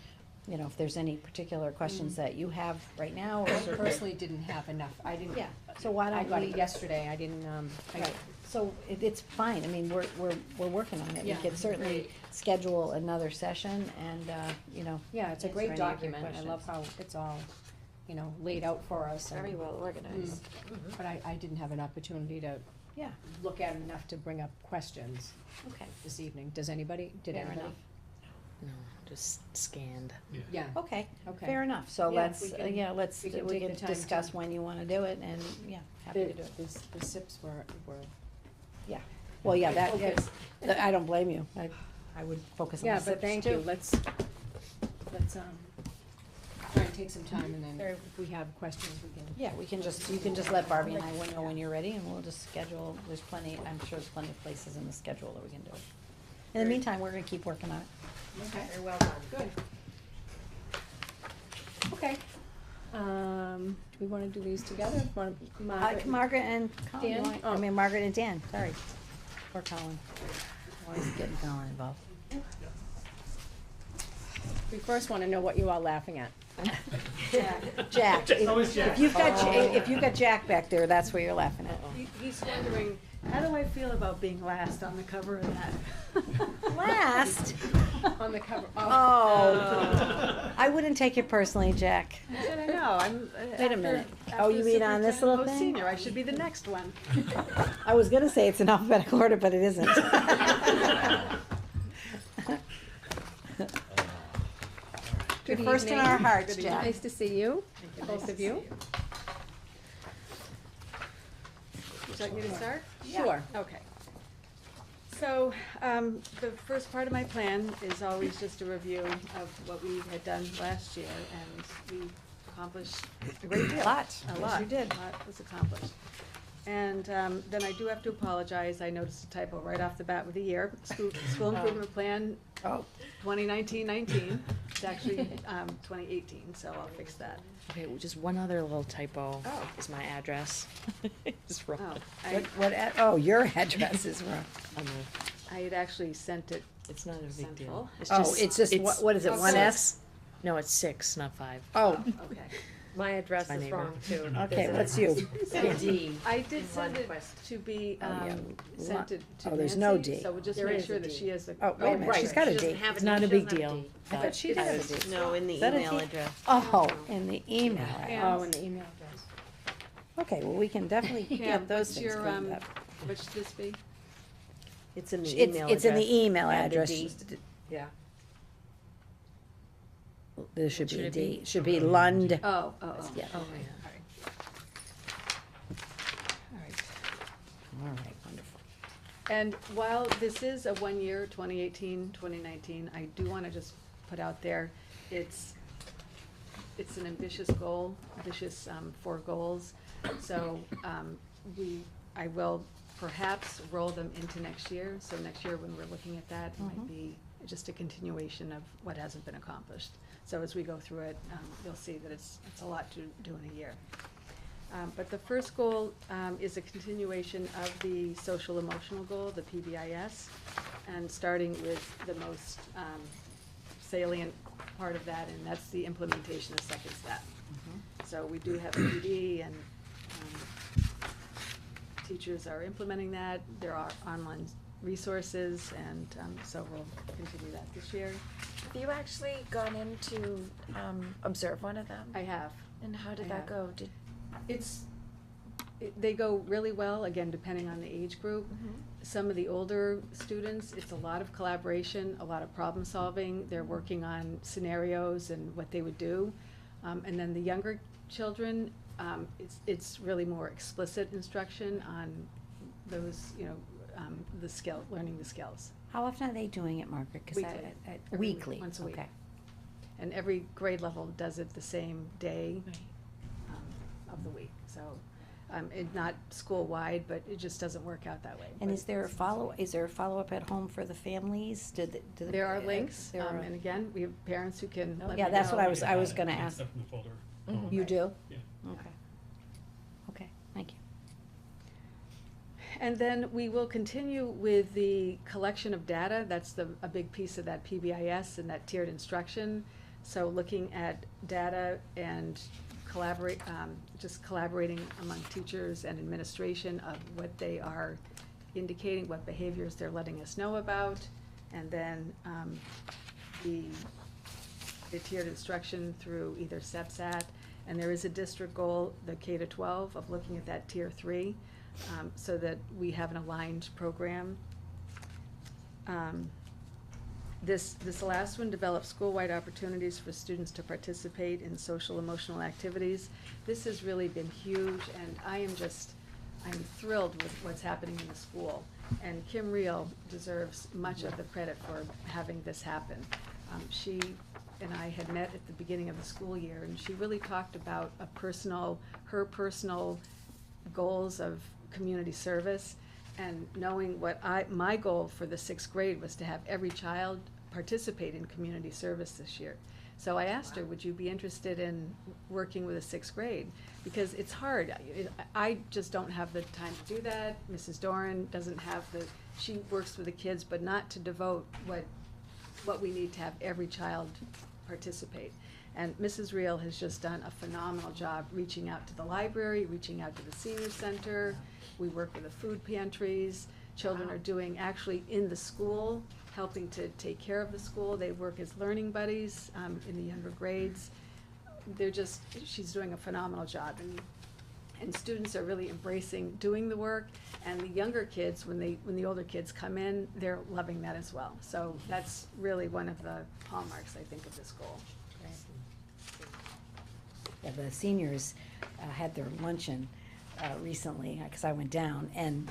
you know, if there's any particular questions that you have right now, or I certain- personally didn't have enough, I didn't. Yeah, so why I don't got we? it yesterday, I didn't, Right, so it's fine, I mean, we're working on it, we Yeah. could certainly schedule another session, and, you know. yeah, it's a answer great any of your document, I love how it's all, you know, laid out for us. and- Very well organized. But I didn't have an opportunity to Yeah, look at it enough to bring up questions okay, this evening. Does anybody, did Fair anybody? enough. No, just scanned. Yeah, okay, okay. fair enough, so Yeah, let's, we can- let's, we can we take can the time discuss to- when you wanna do it, and, yeah, happy to do it. The SIPs were, Well, yeah, that, Focus. I don't blame you, I would focus on the yeah, SIPs but thank you, too. let's, Try and take some time, and then if we have questions, we can. Yeah, we can just, you can just let Barbie and I know when you're ready, and we'll just schedule, there's plenty, I'm sure there's plenty of places in the schedule that we can do it. In the meantime, we're gonna keep working on it. Okay. Very well done. Good. Okay. Do we wanna do these together? Margaret and Colin, Dan? you want- I mean, Margaret and Dan, sorry. Or Colin. Always getting Colin involved. We first wanna know what you all laughing at. Jack, Always Jack. if you've got Jack back there, that's where you're laughing at. He's wondering, how do I feel about being last on the cover of that? Last? On the cover. Oh. I wouldn't take it personally, Jack. I said, I know, I'm. Wait a minute. Oh, you mean on this little thing? Senior, I should be the next one. I was gonna say it's in alphabetical order, but it isn't. You're Good first in evening. our hearts, Good Jack. Nice to see you, both of you. Would you like me to start? Sure. Okay. So, the first part of my plan is always just a review of what we had done last year, and we accomplished a great deal. A lot. A Yes, lot. you did. A lot was accomplished. And, then I do have to apologize, I noticed a typo right off the bat with the year. School improvement plan, Oh. 2019-19, it's actually, 2018, so I'll fix that. Okay, well, just one other little typo Oh. is my address. Just wrong. Oh, Your address is wrong. On the- I had actually sent it It's not a big central. deal. It's Oh, it's just, what is it, one S? No, it's 6, not 5. Oh, Okay. My address My is neighbor. wrong too. okay, what's you? I did send it to be, yeah. sent it to Oh, there's no Nancy, D. so we'll just There make is sure a that D. she has the. Oh, wait a minute, she's got a D. It's not a big deal. I thought she did have a D. No, in the Is that a email T? address. Oh, in the email. Oh, in the email address. Okay, well, we can definitely Pam, get those what's things your, cleaned up. what should this be? It's in the It's, email it's in the address. email Add the address. D. Yeah. There should be Should a it D, be? should be Lund. Oh. Yeah. Oh, All right. All right, wonderful. And while this is a 1 year, 2018, 2019, I do wanna just put out there, it's an ambitious goal, ambitious, 4 goals. So, I will perhaps roll them into next year, so next year when we're looking at that, it might be just a continuation of what hasn't been accomplished. So as we go through it, you'll see that it's a lot to do in a year. But the first goal is a continuation of the social emotional goal, the PBIS, and starting with the most salient part of that, and that's the implementation of second step. So we do have a PD, and teachers are implementing that. There are online resources, and so we'll continue that this year. Have you actually gone in to observe one of them? I have. And how did I that have. go? They go really well, again, depending on the age group. Some of the older students, it's a lot of collaboration, a lot of problem solving. They're working on scenarios and what they would do. And then the younger children, it's really more explicit instruction on those, the skill, learning the skills. How often are they doing it, Margaret? 'Cause Weekly. Every Weekly, once a week. okay. And every grade level does it the same day of the week, so, not school-wide, but it just doesn't work out that way. And But is there a follow-up at home for the families? There are links, there are- and again, we have parents who can let me Yeah, that's know. what I was gonna ask. Stuff in the folder. You do? Yeah. Okay. Okay, thank you. And then we will continue with the collection of data, that's a big piece of that PBIS and that tiered instruction. So looking at data and just collaborating among teachers and administration of what they are indicating, what behaviors they're letting us know about. And then, the tiered instruction through either SEPSAT, and there is a district goal, the K-12, of looking at that tier 3, so that we have an aligned program. This last one, develops school-wide opportunities for students to participate in social emotional activities. This has really been huge, and I'm thrilled with what's happening in the school. And Kim Reel deserves much of the credit for having this happen. She and I had met at the beginning of the school year, and she really talked about her personal goals of community service, and knowing my goal for the sixth grade was to have every child participate in community service this year. So I asked her, would you be interested in working with the sixth grade? Because it's hard. I just don't have the time to do that. Mrs. Doran doesn't have she works with the kids, but not to devote what we need to have every child participate. And Mrs. Reel has just done a phenomenal job reaching out to the library, reaching out to the senior center. We work with the food pantries. Children are doing actually in the school, helping to take care of the school. They work as learning buddies in the younger grades. She's doing a phenomenal job, and students are really embracing doing the work. And the younger kids, when the older kids come in, they're loving that as well. So that's really one of the hallmarks, I think, of this goal. Yeah, the seniors had their luncheon recently, because I went down, and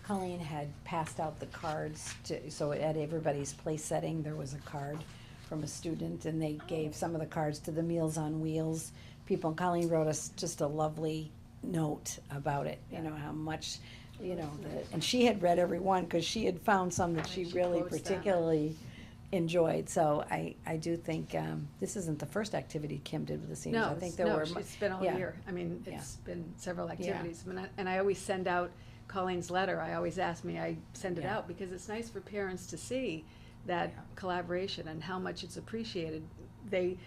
Colleen had passed out the cards so at everybody's place setting, there was a card from a student, and they gave some of the cards to the Meals on Wheels people. And Colleen wrote us just a lovely note about it, how much, and she had read every one, because she had found some that she really particularly enjoyed. So I do think this isn't the first activity Kim did with the seniors. I think there were. It's been all year. I mean, it's been several activities. And I always send out Colleen's letter. I always ask I send it out, because it's nice for parents to see that collaboration and how much it's appreciated. The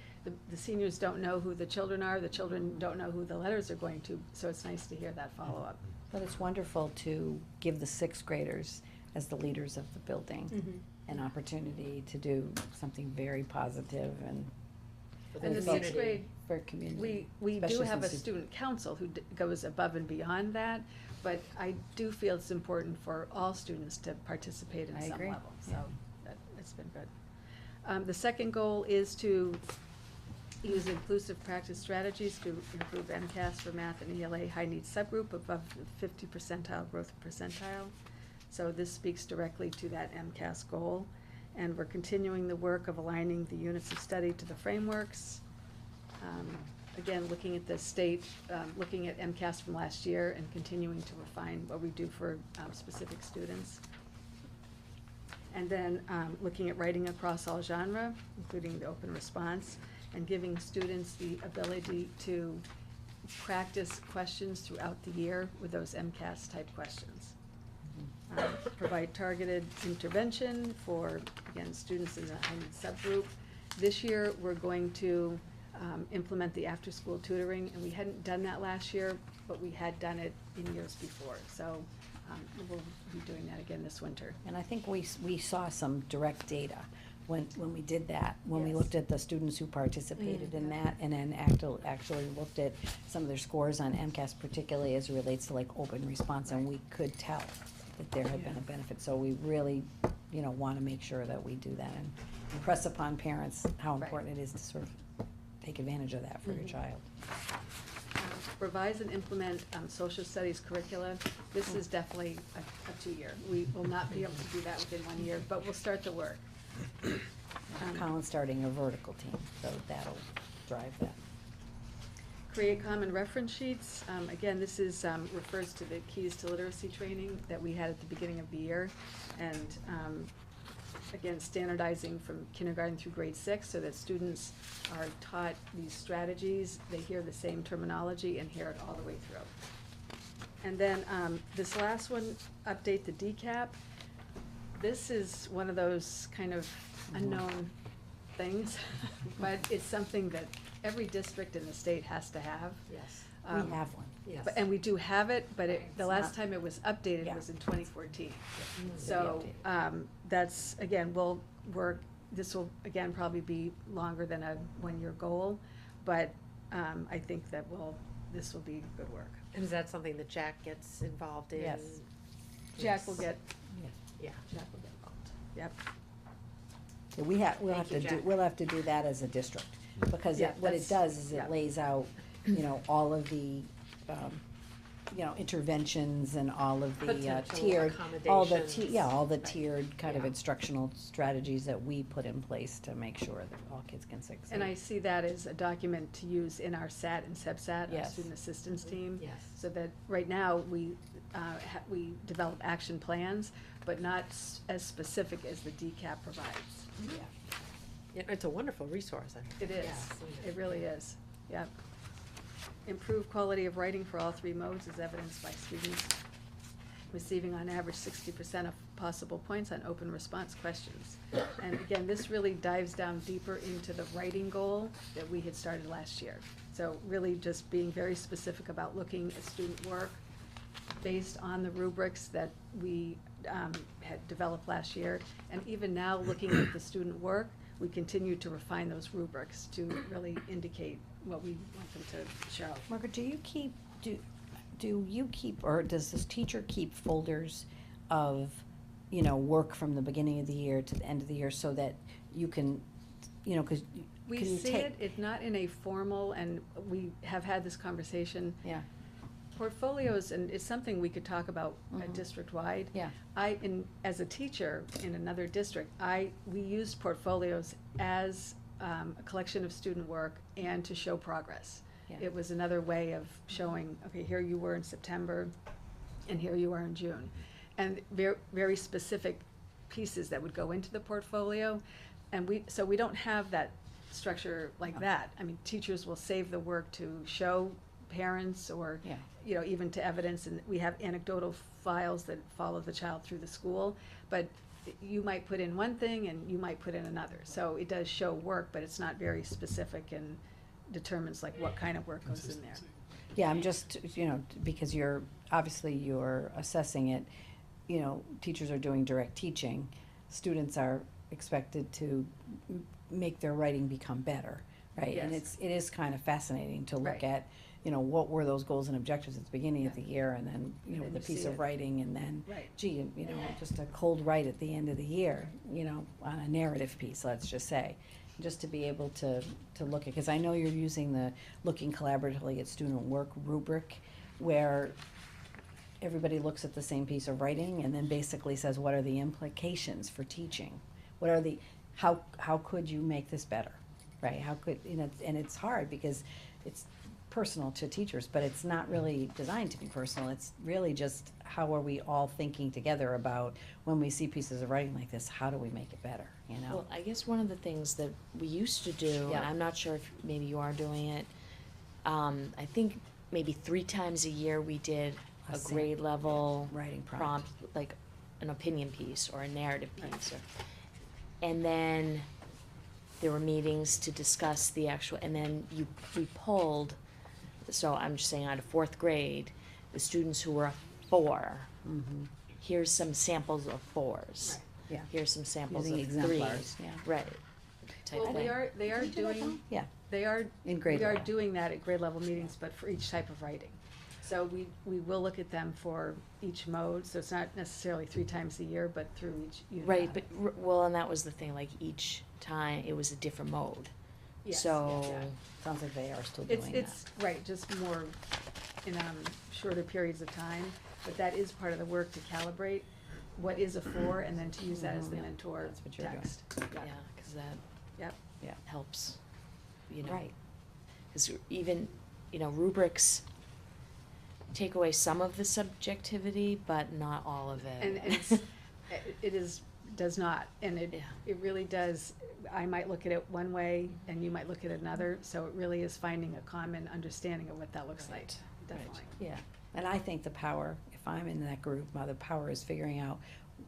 seniors don't know who the children are. The children don't know who the letters are going to. So it's nice to hear that follow-up. But it's wonderful to give the sixth graders, as the leaders of the building, an opportunity to do something very positive and the sixth grade, for community. We do especially have a since student council who goes above and beyond that, but I do feel it's important for all students to participate in I some agree. level, so it's been good. The second goal is to use inclusive practice strategies to improve MCAS for math and ELA high needs subgroup above the 50 percentile growth percentile. So this speaks directly to that MCAS goal. And we're continuing the work of aligning the units of study to the frameworks. Again, looking at the state, looking at MCAS from last year and continuing to refine what we do for specific students. And then looking at writing across all genre, including the open response, and giving students the ability to practice questions throughout the year with those MCAS type questions. Provide targeted intervention for, again, students in the high need subgroup. This year, we're going to implement the after-school tutoring, and we hadn't done that last year, but we had done it in years before. So we'll be doing that again this winter. And I think we saw some direct data when we did that, when we Yes. looked at the students who participated in that, and then actually looked at some of their scores on MCAS, particularly as it relates to like open response, and we could tell that there had been a benefit. So we really, want to make sure that we do that and impress upon parents how important it is to sort of take advantage of that for your child. Revise and implement social studies curricula. This is definitely a 2-year. We will not be able to do that within 1 year, but we'll start the work. Colin's starting a vertical team, so that'll drive that. Create common reference sheets. Again, this is, refers to the Keys to Literacy training that we had at the beginning of the year. And again, standardizing from kindergarten through grade 6 so that students are taught these strategies. They hear the same terminology and hear it all the way through. And then this last one, update the DCAP. This is one of those kind of unknown things, but it's something that every district in the state has to have. Yes. We have one. Yes. And we do have it, but the last not- time it was updated Yeah. was in 2014. Mm-hmm. So, that's, again, we'll work, this will, again, probably be longer than a 1-year goal, but, I think that this will be good work. And is that something that Jack gets involved in? Yes. Jack will get, Yeah. Jack will get involved, yep. Yeah, we'll Thank have you, to do, Jack. we'll have to do that as a district, because Yeah, what it that's- does is yeah. it lays out, all of the, interventions and all of the Potential tiered, all the, accommodations. tiered kind of Yeah. instructional strategies that we put in place to make sure that all kids can succeed. And I see that as a document to use in our SAT and SEBSAT, our Yes. student assistance team. Yes. So that right now, we develop action plans, but not as specific as the DCAP provides. Yeah, it's a wonderful resource. It is, it really is, yep. Improved quality of writing for all three modes is evidenced by students receiving on average 60% of possible points on open response questions. And again, this really dives down deeper into the writing goal that we had started last year. So really just being very specific about looking at student work based on the rubrics that we had developed last year. And even now, looking at the student work, we continue to refine those rubrics to really indicate what we want them to show. Margaret, do you keep, or does this teacher keep folders of, work from the beginning of the year to the end of the year so that you can, cause We can you see take? it, it's not in a formal, and we have had this conversation. Yeah. Portfolios, and it's something we could talk about district-wide. Yeah. As a teacher in another district, we used portfolios as a collection of student work and to show progress. Yeah. It was another way of showing, okay, here you were in September, and here you are in June. And very, very specific pieces that would go into the portfolio. And so we don't have that structure like that. I mean, teachers will save the work to show parents or, Yeah. even to evidence, and we have anecdotal files that follow the child through the school. But you might put in one thing and you might put in another. So it does show work, but it's not very specific and determines like what kind of work goes in there. Yeah, I'm just, because you're assessing it, teachers are doing direct teaching. Students are expected to make their writing become better, right? And Yes. it is kind of fascinating to look Right. at, what were those goals and objectives at the beginning of the year, and then, And then the you piece see of it. writing, and then, Right. gee, just a cold write at the end of the year, on a narrative piece, let's just say. Just to be able to look at, because I know you're using the looking collaboratively at student work rubric, where everybody looks at the same piece of writing and then basically says, what are the implications for teaching? What are how could you make this better, right? How could, and it's hard because it's personal to teachers, but it's not really designed to be personal. It's really just, how are we all thinking together about when we see pieces of writing like this, how do we make it better, Well, I guess one of the things that we used to do, Yeah. and I'm not sure if maybe you are doing it, I think maybe 3 times a year we did a sam- grade level writing prompt. like an opinion piece or a narrative piece. And then there were meetings to discuss the actual, and then we pulled, so I'm just saying out of 4th grade, the students who were a 4, here's some samples of 4s. Yeah. Here's some samples Using of exemplars, 3s. yeah. Right. Type Well, thing. they are Did you do that, doing, Tom? Yeah, they are, in grade we are level. doing that at grade level meetings, but for each type of writing. So we will look at them for each mode, so it's not necessarily 3 times a year, but through each unit. Right, but, well, and that was the thing, like each time it was a different mode. Yes, So, yeah. Sounds like they are still doing that. It's, right, just more in, shorter periods of time, but that is part of the work to calibrate what is a 4, and then to use that as the Mhm. mentor That's what you're doing. text. yeah, cause that Yep. helps, Right. Cause even, rubrics take away some of the subjectivity, but not all of it. And it does not, and Yeah. it really does, I might look at it one way and you might look at it another, so it really is finding a common understanding of what that looks like, definitely. Yeah, and I think the power, if I'm in that group, the power is figuring out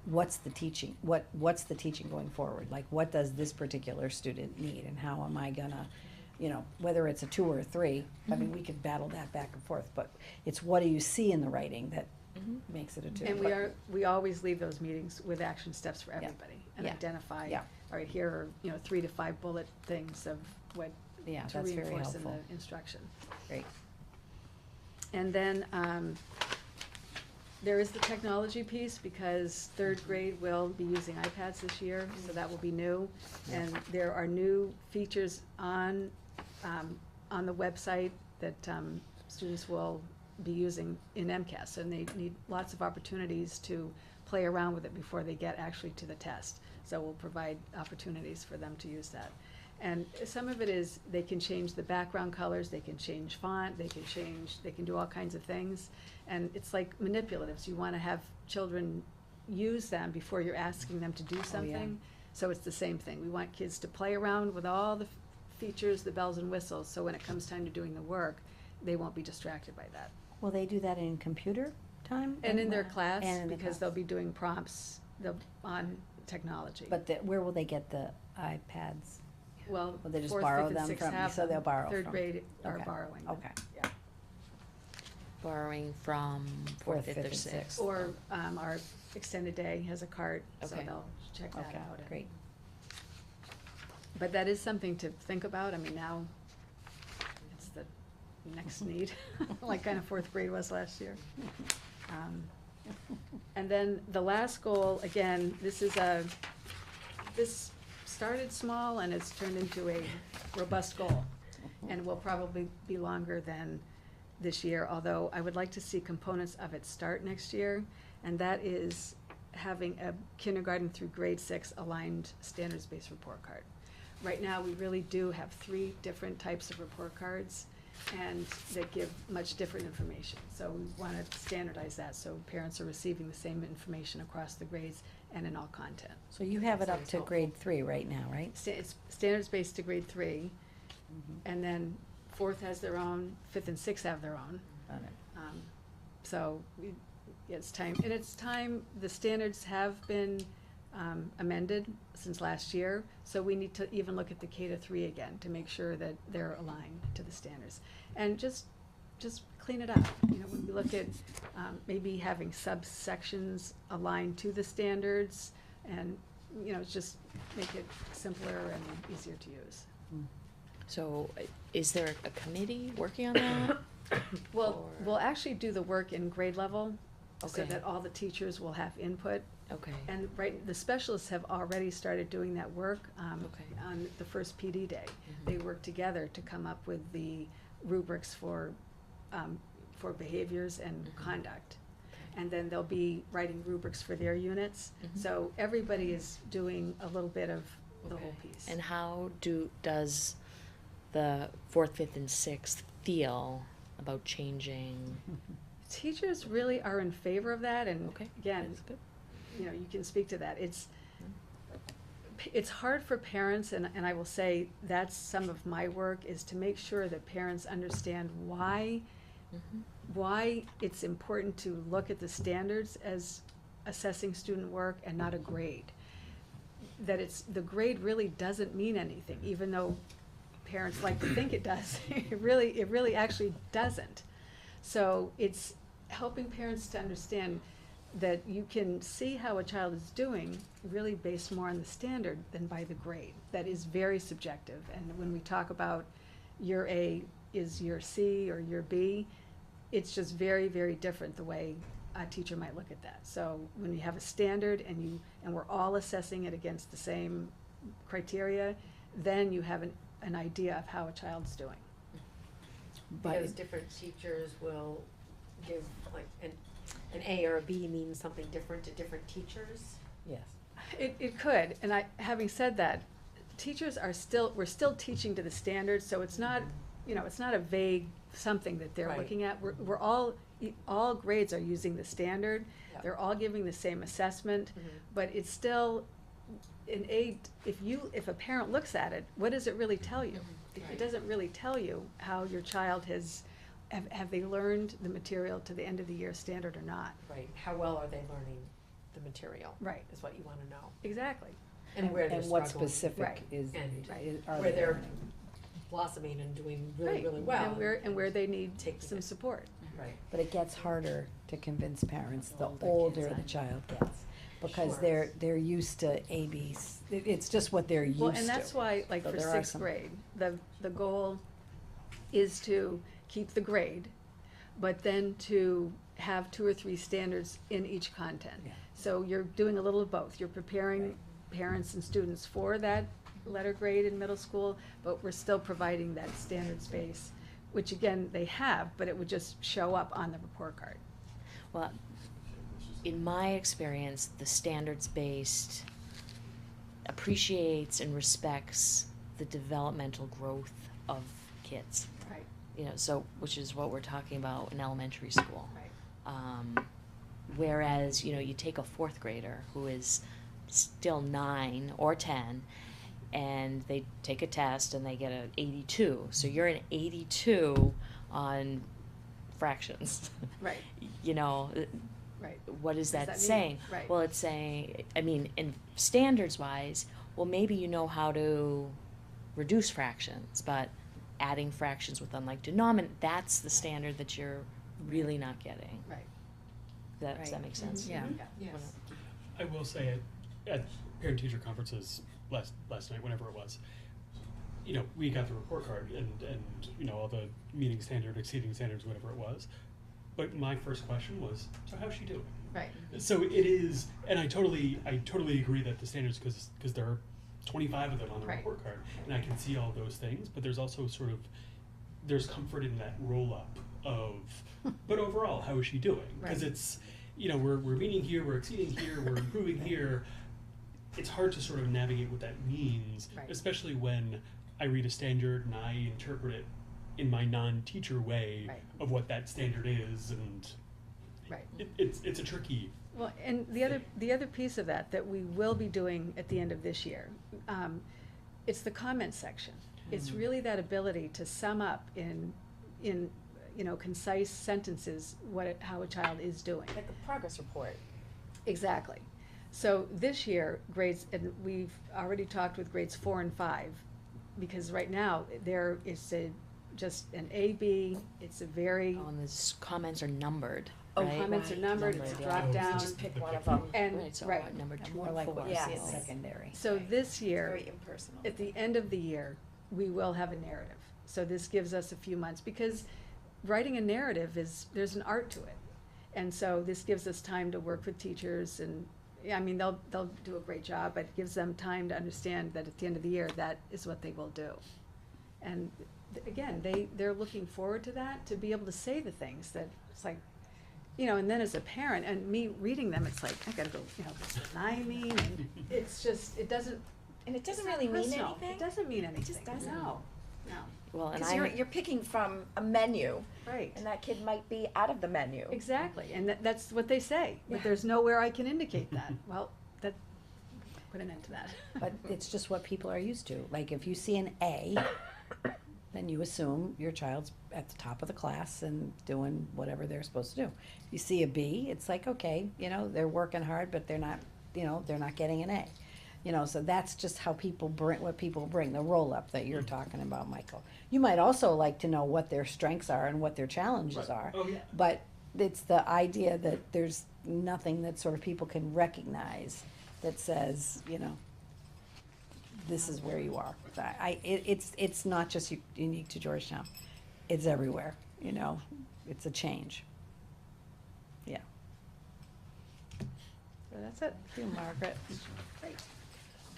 what's the teaching, what's the teaching going forward? Like, what does this particular student need, and how am I gonna, whether it's a 2 or a 3, I mean, we could battle that back and forth, but it's what do you see in the writing that makes it a 2. And But- we always leave those meetings with action steps for everybody, and Yeah. identify, Yeah. all right, here are, 3 to 5 bullet things of what Yeah, to that's very reinforce in helpful. the instruction. Great. And then, there is the technology piece, because 3rd grade will be using iPads this year, so that will be new. And there are new features on the website that, students will be using in MCAS, and they need lots of opportunities to play around with it before they get actually to the test. So we'll provide opportunities for them to use that. And some of it is, they can change the background colors, they can change font, they can do all kinds of things. And it's like manipulatives, you wanna have children use them before you're asking them to do something. So it's the same thing, we want kids to play around with all the features, the bells and whistles, so when it comes time to doing the work, they won't be distracted by that. Will they do that in computer time? And in their class, And in the because class. they'll be doing prompts, on technology. But where will they get the iPads? Well, Will they just fourth, borrow fifth, and them sixth from, have so them. they'll borrow Third from? grade are Okay. borrowing them. Okay. Yeah. Borrowing from fourth, fifth, or sixth. Or, our extended day has a cart, so Okay. they'll check that Okay, out. great. But that is something to think about, I mean, now, it's the next need, like kind of fourth grade was last year. And then the last goal, again, this started small and it's turned into a robust goal. And will probably be longer than this year, although I would like to see components of it start next year. And that is having a kindergarten through grade 6 aligned standards-based report card. Right now, we really do have 3 different types of report cards, and that give much different information. So we wanna standardize that, so parents are receiving the same information across the grades and in all content. So you have it up to grade 3 right now, right? It's standards-based to grade 3, and then 4th has their own, 5th and 6th have their own. Got it. So it's time, the standards have been amended since last year, so we need to even look at the K-3 again to make sure that they're aligned to the standards. And just clean it up, you know, when we look at maybe having subsections aligned to the standards, and, you know, just make it simpler and easier to use. So, is there a committee working on that? Well, we'll actually do the work in grade level, so Okay. that all the teachers will have input. Okay. And the specialists have already started doing that work, Okay. on the first PD day. They work together to come up with the rubrics for behaviors and conduct. And then they'll be writing rubrics for their units, so everybody is doing a little bit of the whole piece. And how does the fourth, fifth, and sixth feel about changing? Teachers really are in favor of that, and Okay, again, that's good. you know, you can speak to that. It's hard for parents, and I will say that's some of my work, is to make sure that parents understand why it's important to look at the standards as assessing student work and not a grade. That the grade really doesn't mean anything, even though parents like to think it does. It really actually doesn't. So it's helping parents to understand that you can see how a child is doing really based more on the standard than by the grade. That is very subjective, and when we talk about your A is your C or your B, it's just very, very different the way a teacher might look at that. So when you have a standard and we're all assessing it against the same criteria, then you have an idea of how a child's doing. Because different teachers will give, like, an A or a B means something different to different teachers. Yes. It could, and having said that, teachers we're still teaching to the standards, so it's not, you know, it's not a vague something that they're Right. looking at. We're all grades are using the standard, they're all giving the same assessment, but it's still, if a parent looks at it, what does it really tell you? It doesn't really tell you how your child have they learned the material to the end of the year standard or not. Right, how well are they learning the material? Right. Is what you wanna know. Exactly. And where they're And what struggling. specific Right. are Where they they're learning? blossoming and doing really, Right. really well. And where they need Taking some it. support. Right. But it gets harder to convince parents the Older older kids, the I- child gets. Because Sure. they're used to ABs, it's just what they're used to. Well, and that's why, like, So for there are sixth some- grade, the goal is to keep the grade, but then to have 2 or 3 standards in each content. Yeah. So you're doing a little of both, you're preparing parents and students for that letter grade in middle school, but we're still providing that standards base which again, they have, but it would just show up on the report card. Well, in my experience, the standards-based appreciates and respects the developmental growth of kids. Right. You know, so, which is what we're talking about in elementary school. Right. Whereas, you know, you take a fourth grader who is still 9 or 10, and they take a test and they get an 82. So you're an 82 on fractions. Right. You know, Right. what is that that mean? saying? Right. Well, it's saying, I mean, in standards wise, well, maybe you know how to reduce fractions, but adding fractions with unlike denominator, that's the standard that you're really not getting. Right. Does that make sense? Yeah. Yes. I will say at parent-teacher conferences last night, whenever it was, you know, we got the report card and you know, all the meeting standard, exceeding standards, whatever it was. But my first question was, so how's she doing? Right. So it is, and I totally agree that the standards, because there are 25 of them on the Right. report card, and I can see all those things, but there's also sort of, there's comfort in that roll-up of, but overall, how is she doing? Because Right. it's, you know, we're meeting here, we're exceeding here, we're improving here. It's hard to sort of navigate what that means, Right. especially when I read a standard and I interpret it in my non-teacher way Right. of what that standard is, and Right. it's a tricky. Well, and the other piece of that we will be doing at the end of this year, it's the comment section. It's really that ability to sum up in you know, concise sentences how a child is doing. Like a progress report. Exactly. So this year, grades, and we've already talked with grades 4 and 5, because right now there is just an A, B. It's a very Oh, and the comments are numbered, Oh, right? comments are numbered, it's Numbered, drop yeah. down. You just pick one of them. And Right, so right. number 2 More and like 4. what you see at Yes. secondary. So this year, Very impersonal. at the end of the year, we will have a narrative. So this gives us a few months, because writing a narrative there's an art to it. And so this gives us time to work with teachers, and, yeah, I mean, they'll do a great job, but it gives them time to understand that at the end of the year, that is what they will do. And again, they're looking forward to that, to be able to say the things that, it's like, you know, and then as a parent, and me reading them, it's like, I gotta go, you know, what's the I mean, and it's just, it doesn't. And it doesn't it's not really mean personal. anything. It doesn't mean anything. just doesn't. No. Well, and Because I, you're picking from a menu, Right. and that kid might be out of the menu. Exactly, and that's what they say, but Yeah. there's nowhere I can indicate that. Well, put an end to that. But it's just what people are used to. Like, if you see an A, then you assume your child's at the top of the class and doing whatever they're supposed to do. You see a B, it's like, okay, you know, they're working hard, but they're not, you know, they're not getting an A. You know, so that's just how people bring, what people bring, the roll-up that you're talking about, Michael. You might also like to know what their strengths are and what their challenges are. Oh, yeah. But it's the idea that there's nothing that sort of people can recognize that says, you know, this is where you are. It's not just unique to Georgetown. It's everywhere, you know, it's a change. Yeah. So that's it. Thank you, Margaret. Great.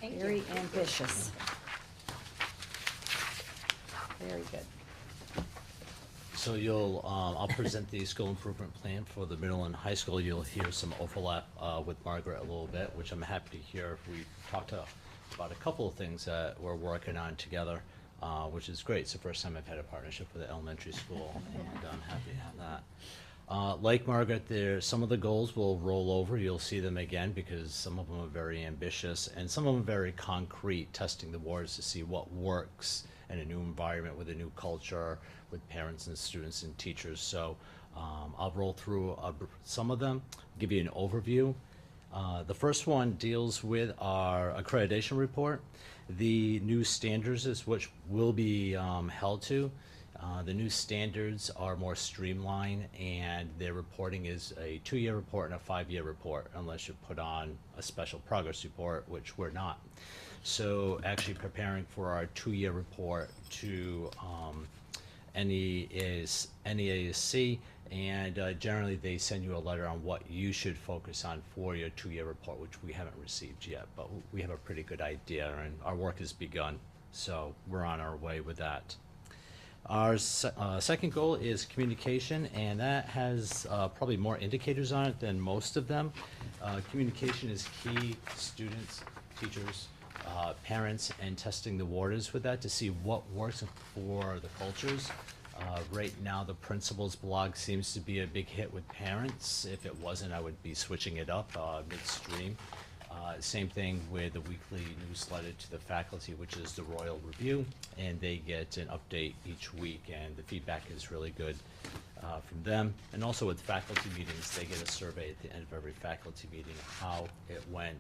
Very ambitious. Very good. So you'll, I'll present the school improvement plan for the middle and high school. You'll hear some overlap with Margaret a little bit, which I'm happy to hear. We talked about a couple of things that we're working on together, which is great. It's the first time I've had a partnership with the elementary school, and I'm happy to have that. Like Margaret, some of the goals will roll over. You'll see them again because some of them are very ambitious and some of them are very concrete, testing the waters to see what works in a new environment with a new culture, with parents and students and teachers. So I'll roll through some of them, give you an overview. The first one deals with our accreditation report. The new standards is which will be held to. The new standards are more streamlined, and their reporting is a 2-year report and a 5-year report, unless you put on a special progress report, which we're not. So actually preparing for our 2-year report to NEASC, and generally they send you a letter on what you should focus on for your 2-year report, which we haven't received yet, but we have a pretty good idea, and our work has begun, so we're on our way with that. Second goal is communication, and that has probably more indicators on it than most of them. Communication is key. Students, teachers, parents, and testing the waters with that to see what works for the cultures. Right now, the principal's blog seems to be a big hit with parents. If it wasn't, I would be switching it up midstream. Same thing with the weekly newsletter to the faculty, which is the Royal Review, and they get an update each week, and the feedback is really good from them. And also with faculty meetings, they get a survey at the end of every faculty meeting, how it went.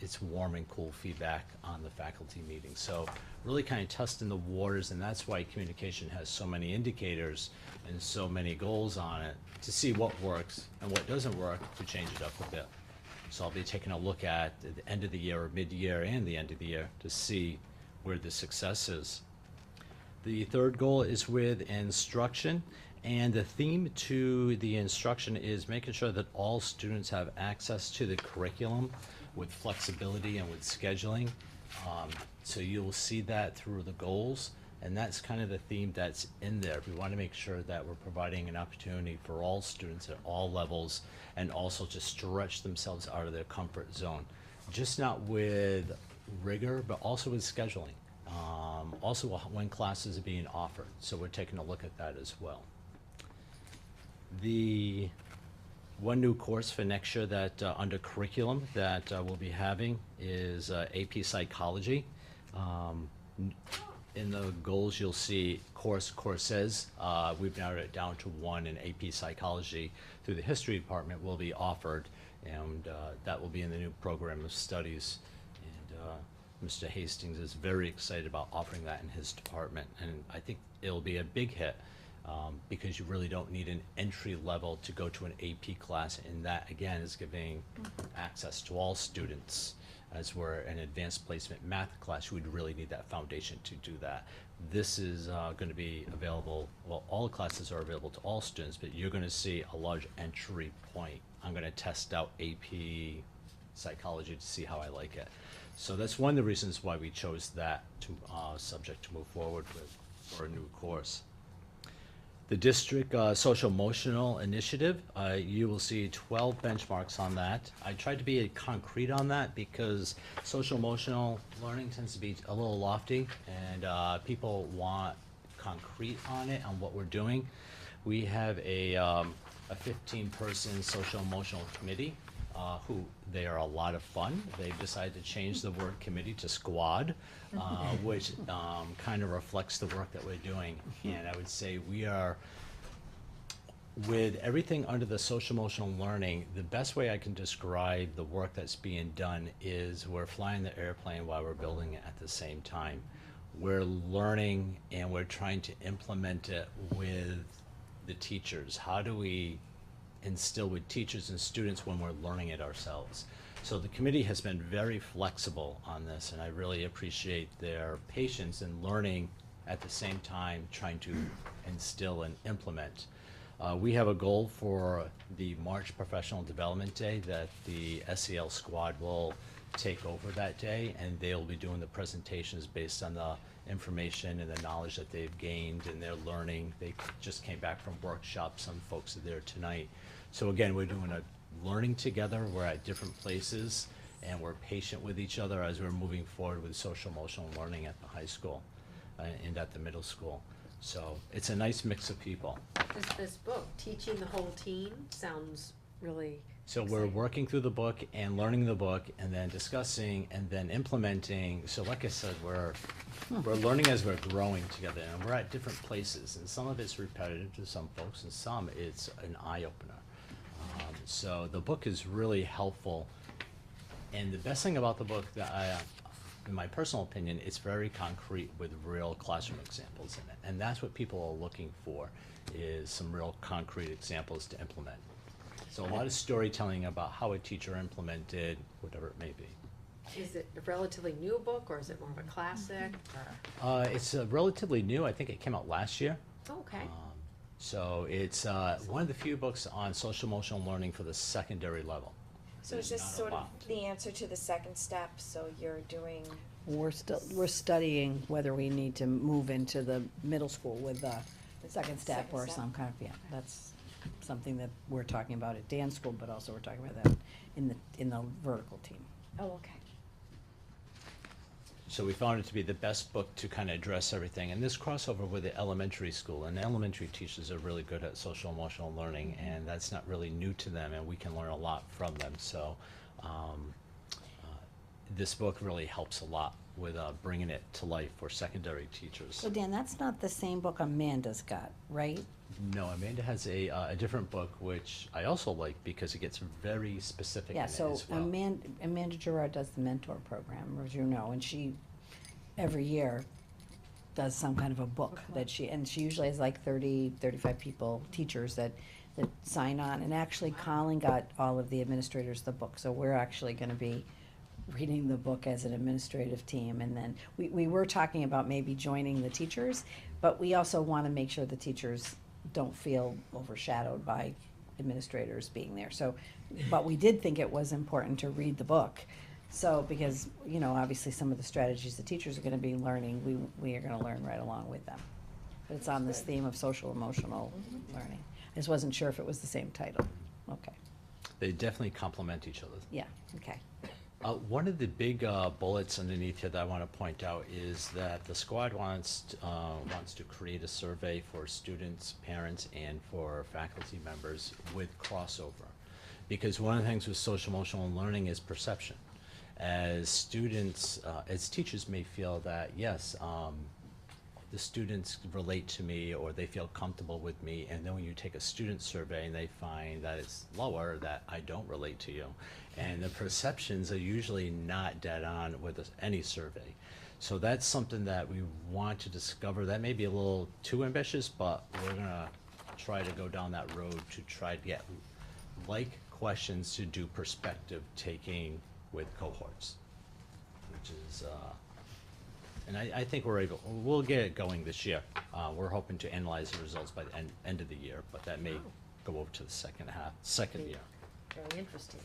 It's warm and cool feedback on the faculty meeting. So really kind of testing the waters, and that's why communication has so many indicators and so many goals on it to see what works and what doesn't work to change it up a bit. So I'll be taking a look at the end of the year or mid-year and the end of the year to see where the success is. The third goal is with instruction, and the theme to the instruction is making sure that all students have access to the curriculum with flexibility and with scheduling. So you'll see that through the goals, and that's kind of the theme that's in there. We want to make sure that we're providing an opportunity for all students at all levels, and also to stretch themselves out of their comfort zone. Just not with rigor, but also with scheduling. Also when classes are being offered. So we're taking a look at that as well. The one new course for next year that under curriculum that we'll be having is AP Psychology. In the goals, you'll see courses. We've narrowed it down to one, in AP Psychology through the History Department will be offered, and that will be in the new program of studies. And Mr. Hastings is very excited about offering that in his department, and I think it'll be a big hit because you really don't need an entry level to go to an AP class, and that again is giving access to all students. As we're an advanced placement math class, you would really need that foundation to do that. This is going to be available, well, all the classes are available to all students, but you're going to see a large entry point. I'm going to test out AP Psychology to see how I like it. So that's one of the reasons why we chose that to subject to move forward with for a new course. The district social emotional initiative, you will see 12 benchmarks on that. I tried to be concrete on that because social emotional learning tends to be a little lofty, and people want concrete on it, on what we're doing. We have a 15-person social emotional committee who they are a lot of fun. They've decided to change the word committee to squad, which kind of reflects the work that we're doing. And I would say we are, with everything under the social emotional learning, the best way I can describe the work that's being done is we're flying the airplane while we're building it at the same time. We're learning and we're trying to implement it with the teachers. How do we instill with teachers and students when we're learning it ourselves? So the committee has been very flexible on this, and I really appreciate their patience in learning at the same time trying to instill and implement. We have a goal for the March Professional Development Day that the SEL squad will take over that day, and they'll be doing the presentations based on the information and the knowledge that they've gained and their learning. They just came back from workshops. Some folks are there tonight. So again, we're doing a learning together. We're at different places, and we're patient with each other as we're moving forward with social emotional learning at the high school and at the middle school. So it's a nice mix of people. This book, Teaching the Whole Team, sounds really So we're working through the book and learning the book and then discussing and then implementing. So like I said, we're learning as we're growing together, and we're at different places, and some of it's repetitive to some folks and some it's an eye-opener. So the book is really helpful, and the best thing about the book that in my personal opinion, it's very concrete with real classroom examples in it, and that's what people are looking for, is some real concrete examples to implement. So a lot of storytelling about how a teacher implemented whatever it may be. Is it a relatively new book, or is it more of a classic? It's relatively new. I think it came out last year. Okay. So it's one of the few books on social emotional learning for the secondary level. So is this Not a sort of lot. the answer to the second step? So you're doing We're studying whether we need to move into the middle school with second step Second or step. some kind of, yeah, that's something that we're talking about at Dan's school, but also we're talking about that in the vertical team. Oh, okay. So we found it to be the best book to kind of address everything. And this crossover with the elementary school, and elementary teachers are really good at social emotional learning, and that's not really new to them, and we can learn a lot from them. So this book really helps a lot with bringing it to life for secondary teachers. So Dan, that's not the same book Amanda's got, right? No, Amanda has a different book, which I also like because it gets very specific Yeah, in it so as well. Amanda Gerard does the mentor program, as you know, and she, every year, does some kind of a book that she usually has like 35 people, teachers that sign on. And actually Colin got all of the administrators the book, so we're actually gonna be reading the book as an administrative team. And then we were talking about maybe joining the teachers, but we also wanna make sure the teachers don't feel overshadowed by administrators being there. So, but we did think it was important to read the book. So, because, you know, obviously some of the strategies the teachers are gonna be learning, we are gonna learn right along with them. But it's on this theme of social emotional learning. I just wasn't sure if it was the same title. Okay, They definitely complement each other. yeah, okay. One of the big bullets underneath here that I want to point out is that the squad wants to create a survey for students, parents, and for faculty members with crossover. Because one of the things with social emotional learning is perception. As students, as teachers may feel that, yes, the students relate to me or they feel comfortable with me, and then when you take a student survey and they find that it's lower, that I don't relate to you. And the perceptions are usually not dead on with any survey. So that's something that we want to discover. That may be a little too ambitious, but we're gonna try to go down that road to try to get like questions to do perspective taking with cohorts, which is, and I think we'll get it going this year. We're hoping to analyze the results by the end of the year, but that may go over to the second year. Very interesting.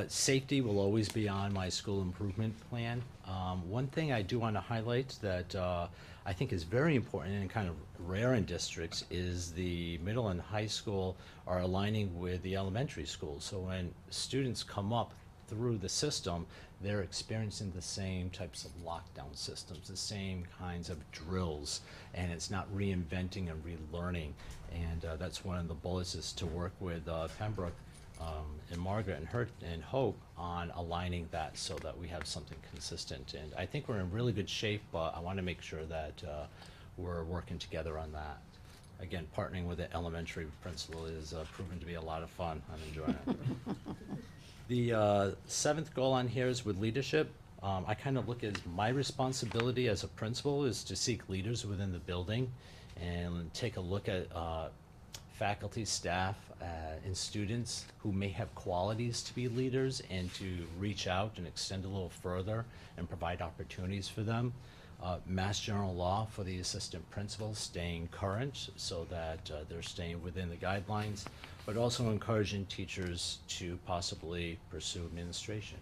Safety will always be on my school improvement plan. One thing I do want to highlight that I think is very important and kind of rare in districts is the middle and high school are aligning with the elementary school. So when students come up through the system, they're experiencing the same types of lockdown systems, the same kinds of drills, and it's not reinventing and relearning. And that's one of the bullets is to work with Pembroke and Margaret and Hope on aligning that so that we have something consistent. And I think we're in really good shape, but I want to make sure that we're working together on that. Again, partnering with the elementary principal is proven to be a lot of fun. I'm enjoying it. The seventh goal on here is with leadership. I kind of look at my responsibility as a principal is to seek leaders within the building and take a look at faculty, staff, and students who may have qualities to be leaders and to reach out and extend a little further and provide opportunities for them. Mass general law for the assistant principals, staying current so that they're staying within the guidelines, but also encouraging teachers to possibly pursue administration.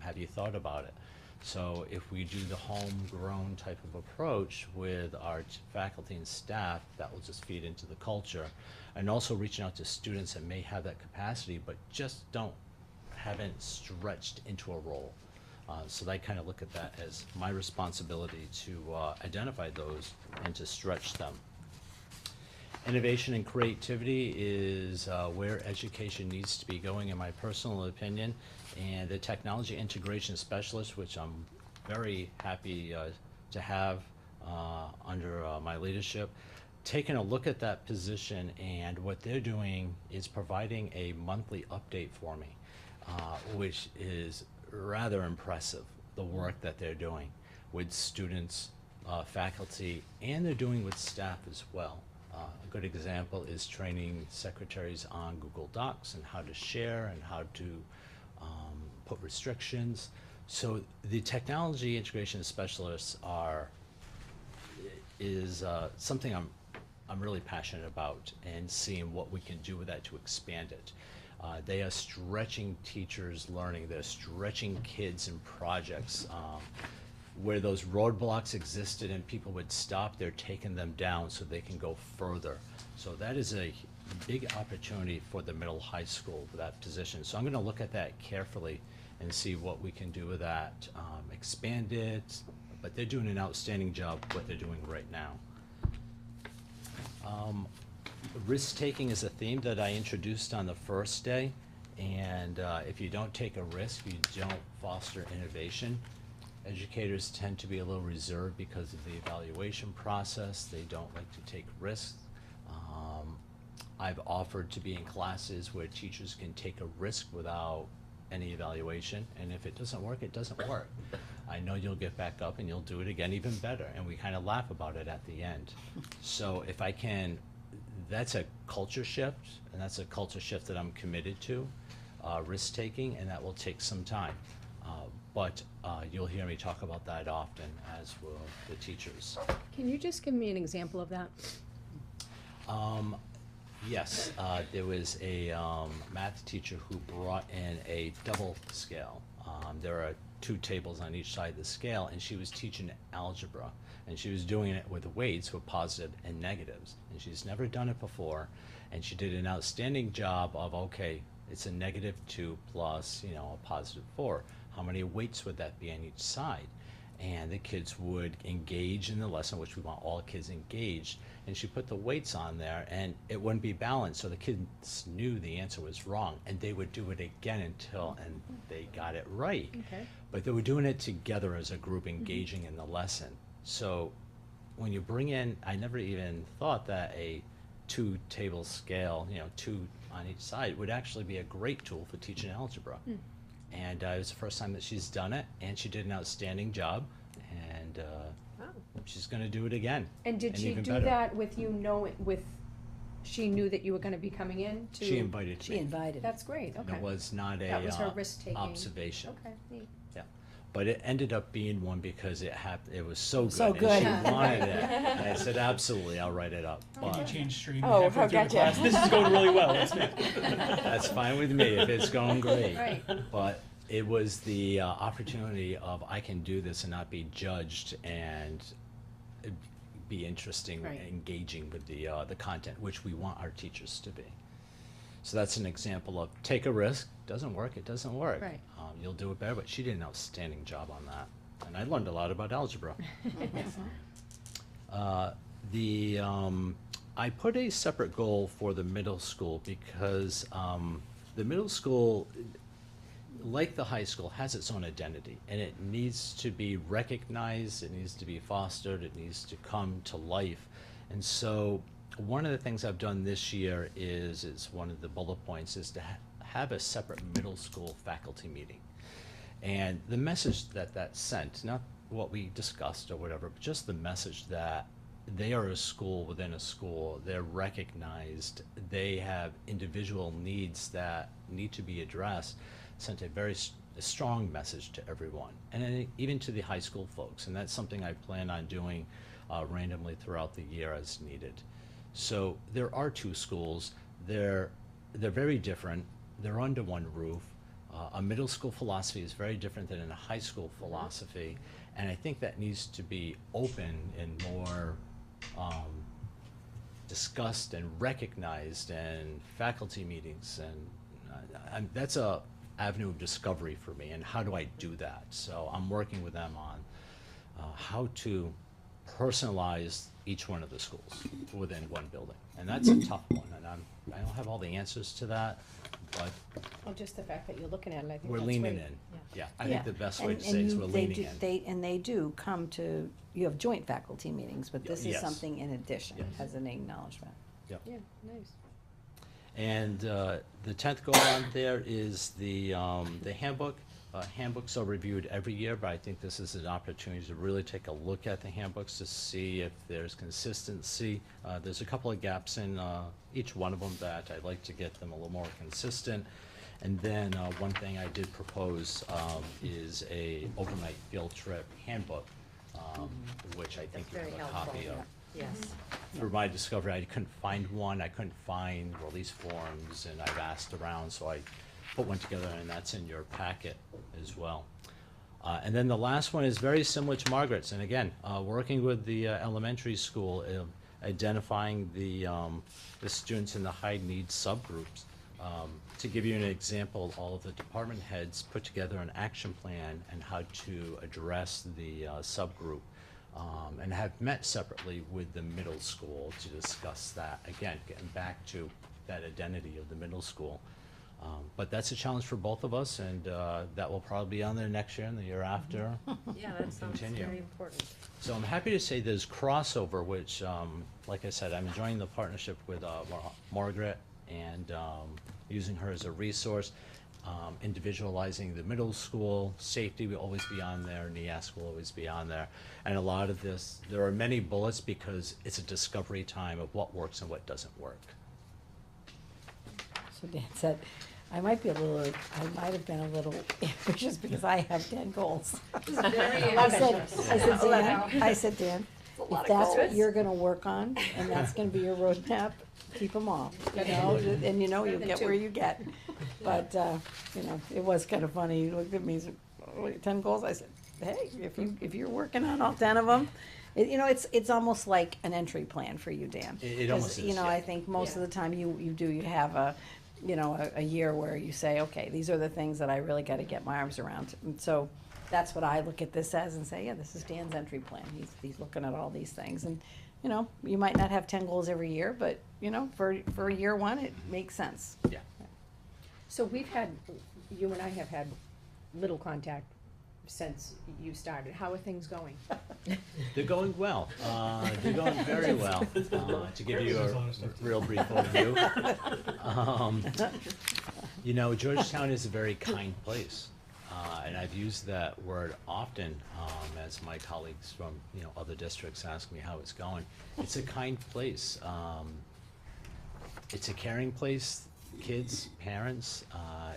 Have you thought about it? So if we do the homegrown type of approach with our faculty and staff, that will just feed into the culture. And also reaching out to students that may have that capacity, but just haven't stretched into a role. So I kind of look at that as my responsibility to identify those and to stretch them. Innovation and creativity is where education needs to be going, in my personal opinion. And the technology integration specialist, which I'm very happy to have under my leadership, taking a look at that position, and what they're doing is providing a monthly update for me, which is rather impressive, the work that they're doing with students, faculty, and they're doing with staff as well. A good example is training secretaries on Google Docs and how to share and how to put restrictions. So the technology integration specialists is something I'm really passionate about, and seeing what we can do with that to expand it. They are stretching teachers' learning, they're stretching kids in projects. Where those roadblocks existed and people would stop, they're taking them down so they can go further. So that is a big opportunity for the middle high school for that position. So I'm gonna look at that carefully and see what we can do with that, expand it, but they're doing an outstanding job what they're doing right now. Risk-taking is a theme that I introduced on the first day, and if you don't take a risk, you don't foster innovation. Educators tend to be a little reserved because of the evaluation process. They don't like to take risks. I've offered to be in classes where teachers can take a risk without any evaluation, and if it doesn't work, it doesn't work. I know you'll get back up and you'll do it again even better, and we kind of laugh about it at the end. So if I can, that's a culture shift, and that's a culture shift that I'm committed to, risk-taking, and that will take some time. But you'll hear me talk about that often, as will the teachers. Can you just give me an example of that? Yes, there was a math teacher who brought in a double scale. There are 2 tables on each side of the scale, and she was teaching algebra, and she was doing it with weights with positive and negatives, and she's never done it before, and she did an outstanding job of, okay, it's a -2 plus, you know, a +4. How many weights would that be on each side? And the kids would engage in the lesson, which we want all kids engaged, and she put the weights on there, and it wouldn't be balanced, so the kids knew the answer was wrong, and they would do it again until and they got it right. Okay. But they were doing it together as a group, engaging in the lesson. So when you bring in, I never even thought that a 2-table scale, you know, 2 on each side, would actually be a great tool for teaching algebra. And it was the first time that she's done it, and she did an outstanding job, and she's going to do it again. And did she even do better. that with you knowing, she knew that you were gonna be coming in to? She invited She me. invited. That's great, okay. It was not That was her a risk-taking. observation. Okay, neat. Yeah, but it ended up being one because it was so good. So and good. she wanted it. And I said, absolutely, I'll write it up. You But change stream Oh, halfway through the gotcha. class. This is going really well. Let's make that's fine with me if it's going great. Right. But it was the opportunity of I can do this and not be judged and be interesting, Right. engaging with the content, which we want our teachers to be. So that's an example of take a risk. Doesn't work, it doesn't work. Right. You'll do it better, but she did an outstanding job on that. And I learned a lot about algebra. I put a separate goal for the middle school because the middle school, like the high school, has its own identity, and it needs to be recognized, it needs to be fostered, it needs to come to life. And so one of the things I've done this year is one of the bullet points is to have a separate middle school faculty meeting. And the message that sent, not what we discussed or whatever, but just the message that they are a school within a school, they're recognized, they have individual needs that need to be addressed, sent a very strong message to everyone, and then even to the high school folks. And that's something I plan on doing randomly throughout the year as needed. So there are 2 schools. They're very different. They're under one roof. A middle school philosophy is very different than a high school philosophy, and I think that needs to be open and more discussed and recognized, and faculty meetings, and that's a avenue of discovery for me. And how do I do that? So I'm working with them on how to personalize each one of the schools within one building, and that's a tough one. And I don't have all the answers to that, but Well, just the fact that you're looking at it, I think we're that's leaning great. in. Yeah, I think the best way to And say is you- we're they leaning do- in. They do come to, you have joint faculty meetings, but this is Yes. something in addition, Yes. as an acknowledgement. Yep. Yeah, nice. And the 10th goal on there is the handbook. Handbooks are reviewed every year, but I think this is an opportunity to really take a look at the handbooks to see if there's consistency. There's a couple of gaps in each one of them that I'd like to get them a little more consistent. And then one thing I did propose is a overnight field trip handbook, which I think you Very have a helpful. copy of. Yes. through my discovery, I couldn't find one, I couldn't find release forms, and I've asked around, so I put one together, and that's in your packet as well. And then the last one is very similar to Margaret's, and again, working with the elementary school, identifying the students in the high needs subgroups. To give you an example, all of the department heads put together an action plan and how to address the subgroup, and have met separately with the middle school to discuss that. Again, getting back to that identity of the middle school. But that's a challenge for both of us, and that will probably be on there next year and the year after. Yeah, that sounds Continue. very important. So I'm happy to say there's crossover, which, like I said, I'm enjoying the partnership with Margaret and using her as a resource, individualizing the middle school, safety will always be on there, NEASC will always be on there. And a lot of this, there are many bullets because it's a discovery time of what works and what doesn't work. So Dan said, I might have been a little ambitious because I have 10 goals. I said, Dan, if that's what you're gonna work on, and that's gonna be your roadmap, keep them all, you know, and you know, you'll get where you get. But, you know, it was kind of funny, he looked at me, he said, oh, 10 goals, I said, hey, if you're working on all 10 of them, you know, it's almost like an entry plan for you, Dan. It almost is, You know, yeah. I think most of the time you have a year where you say, okay, these are the things that I really gotta get my arms around. And so that's what I look at this as and say, yeah, this is Dan's entry plan. He's looking at all these things. And, you know, you might not have 10 goals every year, but, you know, for year one, it makes sense. Yeah. So you and I have had little contact since you started. How are things going? They're going well. They're going very well. To give you a real brief overview, you know, Georgetown is a very kind place, and I've used that word often as my colleagues from other districts ask me how it's going. It's a kind place. It's a caring place. Kids, parents.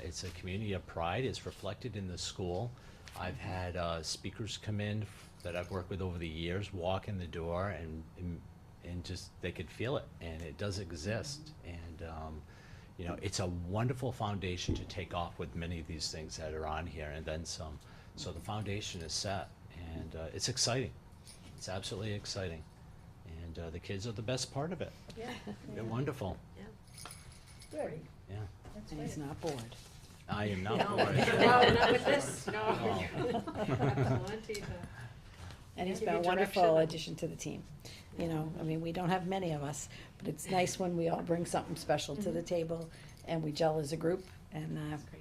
It's a community of pride. It's reflected in the school. I've had speakers come in that I've worked with over the years, walk in the door and just, they could feel it, and it does exist. And, you know, it's a wonderful foundation to take off with many of these things that are on here and then some. So the foundation is set, and it's exciting. It's absolutely exciting. And the kids are the best part of it. Yeah. They're wonderful. Good. Yeah. That's And great. he's not bored. I am not No, bored. no, not with this, no. Oh. And he's Give been a you wonderful direction. addition to the team. You know, I mean, we don't have many of us, but it's nice when we all bring something special to the table and we gel as a group. And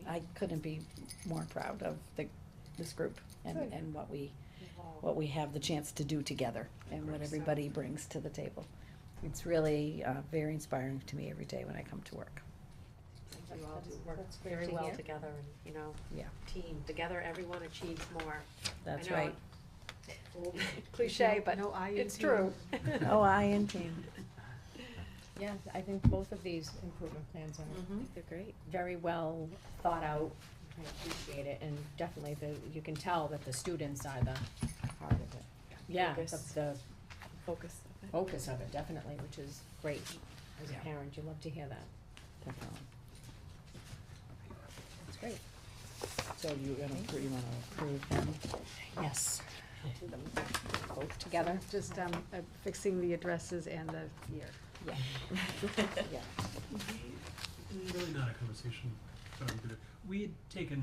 I couldn't be more proud of this group Good. and what we have the chance to do together and what everybody brings to the table. It's really very inspiring to me every day when I come to work. You all do work That's great very to well hear. together, and, you know, Yeah. team, together everyone achieves more. That's I know right. Cliche, but No, I it's in true. Oh, I and team. Yeah, I think both of these improvement plans are They're great. very well thought out. I appreciate it, and definitely you can tell that the students are the heart of it. Yeah, Focus. the Focus. focus of it, definitely, which is great. As a Yeah. parent, you love to hear that. Definitely. That's great. So you wanna approve them? Yes. Do them both together. Just fixing the addresses and the year. Yeah. Yeah. Really not a conversation, but I'm gonna, we had taken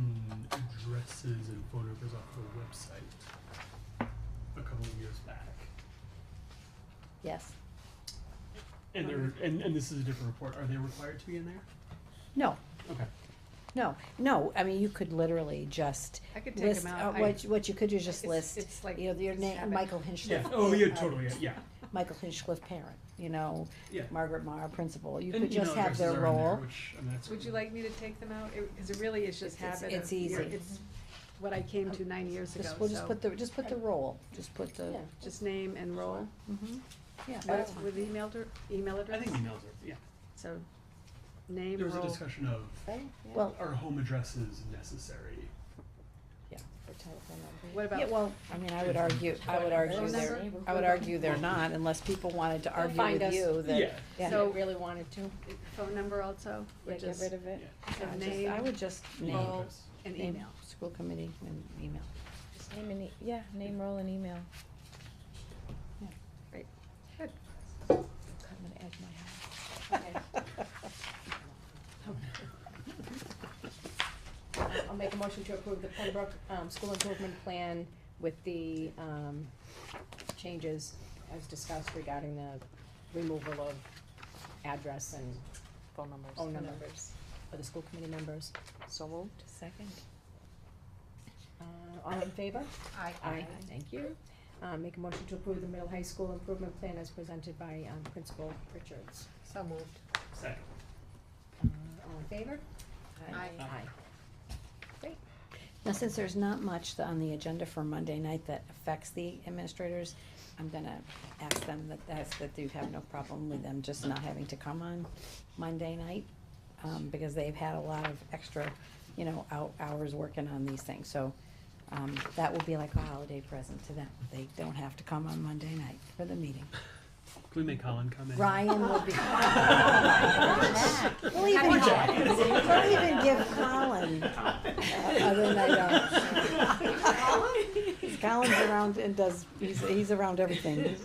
addresses and phone numbers off the website a couple of years back. Yes. And and this is a different report. Are they required to be in there? No, Okay. no, I mean, you could literally just I could take list, them out. what you could do is just list, It's like you know, your just name, have it. Michael Hinchcliffe. Yeah. Oh, yeah. Totally. Yeah. Michael Hinchcliffe parent, you know, Yeah. Margaret Marr principal, you And could just email have their addresses are in there, role. which, I mean, that's Would you like me to take them out? Cause it really is just It's- habit it's of your- easy. It's what I came to 9 years ago, We'll just so put the role, just put the, Yeah. just name and role. yeah. What, with email address? I think emails are. Yeah. So, name, There was a role. discussion of Well, are home addresses necessary? yeah. telephone number. What Yeah, about, well, I mean, I would argue they're not, unless people wanted to argue find with us. you that. Yeah. Yeah. So really wanted to. phone number also? Or Yeah, get just rid of it. the Just- name, I would just name, role, and name email? school committee and email. Just name and yeah, name, role, and email. Yeah. Great. Good. I'm gonna add my house. I'll make a motion to approve the Pembroke, school improvement plan with the, changes as discussed regarding the removal of address and Phone numbers. phone numbers for the school committee members. So moved. Second. All in favor? Aye. Aye, thank you. Make a motion to approve the middle high school improvement plan as presented by, Principal Richards. So moved. Second. All in favor? Aye. Aye. Great. Now, since there's not much on the agenda for Monday night that affects the administrators, I'm gonna ask them that you have no problem with them just not having to come on Monday night, because they've had a lot of extra, hours working on these things, so, that will be like a holiday present to them. They don't have to come on Monday night for the meeting. Can we make Colin come in? Ryan will be. We'll even give Colin other night off. Colin's around and he's around everything.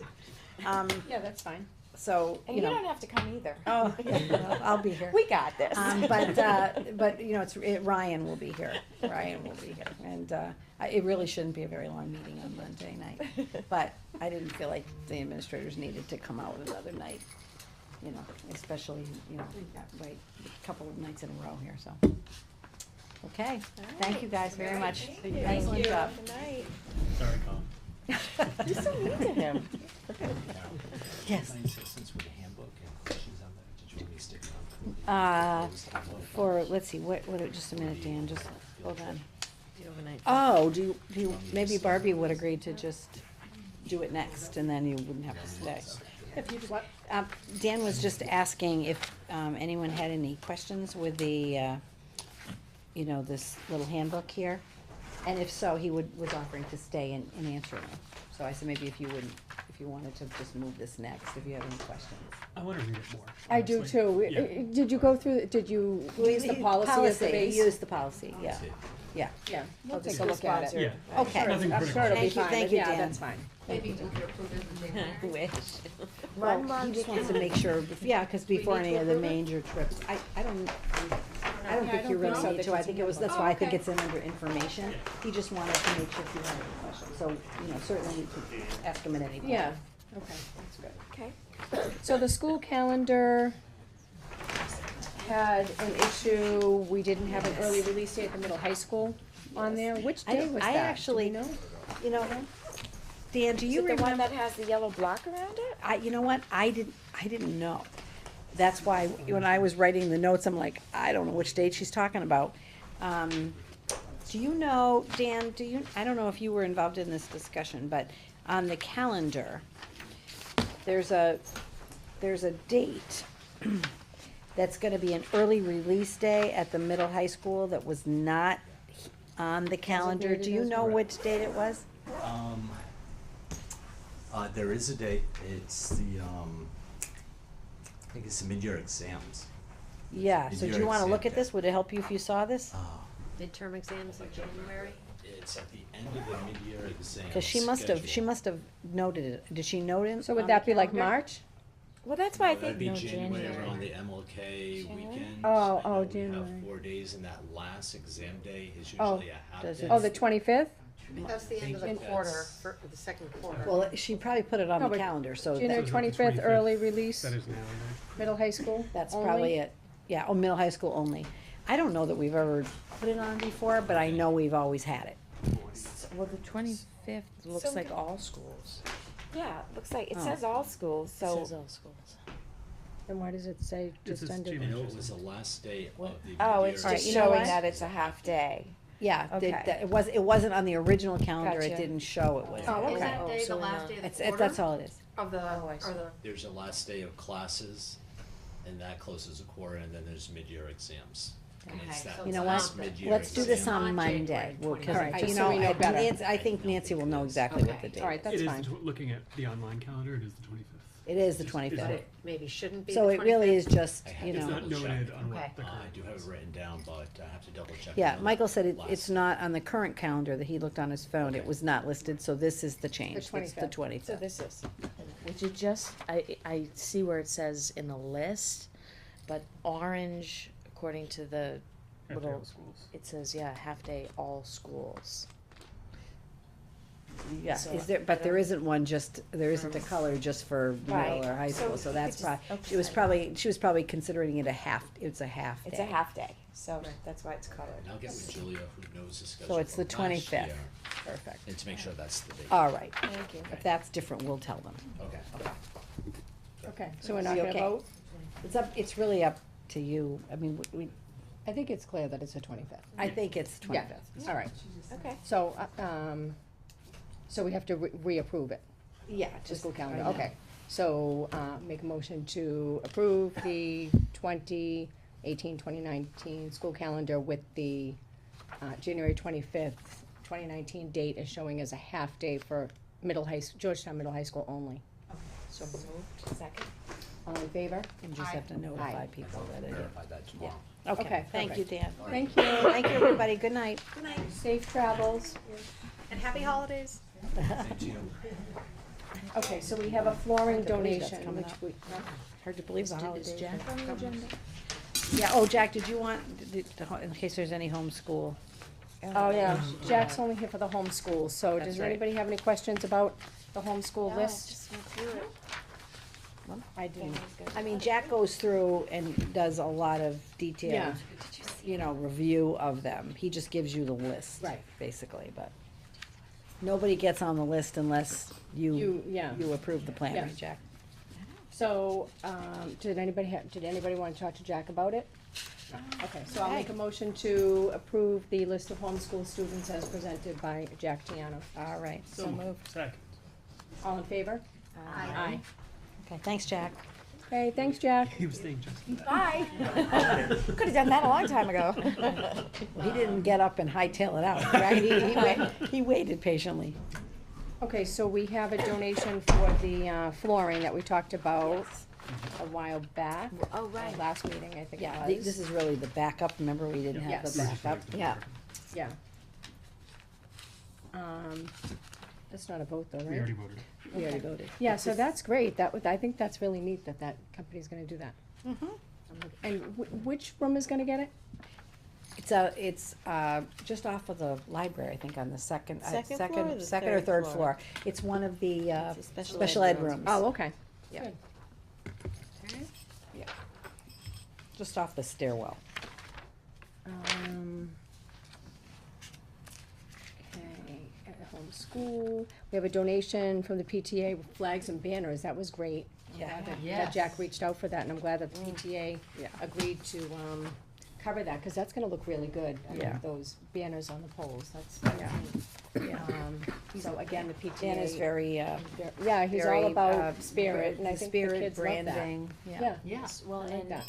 Yeah, that's fine. So, And you don't have to come either. Oh, yeah, I'll be here. We got this. But Ryan will be here. Ryan will be here, and it really shouldn't be a very long meeting on Monday night. But I didn't feel like the administrators needed to come out another night, especially right, a couple of nights in a row here. So, okay, thank you guys very much. Excellent job. Good night. Sorry, Colin. You're so mean to him. Yes. Since with the handbook and she's on there, did you want me to stick around? Let's see, what, just a minute, Dan, just, hold on. The overnight. Oh, do you, maybe Barbie would agree to just do it next, and then you wouldn't have to stay. If you what? Dan was just asking if, anyone had any questions with the, this little handbook here. And if so, he was offering to stay and answer them. So I said maybe if you wanted to just move this next, if you have any questions. I want to read it more. I do honestly. too. Yeah. Did you go through, did you use the policy as the base? Use the policy, yeah, yeah. Yeah, we'll Just take a look at it. Yeah. Okay. Nothing I'm sure it'll be critical. fine, Thank but you, yeah, Dan. that's fine. Wish. Well, Well, he just wants to make sure, because before any of the major trips, I don't think you really need to, I think that's why I think it's in under information. He just wanted to make sure if you had any questions, so, certainly you could ask him at any point. Yeah, okay, that's good. Okay. So the school calendar had an issue, we didn't have an early release date at the middle high school on there. Which day was that? I Do we actually, know? Dan, do Is you it the one remember? that has the yellow block around it? You know what, I didn't know. That's why, when I was writing the notes, I'm like, I don't know which date she's talking about. Do you know, Dan, I don't know if you were involved in this discussion, but on the calendar, there's a date that's gonna be an early release day at the middle high school that was not on the calendar. Do you know which date it was? There is a date, it's the, I think it's the mid-year exams. Yeah, so do you Mid-year wanna look exam at this? Would it help you if you saw this? Midterm exams in January? It's at the end of the mid-year exam. Cause she must have noted it. Did she note it? So on would the that be like calendar? March? Well, that's why I That'd think be no January January. around the MLK weekend. Oh, I know we January. have 4 days, and that last exam day is Oh, usually a half does day. it? Oh, the 25th? That's the end of the think quarter, that's- for the second quarter. Well, she probably put it on No, the but calendar, so January So is it the 25th, 25th? early release, That is now, middle high school that's only? probably it. Yeah, middle high school only. I don't know that we've ever put it on before, but I know we've always had it. Well, the 25th looks So- like all schools. Yeah, it looks like, it Oh. says all schools, It so. says all schools. Then why does it say This just is under? I January. know it was the last day of the Oh, mid-year it's Alright, just you know showing what? that it's a half day. Yeah, Okay. it wasn't on the original calendar, it Gotcha. didn't show it was. Oh, okay. Is that day so the then, last day of the It's, quarter? that's all it is. Of the, Oh, I see. or the, There's a last day of classes, and that closes the quarter, and then there's mid-year exams. And it's that You know what? last mid-year Let's do this exam. on Monday. Well, 'cause, All right, you just so know, we know better. I think Nancy will know exactly what the date All right, is. that's It is fine. looking at the online calendar, it is the 25th. It is the Is- is 25th. it- Maybe shouldn't be So the it really is 25th? just, I have you to It's know, not double check. noted on Okay. what the I current. do have it written down, but I have to double check. yeah, on Michael said last- it's not on the current calendar that he looked on his phone. It Okay. was not listed, so this is the change. It's the 25th. 25th. So this is, Which it just, I see where it says in the list, but orange, according to the Half day little, all schools. it says, yeah, half day all schools. Yeah, So is there, I but there don't- isn't one just, there isn't a color just for middle Right. or high So school, so you that's could just- probably, she was probably considering it it's a half day. It's a half day, so that's why it's colored. And I'll get with Julia, who knows the schedule. So it's the from last 25th. year, Perfect. And to make sure that's the date. All right. Thank you. If that's different, we'll tell them. Okay. okay, so we're not We gonna okay? vote? It's really up to you. I mean, I think it's clear that it's the 25th. I think it's the Yeah, 25th. all right. Okay. So, so we have to reapprove it, Yeah, the just school calendar, right now. okay. So, make a motion to approve the 2018-2019 school calendar with the, January 25th, 2019 date as showing as a half day for Georgetown Middle High School only. So moved. Second. All in favor? You just have to notify people that it. Verify that tomorrow. Okay, Thank you, perfect. Dan. Thank you. Thank you, everybody. Good night. Safe travels. And happy holidays. Okay, so we have a flooring Hard to believe that's donation, coming which up. we, Hard to believe the Is holidays. Jack on the agenda? Yeah, oh, Jack, did you want, in case there's any homeschool? oh yeah, Jack's only here for the homeschool, so That's does right. anybody have any questions about the homeschool No, list? just went through it. I do. Family's good. I mean, Jack goes through and does a lot of detailed, Yeah. you know, review of them. He just gives you the list. Right. Basically, but nobody gets on the list unless you Yeah, approve the plan, Yeah. right, Jack? so, did anybody wanna talk to Jack about it? Okay, so I'll make a motion to approve the list of homeschool students as presented by Jack Tiano. All right, so moved. Second. All in favor? Aye. Okay, thanks, Jack. Okay, thanks, Jack. He was saying just. Bye. Could have done that a long time ago. Well, he didn't get up and hightail it out, right? He waited patiently. Okay, so we have a donation for the flooring that we talked about a while back. Oh, right. Last meeting, I think it Yeah, was. this is really the backup. Remember, we didn't have the Yes. backup? Yeah. Yeah. That's not a vote though, right? We already voted. We already voted. Yeah, so that's great. I think that's really neat that that company's gonna do that. Mhm. And which room is gonna get it? It's just off of the library, I think, on the second, Second floor or the second or third third floor? floor. It's one of the, It's a special ed rooms. Oh, okay. Yeah. Good. Yeah. Just off the stairwell. Okay, at home school. We have a donation from the PTA with flags and banners. That was great. I'm Yeah. glad that Jack reached out for that, and I'm glad that the PTA Yeah. agreed to, cover that, cause that's gonna look really good. I Yeah. think those banners on the poles, that's Yeah. neat. Yeah. So again, the PTA. Dan is very, Yeah, he's all very, about spirit, and I the think the spirit, kids love that. branding. Yeah. Yes, well, I like and, that.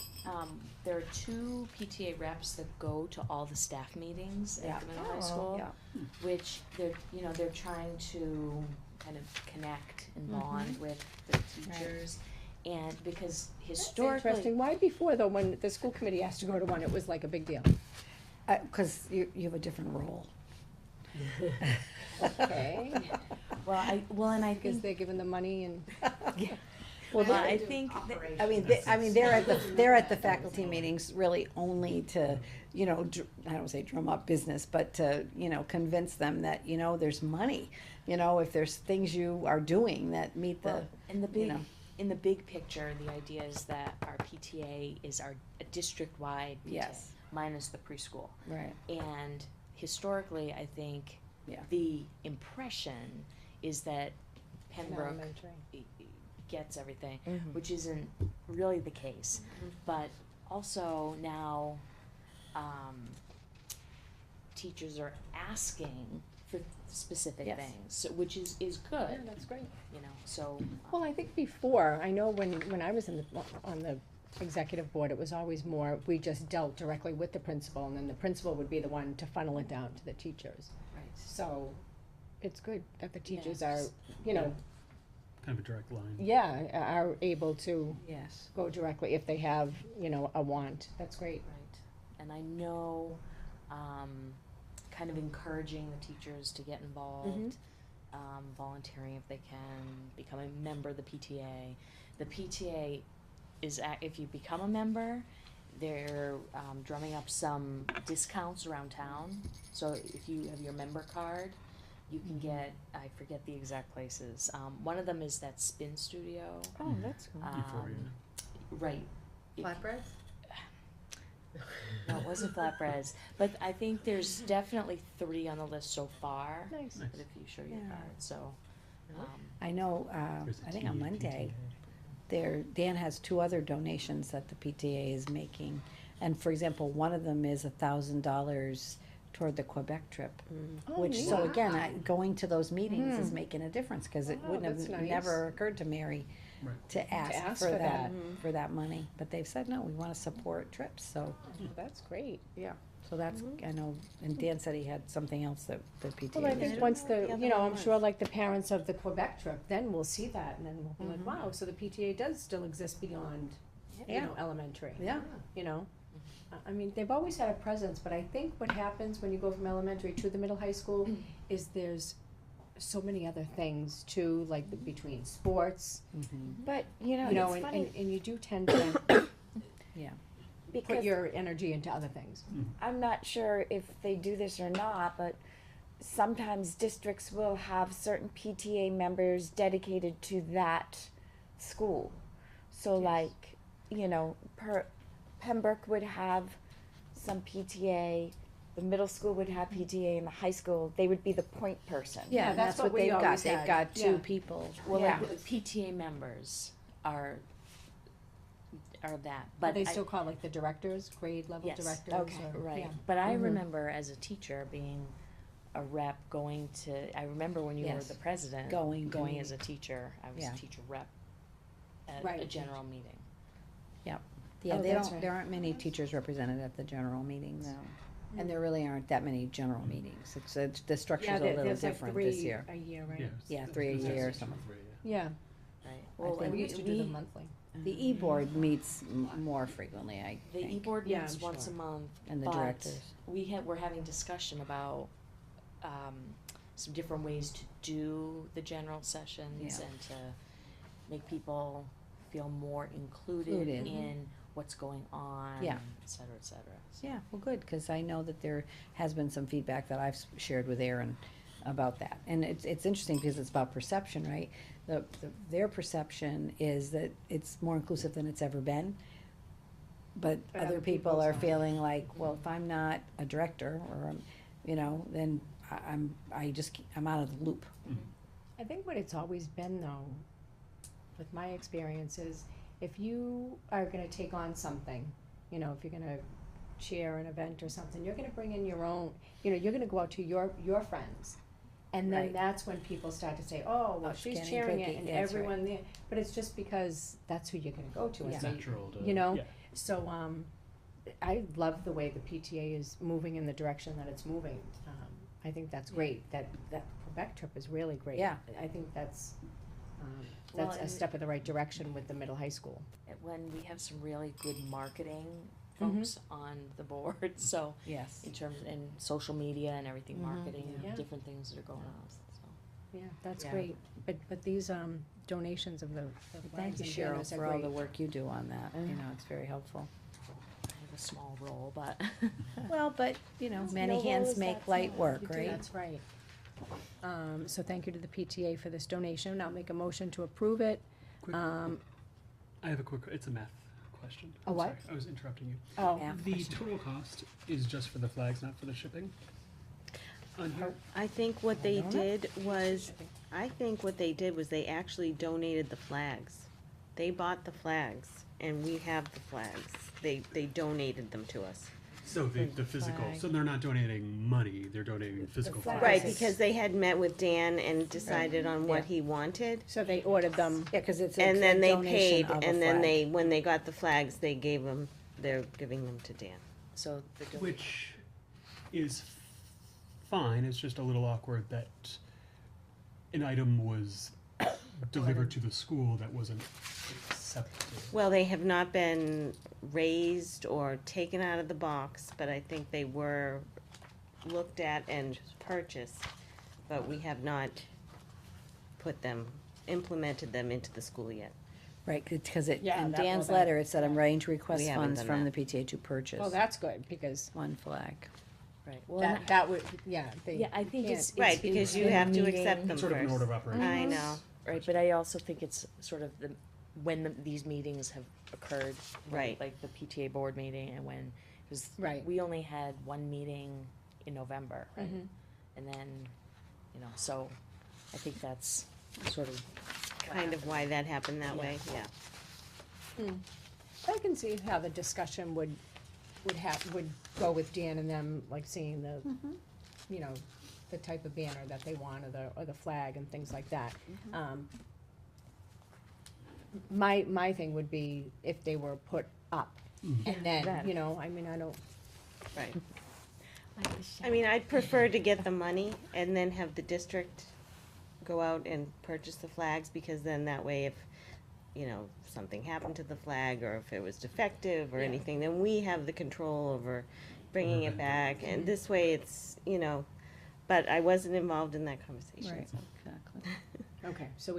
there are two PTA reps that go to all the staff meetings Yeah. at the middle high Oh, school, yeah. which they're trying to kind of connect and bond with the teachers. And because historically. Interesting. Why before though, when the school committee asked to go to one, it was like a big deal? Cause you have a different role. Okay. Well, and I Because think, they're giving the money and. Well, I think, I mean, they're at the faculty meetings really only to, you know, I don't say drum up business, but to, you know, convince them that, you know, there's money. You know, if there's things you are doing that meet the, well, in the you big, know. in the big picture, the idea is that our PTA is a district-wide PTA. Yes. Minus the preschool. Right. And historically, I think Yeah. the impression is that Pembroke Elementary. gets everything, Mhm. which isn't really the case. But also now, teachers are asking for specific Yes. things, so, which is Yeah, good, that's great. you know, so. Well, I think before, I know when I was on the executive board, it was always more, we just dealt directly with the principal, and then the principal would be the one to funnel it down to the teachers. Right. So, it's good that the teachers Yeah. are, you know, Kind of a direct line. yeah, are able to Yes. go directly if they have, you know, a want. That's great. Right. And I know, kind of encouraging the teachers to get involved, volunteering if they can, become a member of the PTA. The PTA is, if you become a member, they're drumming up some discounts around town. So if you have your member card, you can get, I forget the exact places. One of them is that spin studio. Oh, that's cool. Euphoria. Right. Flatbread? No, it wasn't flatbreads, but I think there's definitely 3 on the list so far. Nice. But if you show your Yeah. card, so. I know, There's a I think on T- Monday, Dan has 2 other donations that the PTA is making. And for example, one of them is $1,000 toward the Quebec trip. Oh, Which, neat. so again, going to those meetings is making a difference, cause it Oh, wouldn't that's have nice. never occurred to Mary Right. to ask ask for for that, that. for that money. But they've said, no, we wanna support trips, so, That's great. so that's, I know, and Dan said he had something else that the PTA Well, I was think doing. once the, the you know, other I'm one sure like the parents of the Quebec trip, then we'll see that and then we'll be like, wow, so the PTA does still exist beyond, you Yeah. know, elementary. Yeah. You know? I mean, they've always had a presence, but I think what happens when you go from elementary to the middle high school is there's so many other things too, like between sports, But, you know, you know, it's and, funny and you do tend to put because your energy into other things. I'm not sure if they do this or not, but sometimes districts will have certain PTA members dedicated to that school. So like, you know, Pembroke would have some PTA, the middle school would have PTA, and the high school, they would be the point person. Yeah, and that's what we they've got, always they've had. got 2 Yeah. people. Well, Yeah. like, the PTA members are that, Are but they I- still called like the directors, grade level Yes. directors? Okay. or- Right, yeah. but I Mhm. remember as a teacher being a rep going to, I remember when you were Yes. the president. Going to Going as a teacher, I was Yeah. a teacher rep at Right. a general meeting. Yeah, Oh, they that's don't, right. there aren't many teachers represented at the general meetings. And there really aren't that many general meetings. It's the structure's a little there's like different this 3 year. a year, right? Yeah. Yeah, 3 a year or something. Yeah, Right. I Well, think and we used to do we- them monthly. The E-board meets more frequently, I The think, e-board Yeah, meets I'm once a sure. month, and the but directors. we're having discussion about, some different ways to do the general sessions Yeah. and to make people feel more included Included. in what's going on, Yeah. et cetera, et cetera. So- Yeah, well, good, cause I know that there has been some feedback that I've shared with Aaron about that. And it's interesting because it's about perception, right? Their perception is that it's more inclusive than it's ever been. But other people are feeling like, well, if I'm not a director or, you know, then I'm out of the loop. I think what it's always been though, with my experience is, if you are gonna take on something, you know, if you're gonna chair an event or something, you're gonna bring in your own, you know, you're gonna go out to your friends. And then Right. that's when people start to say, oh, well, Oh, she's Scanning chairing it cookie, and that's right. everyone there, but it's just because that's who you're gonna go to. and Yeah. It's so natural to. you know, Yeah. So, I love the way the PTA is moving in the direction that it's moving. I think that's great, that Quebec trip is really great. Yeah. I think that's Well, a and- step in the right direction with the middle high school. When we have some really good marketing Mhm. folks on the board, so Yes. in terms, in social media and everything, marketing, Yeah. different things that are going on, so. Yeah, that's Yeah. great. But these, donations of the Thank flags you, and Cheryl, banners are for all the great. work you do on that, you know, it's very helpful. I have a small role, but. Well, but, you know, many No hands role is make that light small. work, You do, right? That's right. So thank you to the PTA for this donation. I'll make a motion to approve it. Quick- Um, I have a quick. It's a math question. A I'm what? sorry, I was interrupting you. Oh, Math The question. total cost is just for the flags, not for the shipping. On here. I think what they don't know. did was, they actually donated the flags. They bought the flags, and we have the flags. They donated them to us. So the physical, flag. so they're not donating money, they're donating physical flag. flags. Right, because they had met with Dan and decided on what he wanted. So they ordered them. Yeah, cause it's And a then they donation paid, of a and then flag. when they got the flags, they're giving them to Dan. So the Which is fine, it's just a little awkward that an item was delivered to the school that wasn't accepted. Well, they have not been raised or taken out of the box, but I think they were looked at and purchased, but we have not implemented them into the school yet. Right, because in Yeah, that- Dan's well, that- letter, it said, I'm writing to request We haven't funds done from the that. PTA to purchase Well, that's good, because one flag. Right, well, and that would, yeah, they. yeah, I think can't- it's. Right, because you in have to meeting- accept them It's sort of an first. order of operations. I know, Right, but I also think it's sort of when these meetings have occurred. Right. Like the PTA board meeting and when, because Right. we only had one meeting in November, right? Mhm. And then, so I think that's sort of. kind of why that happened that way, yeah. I can see how the discussion would go with Dan and them, like seeing the, you know, the type of banner that they want, or the flag and things like that. My thing would be if they were put up, and then, That. you know, I mean, I don't, Right. I mean, I'd prefer to get the money and then have the district go out and purchase the flags, because then that way if, something happened to the flag, or if it was defective or Yeah. anything, then we have the control over bringing it back, and this way it's, but I wasn't involved in that conversation, Right, so. exactly. okay, so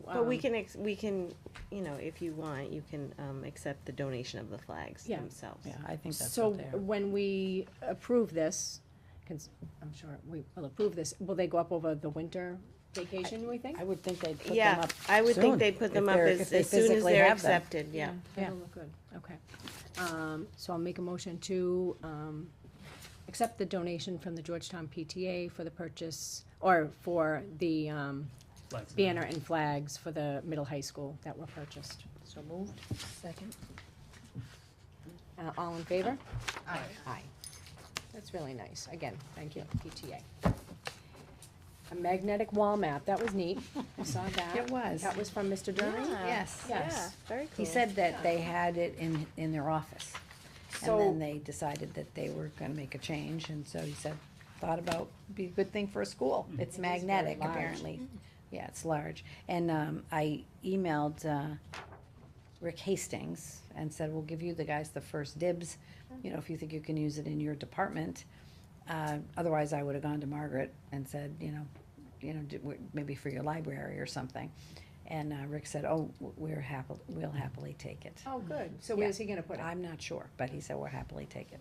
But we can, if you want, you can, accept the donation of the flags Yeah. themselves. Yeah, I think that's So what they're. when we approve this, 'cause I'm sure we will approve this, will they go up over the winter vacation, we think? I would think they'd put them Yeah, up I would think soon, they'd put them if up they're- as if they soon as physically they're have them. accepted, yeah. That'll look good, okay. So I'll make a motion to, accept the donation from the Georgetown PTA for the purchase, or for the, Flags. banner and flags for the middle high school that were purchased. So moved. Second. All in favor? Aye. Aye. That's really nice. Again, thank you, PTA. A magnetic wall map, that was neat. I saw that. It was. That was from Mr. Drury? Yes. Yes. Very He said that they had it in their office. And So- then they decided that they were gonna make a change, and so he said, thought about, be a good thing for a school. It's magnetic, large. apparently. Yeah, it's large. And, I emailed, Rick Hastings and said, we'll give you the guys the first dibs, if you think you can use it in your department. Otherwise, I would've gone to Margaret and said, maybe for your library or something. And, Rick said, oh, we'll happily take it. Oh, good. So Yeah. where's he gonna put it? I'm not sure, but he said we'll happily take it.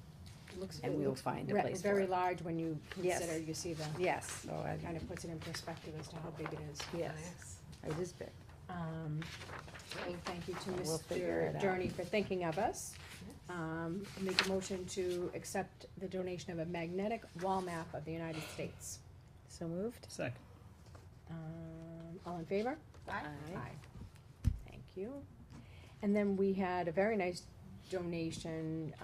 Looks- and it we'll looks find a re- place for Very it. large when you Yes. consider, you see the, Yes, so kind of puts it in perspective as to how big it is. yes, it is big. So thank you to We'll figure it Mr. out. Journey for thinking of us. Make a motion to accept the donation of a magnetic wall map of the United States. So moved. Second. All in favor? Aye. Thank you. And then we had a very nice donation,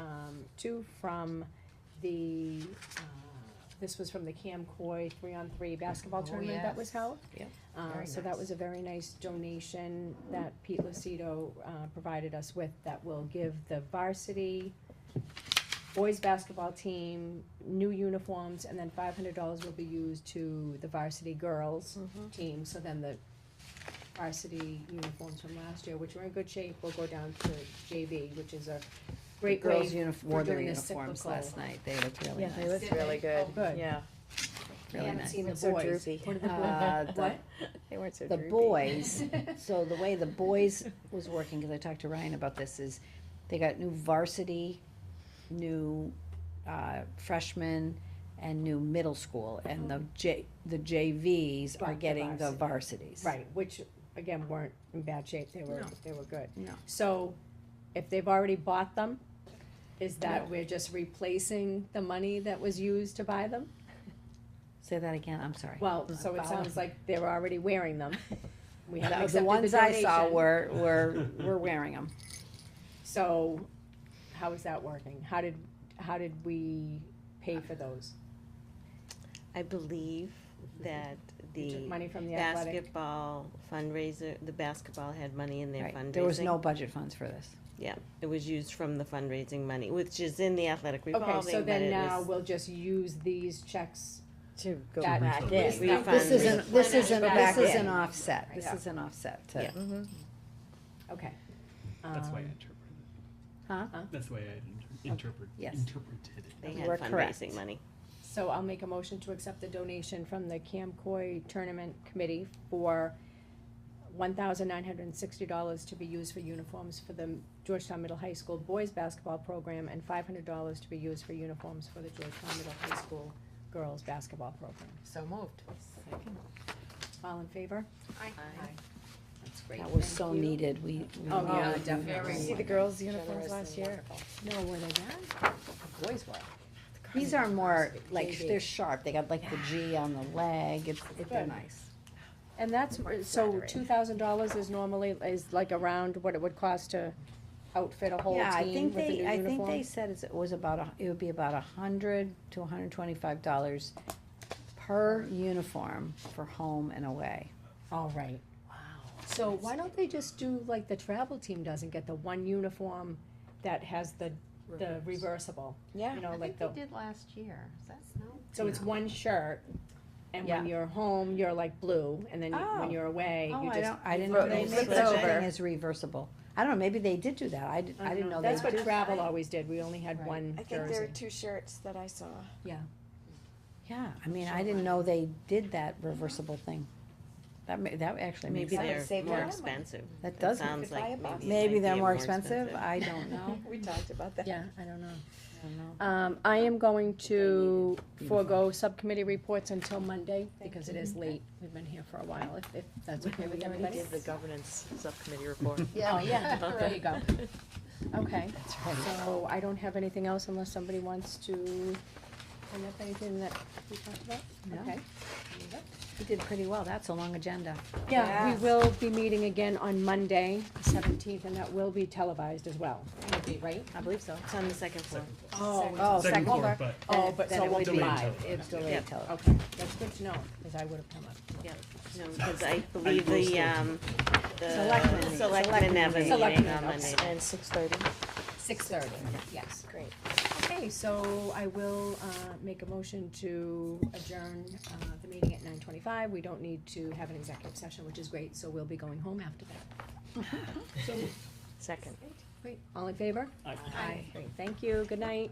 too, from the, this was from the Cam Coy 3-on-3 basketball tournament that was held. Yep. So that was a very nice donation that Pete Lucido, provided us with, that will give the varsity boys basketball team new uniforms, and then $500 will be used to the varsity girls team, so then the varsity uniforms from last year, which were in good shape, will go down to JV, which is a great way Girls wore for their doing this uniforms cyclical. last night, they looked really Yeah, nice. they looked really good. Oh, good. Yeah. Really haven't nice. seen the So boys. droopy. What are the boys? The- What? They weren't so The droopy. boys, so the way the boys was working, cause I talked to Ryan about this, is they got new varsity, new, freshmen, and new middle school, and the JVs are Got the getting the varsity. varsities. Right, which, again, weren't in bad shape, they were good. No. So, if they've already bought them, is that we're just replacing the money that was used to buy them? Say that again, I'm sorry. Well, so it sounds like they were already wearing them. We haven't The accepted ones I saw donation. were wearing them. So, how is that working? How did, how did we pay for those? I believe that You took the money from the athletic? basketball fundraiser, the basketball had money in their Right, fundraising. there was no budget funds for this. Yeah, it was used from the fundraising money, which is in the athletic revolving, Okay, so but then it now was- we'll just use these checks. To go That- back refund. in. Refund. This isn't, this isn't, Back this is in. an offset, this Yeah. is an offset to. Yeah. Okay. That's the way I Um, interpret it. Huh? That's the way I interpreted Yes. it. They You had are correct. fundraising money. So I'll make a motion to accept the donation from the Camcoy Tournament Committee for $1,960 to be used for uniforms for the Georgetown Middle High School boys basketball program and $500 to be used for uniforms for the Georgetown Middle High School girls basketball program. So moved. All in favor? Aye. That's great. That was Thank so you. needed, we. Oh, yeah, we- definitely. See the girls' uniforms last year? No, were they bad? The boys were. These are more, like, JV. they're sharp, they got like the G on the leg, they're Good. nice. And that's, so $2,000 is normally, is like around what it would cost to outfit a whole Yeah, I team think with a new they, uniform? I think they said it was about it would be about $100 to $125 per uniform for home and away. All right. Wow. So why don't they just do like the travel team does and get the one uniform that has the reversible? Yeah. You know, I like think the, they did last year. Is that snow? so it's one shirt, and when Yeah. you're home, you're like blue, and then Oh. when you're away, Oh, you just. I didn't flip know they it made such a over. thing as reversible. I don't know, maybe they did do that, I didn't know they That's what did. travel always did, we only had one I think there were jersey. 2 shirts that I saw. Yeah. Yeah, I mean, I didn't know they did that reversible thing. That actually makes Maybe sense. they're save more more money. expensive. That It does sounds buy a like box. maybe it Maybe might they're be more expensive, I don't know. We talked about that. Yeah, I don't know. I don't know. I am going to forego subcommittee reports until Monday, because it is late. We've been here for a while, if that's okay with everybody. did the governance subcommittee report. Oh, yeah, there you go. Okay, so I don't have anything else unless somebody wants to bring up anything that we talked about? No. Okay. You did pretty well, that's a long agenda. Yeah, we will be meeting again on Monday, the 17th, and that will be televised as well. Will be, right? I believe so. It's on the second floor. Oh, Second floor, but Oh, but Then so it it won't would be be live. It's delayed Yep. till. Okay, that's good to know, because I would have come up. Yeah, no, because I believe will the, still- Selectmen. selectmen have a Selectmen, meeting on okay. Monday. And 6:30. 6:30, yes. Great. Okay, so I will make a motion to adjourn the meeting at 9:25. We don't need to have an executive session, which is great, so we'll be going home after that. Second. Great, all in favor? Aye. Aye. Great, thank you, good night.